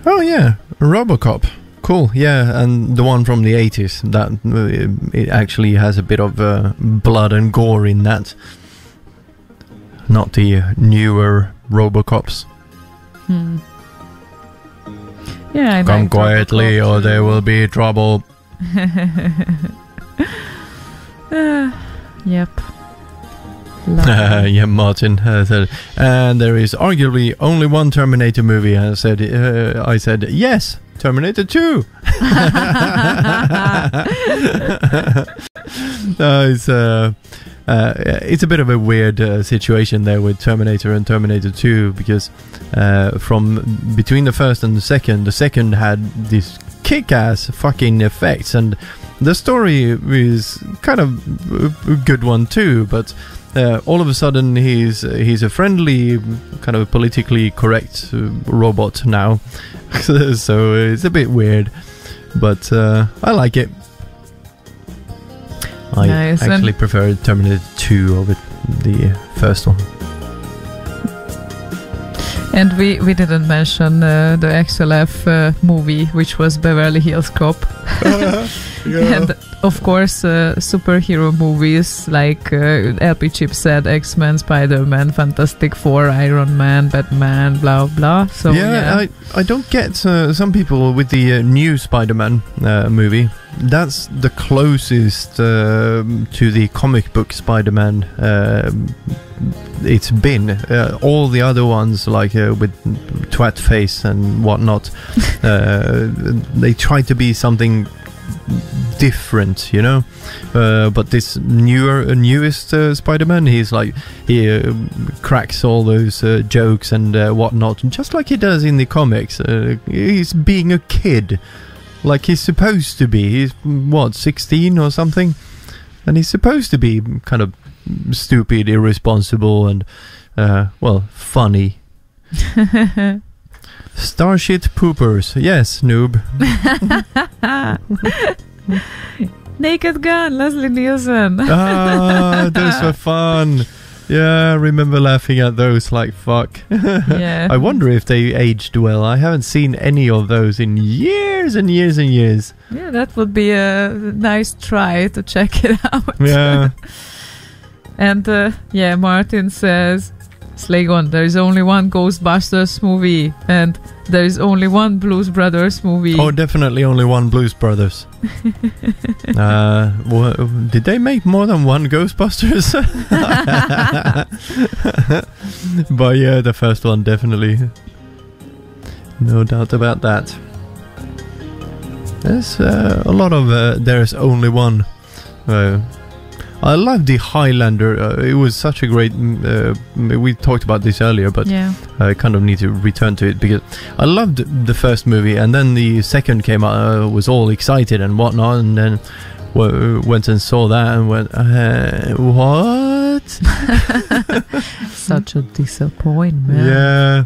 Oh yeah, RoboCop. Cool, yeah, and the one from the 80s. That it actually has a bit of blood and gore in that. Not the newer RoboCops. Yeah, I Come like quietly, RoboCop or there will be trouble. Yep. Yeah, Martin said, and there is arguably only one Terminator movie. I said, yes, Terminator 2. It's a bit of a weird situation there with Terminator and Terminator 2, because from between the first and the second had these kick-ass fucking effects, and the story is kind of a good one too, but all of a sudden he's a friendly, kind of politically correct robot now. So it's a bit weird, but I like it. I actually prefer Terminator 2 over the first one. And we didn't mention the XLF movie, which was Beverly Hills Cop. And of course, superhero movies like LP Chip said, X-Men, Spider-Man, Fantastic Four, Iron Man, Batman, blah blah. So I don't get some people with the new Spider-Man movie. That's the closest to the comic book Spider-Man it's been. All the other ones, like with twat face and whatnot, they try to be something different, you know. But this newest Spider-Man, he cracks all those jokes and whatnot, just like he does in the comics. He's being a kid, like he's supposed to be. He's 16 or something, and he's supposed to be kind of stupid, irresponsible, and funny. Starship poopers, yes, noob. Naked Gun, Leslie Nielsen. Those were fun. Yeah, I remember laughing at those like fuck. Yeah. I wonder if they aged well. I haven't seen any of those in years and years and years. Yeah, that would be a nice try to check it out. Yeah. And Martin says, Slaygon, there is only one Ghostbusters movie, and there is only one Blues Brothers movie. Oh, definitely only one Blues Brothers. Did they make more than one Ghostbusters? But yeah, the first one, definitely. No doubt about that. There's a lot of there's only one. I love the Highlander. It was such a great... we talked about this earlier, but I kind of need to return to it, because I loved the first movie, and then the second came out. I was all excited and whatnot, and then went and saw that and went, what? Such a disappointment. Yeah.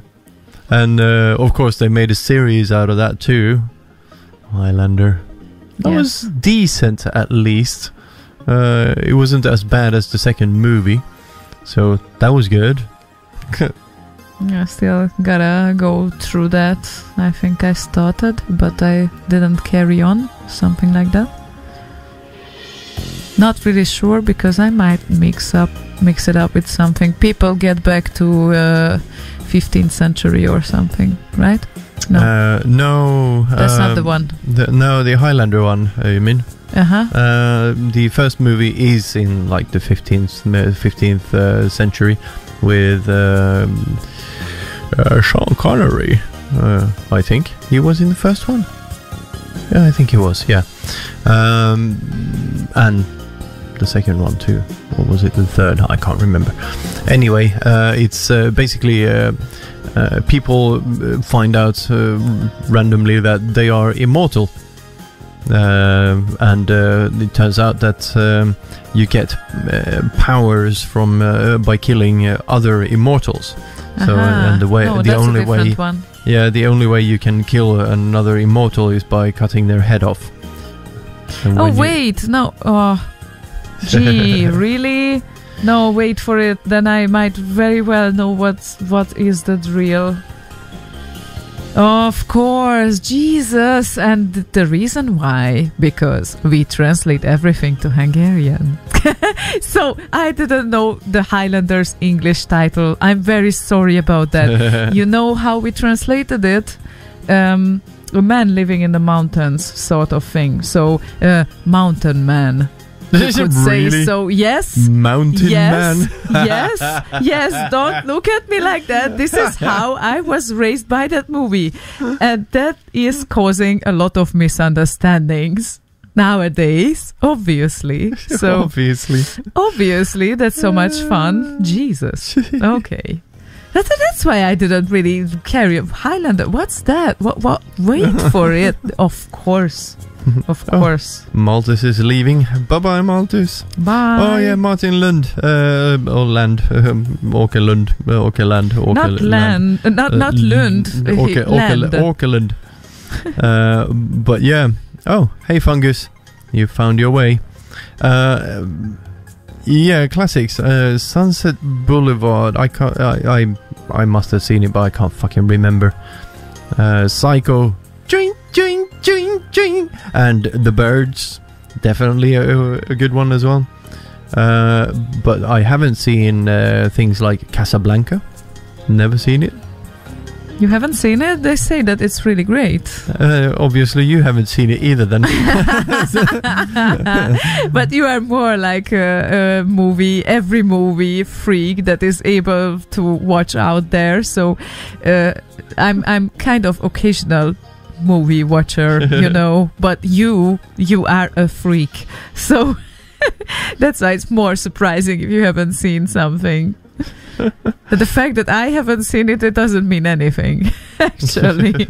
And of course they made a series out of that too. Highlander. That was decent, at least. It wasn't as bad as the second movie, so that was good. Yeah, still gotta go through that. I think I started, but I didn't carry on. Something like that. Not really sure because I might mix it up with something. People get back to 15th century or something, right? No, no, that's not the one. The Highlander one. You mean? The first movie is in like the 15th century with Sean Connery. I think he was in the first one. Yeah, I think he was. Yeah, and the second one too. Or was it the third? I can't remember. Anyway, it's basically people find out randomly that they are immortal. And it turns out that you get powers from by killing other immortals. So and the only way, one. Yeah, the only way you can kill another immortal is by cutting their head off. Oh wait, no. Oh, gee, really? No, wait for it. Then I might very well know what is the drill. Of course, Jesus. And the reason why, because we translate everything to Hungarian. So I didn't know the Highlanders English title. I'm very sorry about that. You know how we translated it? A man living in the mountains sort of thing. So mountain man. You could really? say so. Yes. Mountain man. yes. Don't look at me like that. This is how I was raised by that movie, and that is causing a lot of misunderstandings nowadays. Obviously. So obviously, that's so much fun. Jesus. Okay. That's why I didn't really carry Highlander. What's that? What? Wait for it. Of course. Of course. Malthus is leaving. Bye-bye, Malthus. Bye. Oh, yeah, Martin Lund. Åkerlund. Not Land. Not Lund. Åkerlund. But yeah. Oh, hey, Fungus. You found your way. Yeah, classics. Sunset Boulevard. I must have seen it, but I can't fucking remember. Psycho. And The Birds, definitely a good one as well. But I haven't seen things like Casablanca. Never seen it. You haven't seen it? They say that it's really great. Obviously you haven't seen it either then. But you are more like a every movie freak that is able to watch out there. So I'm kind of occasional movie watcher, you know, but you are a freak. So that's why it's more surprising if you haven't seen something. The fact that I haven't seen it doesn't mean anything, actually.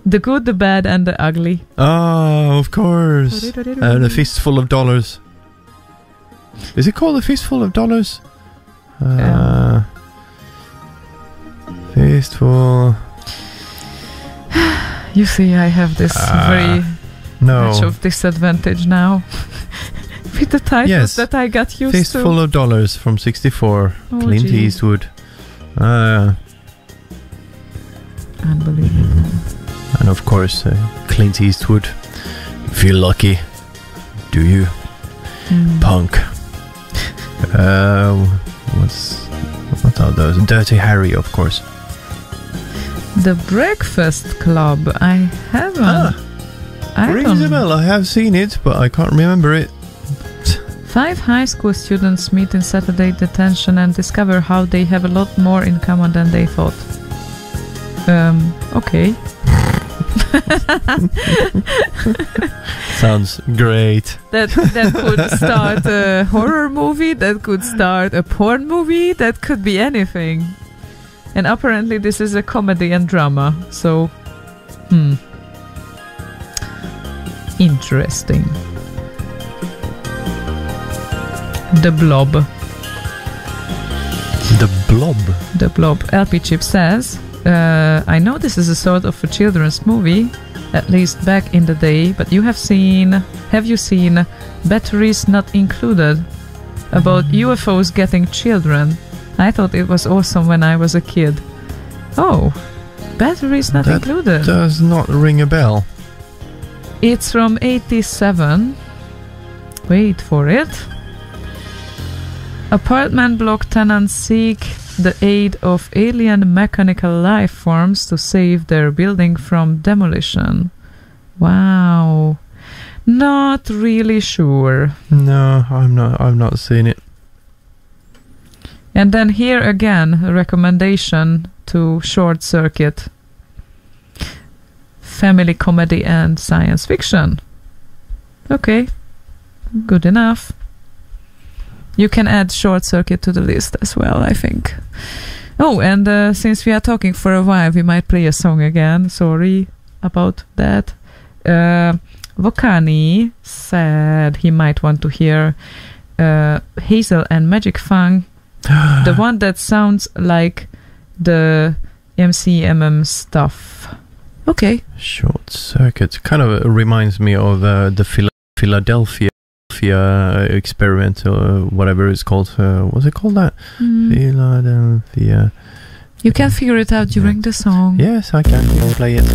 The Good, the Bad, and the Ugly. Oh, of course. The Fistful of Dollars. Is it called A Fistful of Dollars? Fistful. You see, I have this very much of disadvantage now. With the titles that I got used to. Fistful of Dollars from 1964. Clint Eastwood. Unbelievable. And of course, Clint Eastwood. Feel lucky. Do you? Punk. What are those? Dirty Harry, of course. The Breakfast Club. I haven't. Rings a bell. I have seen it, but I can't remember it. 5 high school students meet in Saturday detention and discover how they have a lot more in common than they thought. Okay. Sounds great. That could start a horror movie, that could start a porn movie, that could be anything. And apparently this is a comedy and drama, so interesting. The Blob. The Blob? The Blob. LP Chip says, I know this is a sort of a children's movie, at least back in the day, but have you seen Batteries Not Included? About UFOs getting children. I thought it was awesome when I was a kid. Oh, batteries not That included. does not ring a bell. It's from 87. Wait for it. Apartment block tenants seek the aid of alien mechanical life forms to save their building from demolition. Wow. Not really sure. No, I've not seen it. And then here again, a recommendation to Short Circuit. Family comedy and science fiction. Okay, good enough. You can add Short Circuit to the list as well, I think. Oh, and since we are talking for a while, we might play a song again. Sorry about that. Vokani said he might want to hear Hazel and Magic Fang, the one that sounds like the MCMM stuff. Okay. Short Circuit kind of reminds me of the Philadelphia experiment or whatever it's called. What's it called that? Philadelphia. You can figure it out during the song. Yes, I can. You can play it.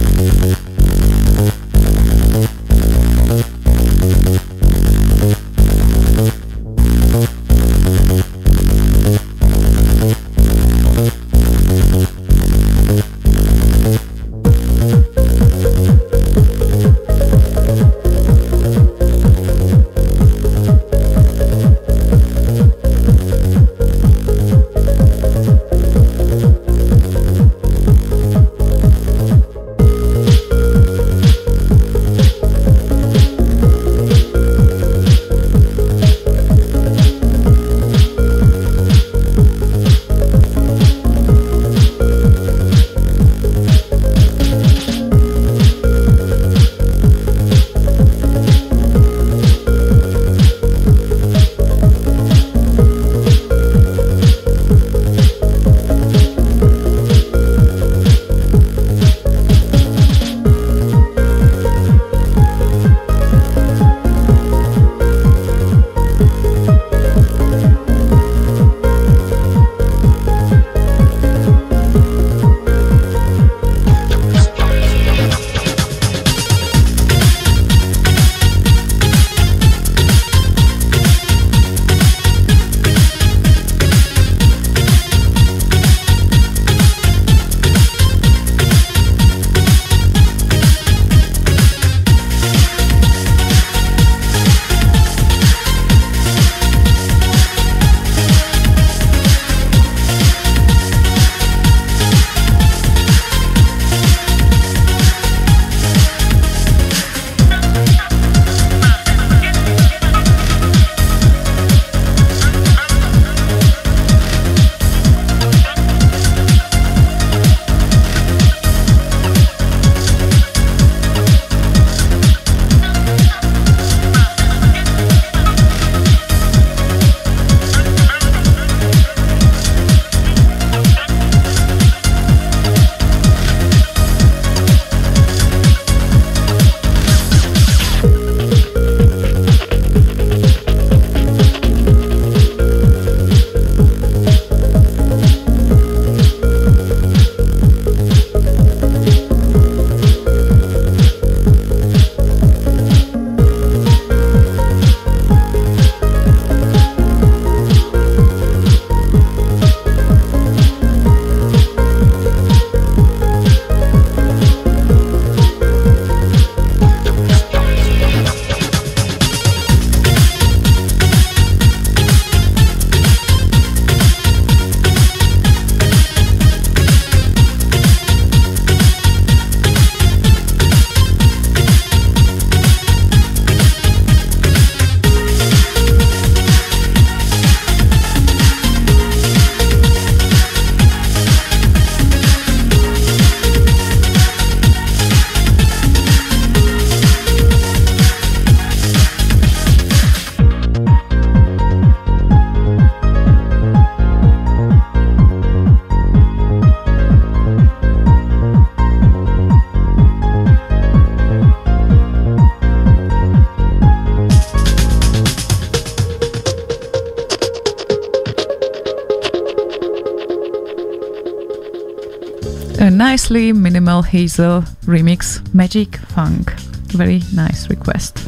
Motley Minimal Hazel remix Magic Funk. Very nice request.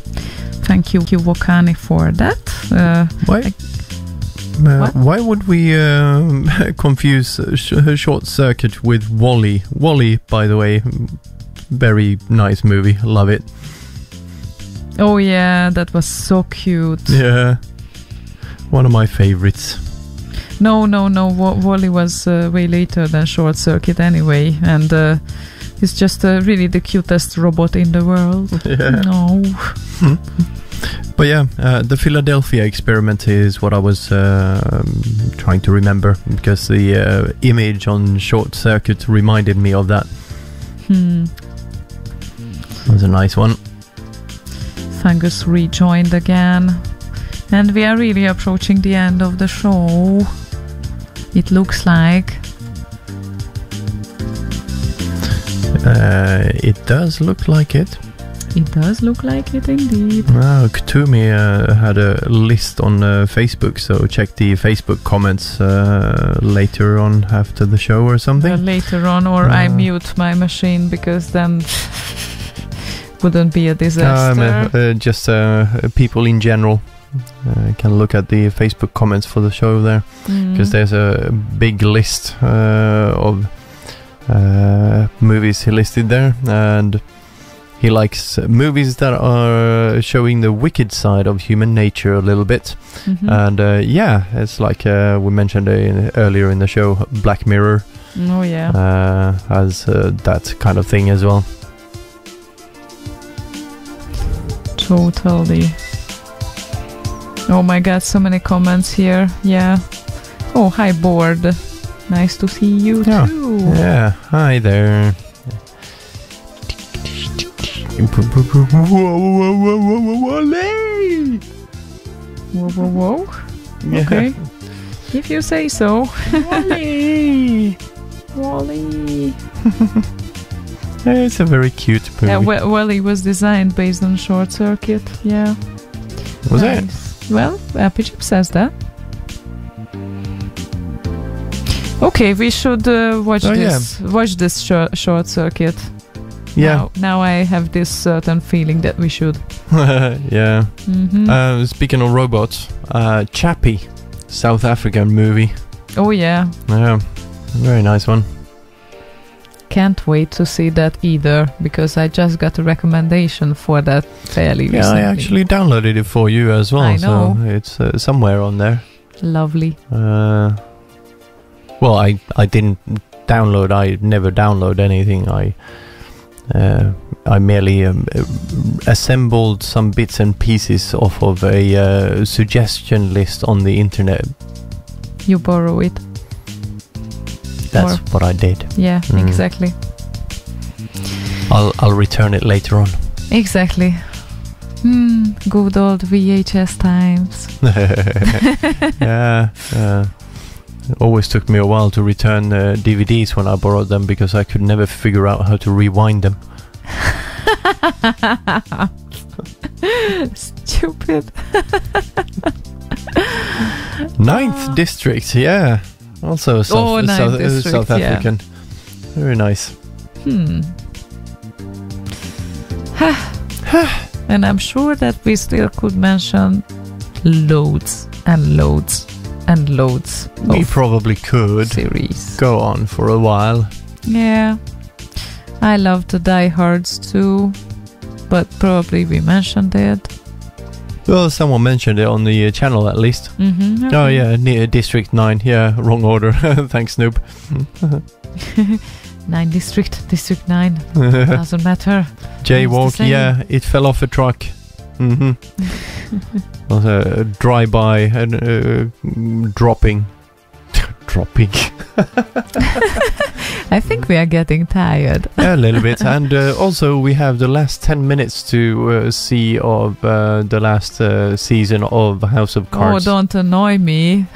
Thank you, Wokani, for that. Why would we confuse Short Circuit with Wall-E? Wall-E, by the way, very nice movie. Love it. Oh yeah, that was so cute. Yeah, one of my favorites. No. Wall-E was way later than Short Circuit anyway, and it's just really the cutest robot in the world. Yeah. No. But yeah, the Philadelphia experiment is what I was trying to remember, because the image on Short Circuit reminded me of that. It was a nice one. Fungus rejoined again, and we are really approaching the end of the show. It looks like. It does look like it. It does look like it indeed. Ktumi had a list on Facebook, so check the Facebook comments later on after the show or something. Later on, or I mute my machine, because then wouldn't be a disaster. Just people in general can look at the Facebook comments for the show there, because there's a big list of movies he listed there, and he likes movies that are showing the wicked side of human nature a little bit. And it's like we mentioned earlier in the show, Black Mirror. Oh yeah, has that kind of thing as well. Totally. Oh my god, so many comments here. Yeah. Oh, hi, Board. Nice to see you too. Yeah, hi there. Whoa. Okay. If you say so. Wally. It's a very cute movie. Yeah, Wally was designed based on Short Circuit. Yeah. Was it? Well, Pijip says that. Okay, we should watch this Short Circuit. Yeah. Now I have this certain feeling that we should. Yeah. Speaking of robots, Chappie, South African movie. Oh yeah. Yeah. Very nice one. Can't wait to see that either, because I just got a recommendation for that fairly recently. Yeah, I actually downloaded it for you as well. I know. So it's somewhere on there. Lovely. Well, I didn't download. I never download anything. I merely assembled some bits and pieces off of a suggestion list on the internet. You borrow it. That's what I did. Yeah, exactly. I'll return it later on. Exactly. Good old VHS times. Yeah. It always took me a while to return DVDs when I borrowed them, because I could never figure out how to rewind them. Stupid. 9th District, yeah. Also South African. Yeah. Very nice. And I'm sure that we still could mention loads and loads and loads. We probably could. Series. Go on for a while. Yeah. I love the diehards too, but probably we mentioned it. Well, someone mentioned it on the channel at least. Okay. Oh yeah, near District 9. Yeah, wrong order. Thanks, noob. 9 District 9. Doesn't matter. Jaywalk, yeah, it fell off a truck. Was a drive-by and dropping. I think we are getting tired. Yeah, a little bit. And also we have the last 10 minutes to see of the last season of House of Cards. Oh, don't annoy me.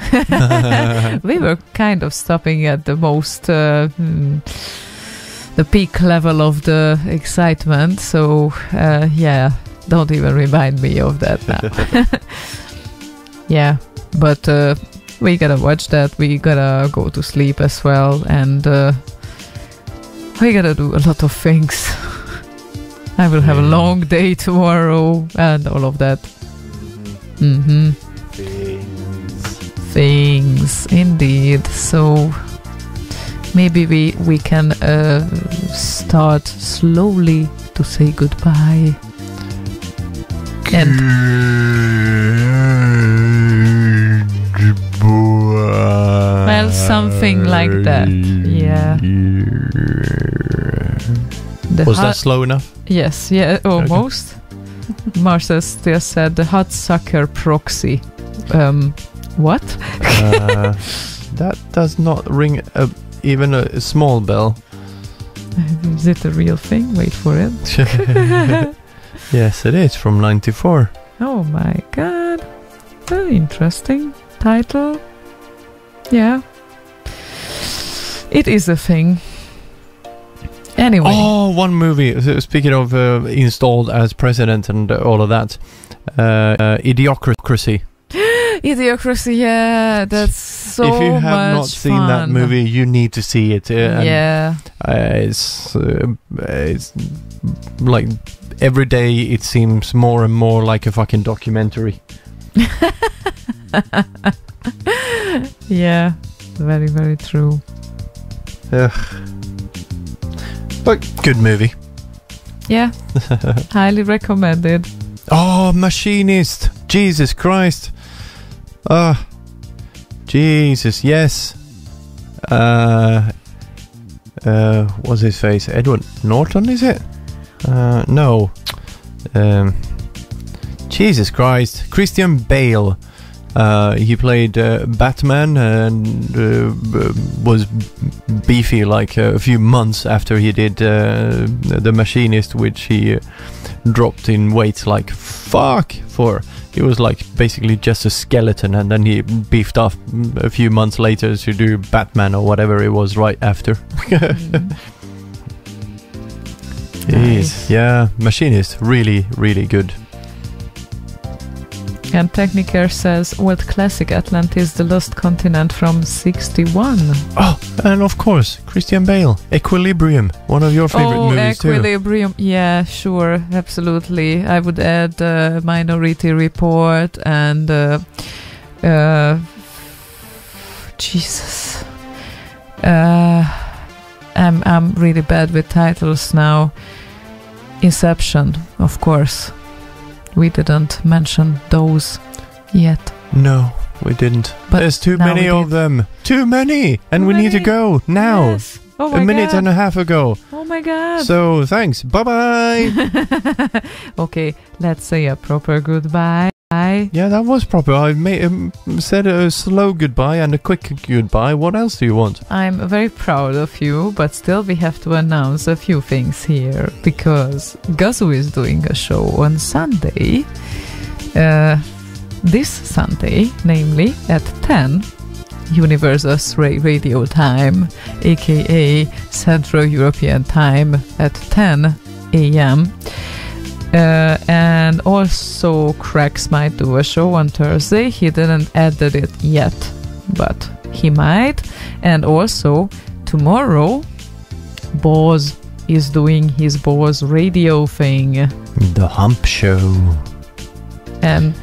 We were kind of stopping at the most the peak level of the excitement, so yeah, don't even remind me of that now. Yeah, but we gotta watch that. We gotta go to sleep as well, and I gotta do a lot of things. I will have a long day tomorrow and all of that. Mm-hmm. Things, indeed. So maybe we can start slowly to say goodbye. And well, something like that. Yeah. Was that slow enough? Yes, yeah, almost. Okay. Marcel still said the hot sucker proxy. What? That does not ring even a small bell. Is it a real thing? Wait for it. Yes, it is from 94. Oh my god. Very interesting title. Yeah. It is a thing. Anyway. Oh, one movie. Speaking of installed as president and all of that. Idiocracy. Idiocracy, yeah, that's so much fun. If you have not seen that movie, you need to see it. Yeah. It's like every day it seems more and more like a fucking documentary. Yeah, very, very true. But good movie. Yeah, highly recommended. Oh, Machinist! Jesus Christ! Jesus, yes. What's his face? Edward Norton, is it? No. Jesus Christ. Christian Bale. He played Batman and was beefy like a few months after he did The Machinist, which he dropped in weight like fuck for. He was like basically just a skeleton, and then he beefed up a few months later to do Batman or whatever it was right after. Nice. Yeah, Machinist, really, really good. And Techniker says, what classic Atlantis, the Lost Continent from 61? Oh, and of course, Christian Bale, Equilibrium, one of your favorite movies too. Equilibrium, yeah, sure, absolutely. I would add Minority Report and Jesus. I'm really bad with titles now. Inception, of course. We didn't mention those yet. No, we didn't. But there's too many of them. Too many! And we need to go now. Yes. Oh my a minute God. and a half ago. Oh my god. So, thanks. Bye-bye. Okay, let's say a proper goodbye. Yeah, that was proper. I said a slow goodbye and a quick goodbye. What else do you want? I'm very proud of you, but still we have to announce a few things here, because Gazu is doing a show on Sunday. This Sunday, namely at 10 Universal Radio time, aka Central European time at 10 a.m. And also Cracks might do a show on Thursday. He didn't added it yet, but he might. And also tomorrow Boz is doing his Boz radio thing, The Hump Show. And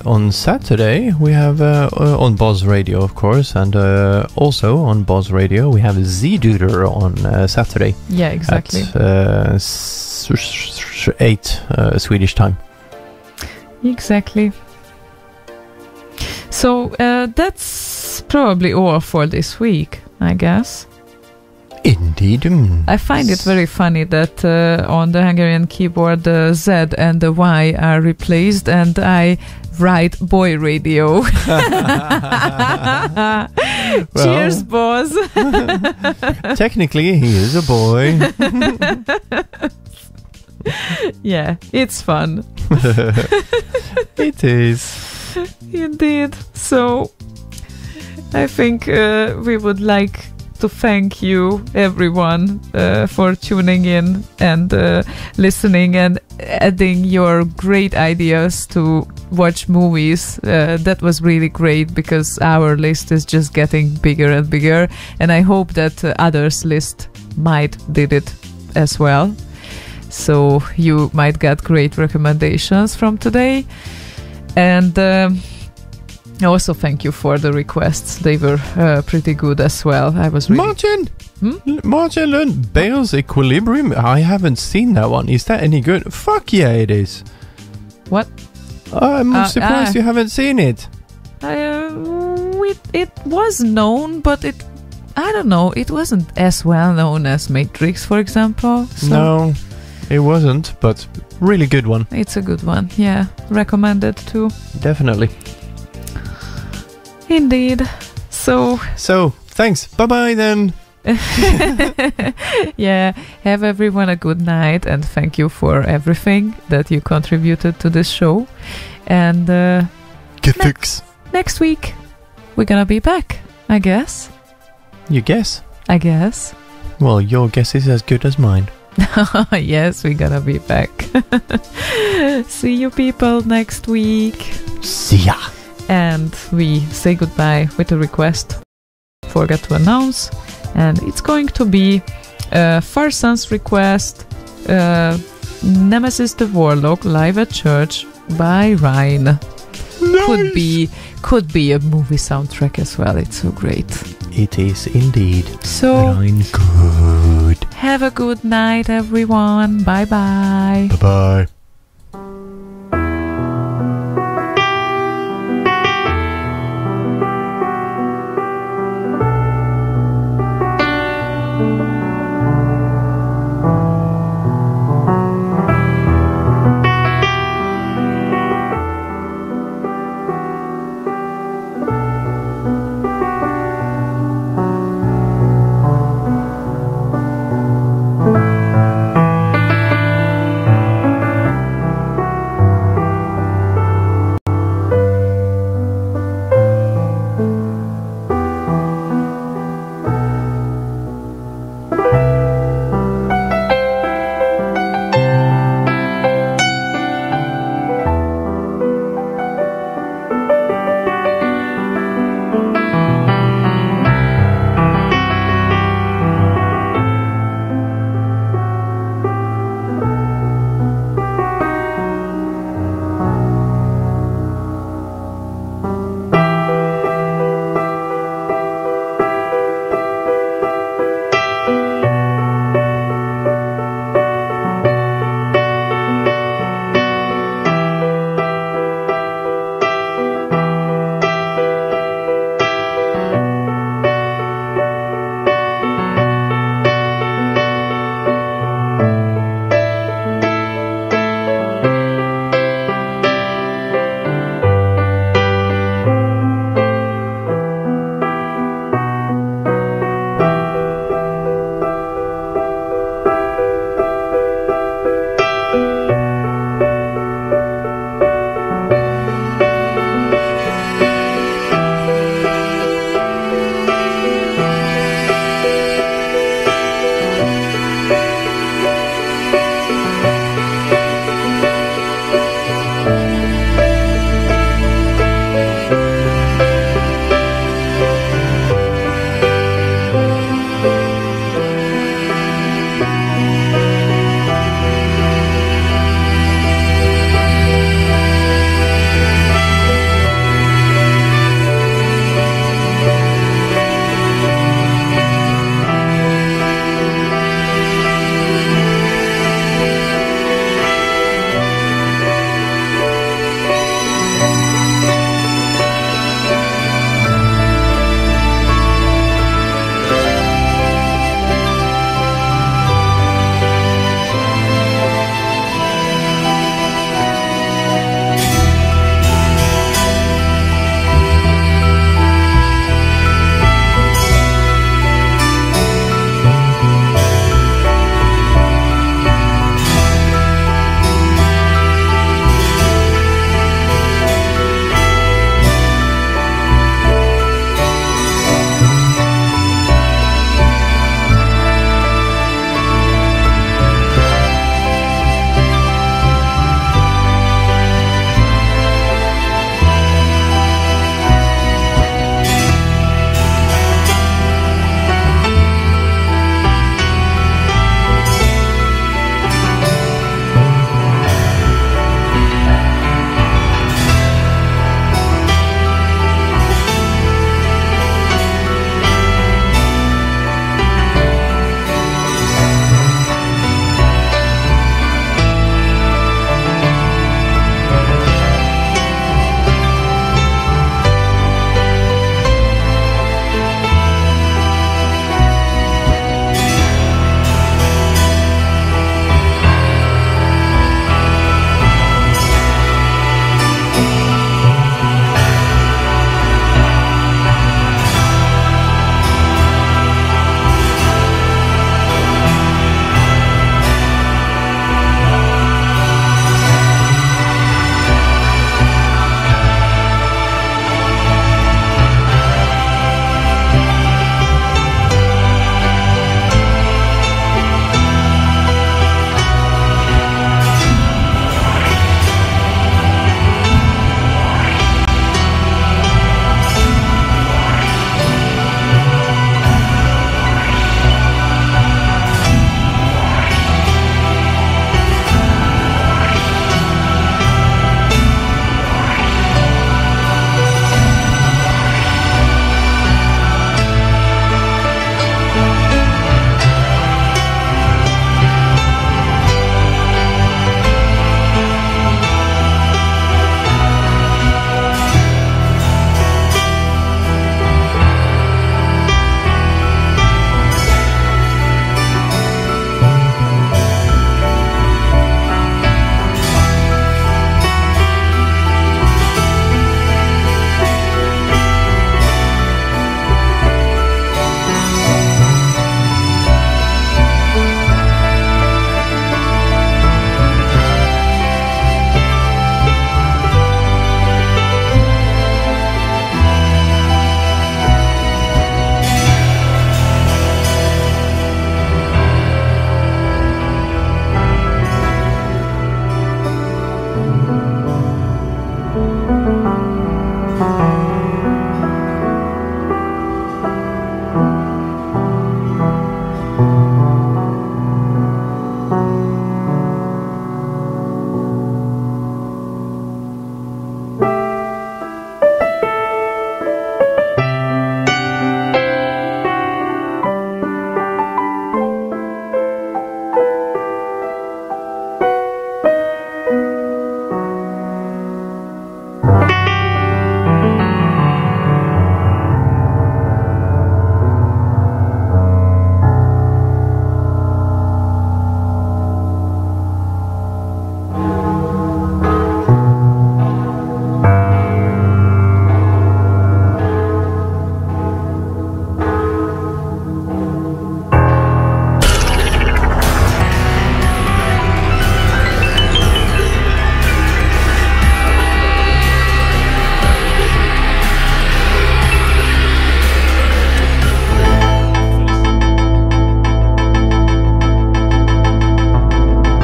on Saturday we have on Boz Radio, of course, and also on Boz Radio we have Z-Duder on Saturday. Yeah, exactly. At 8 Swedish time. Exactly. So that's probably all for this week, I guess. Indeed. I find it very funny that on the Hungarian keyboard the Z and the Y are replaced, and I write boy radio. Cheers, boss. Technically, he is a boy. Yeah, it's fun. It is. Indeed. So, I think we would like to thank you, everyone, for tuning in and listening and adding your great ideas to watch movies. That was really great because our list is just getting bigger and bigger, and I hope that others' list might did it as well. So you might get great recommendations from today. And also thank you for the requests. They were pretty good as well. I was really... Martin and Bale's Equilibrium. I haven't seen that one. Is that any good? Fuck yeah, it is. What? I'm surprised you haven't seen it. It was known, but I don't know. It wasn't as well known as Matrix, for example. So no, it wasn't, but really good one. It's a good one. Yeah, recommended too. Definitely. Indeed. So thanks. Bye-bye then. Yeah, have everyone a good night, and thank you for everything that you contributed to this show. And next week we're gonna be back, I guess. You guess? I guess. Well, your guess is as good as mine. Yes, we're gonna be back. See you people next week. See ya. And we say goodbye with a request. Forgot to announce. And it's going to be Farson's request, Nemesis the Warlock live at church by Ryan. Nice. Could be a movie soundtrack as well. It's so great. It is indeed. So Ryan, good. Have a good night, everyone. Bye bye. Bye bye.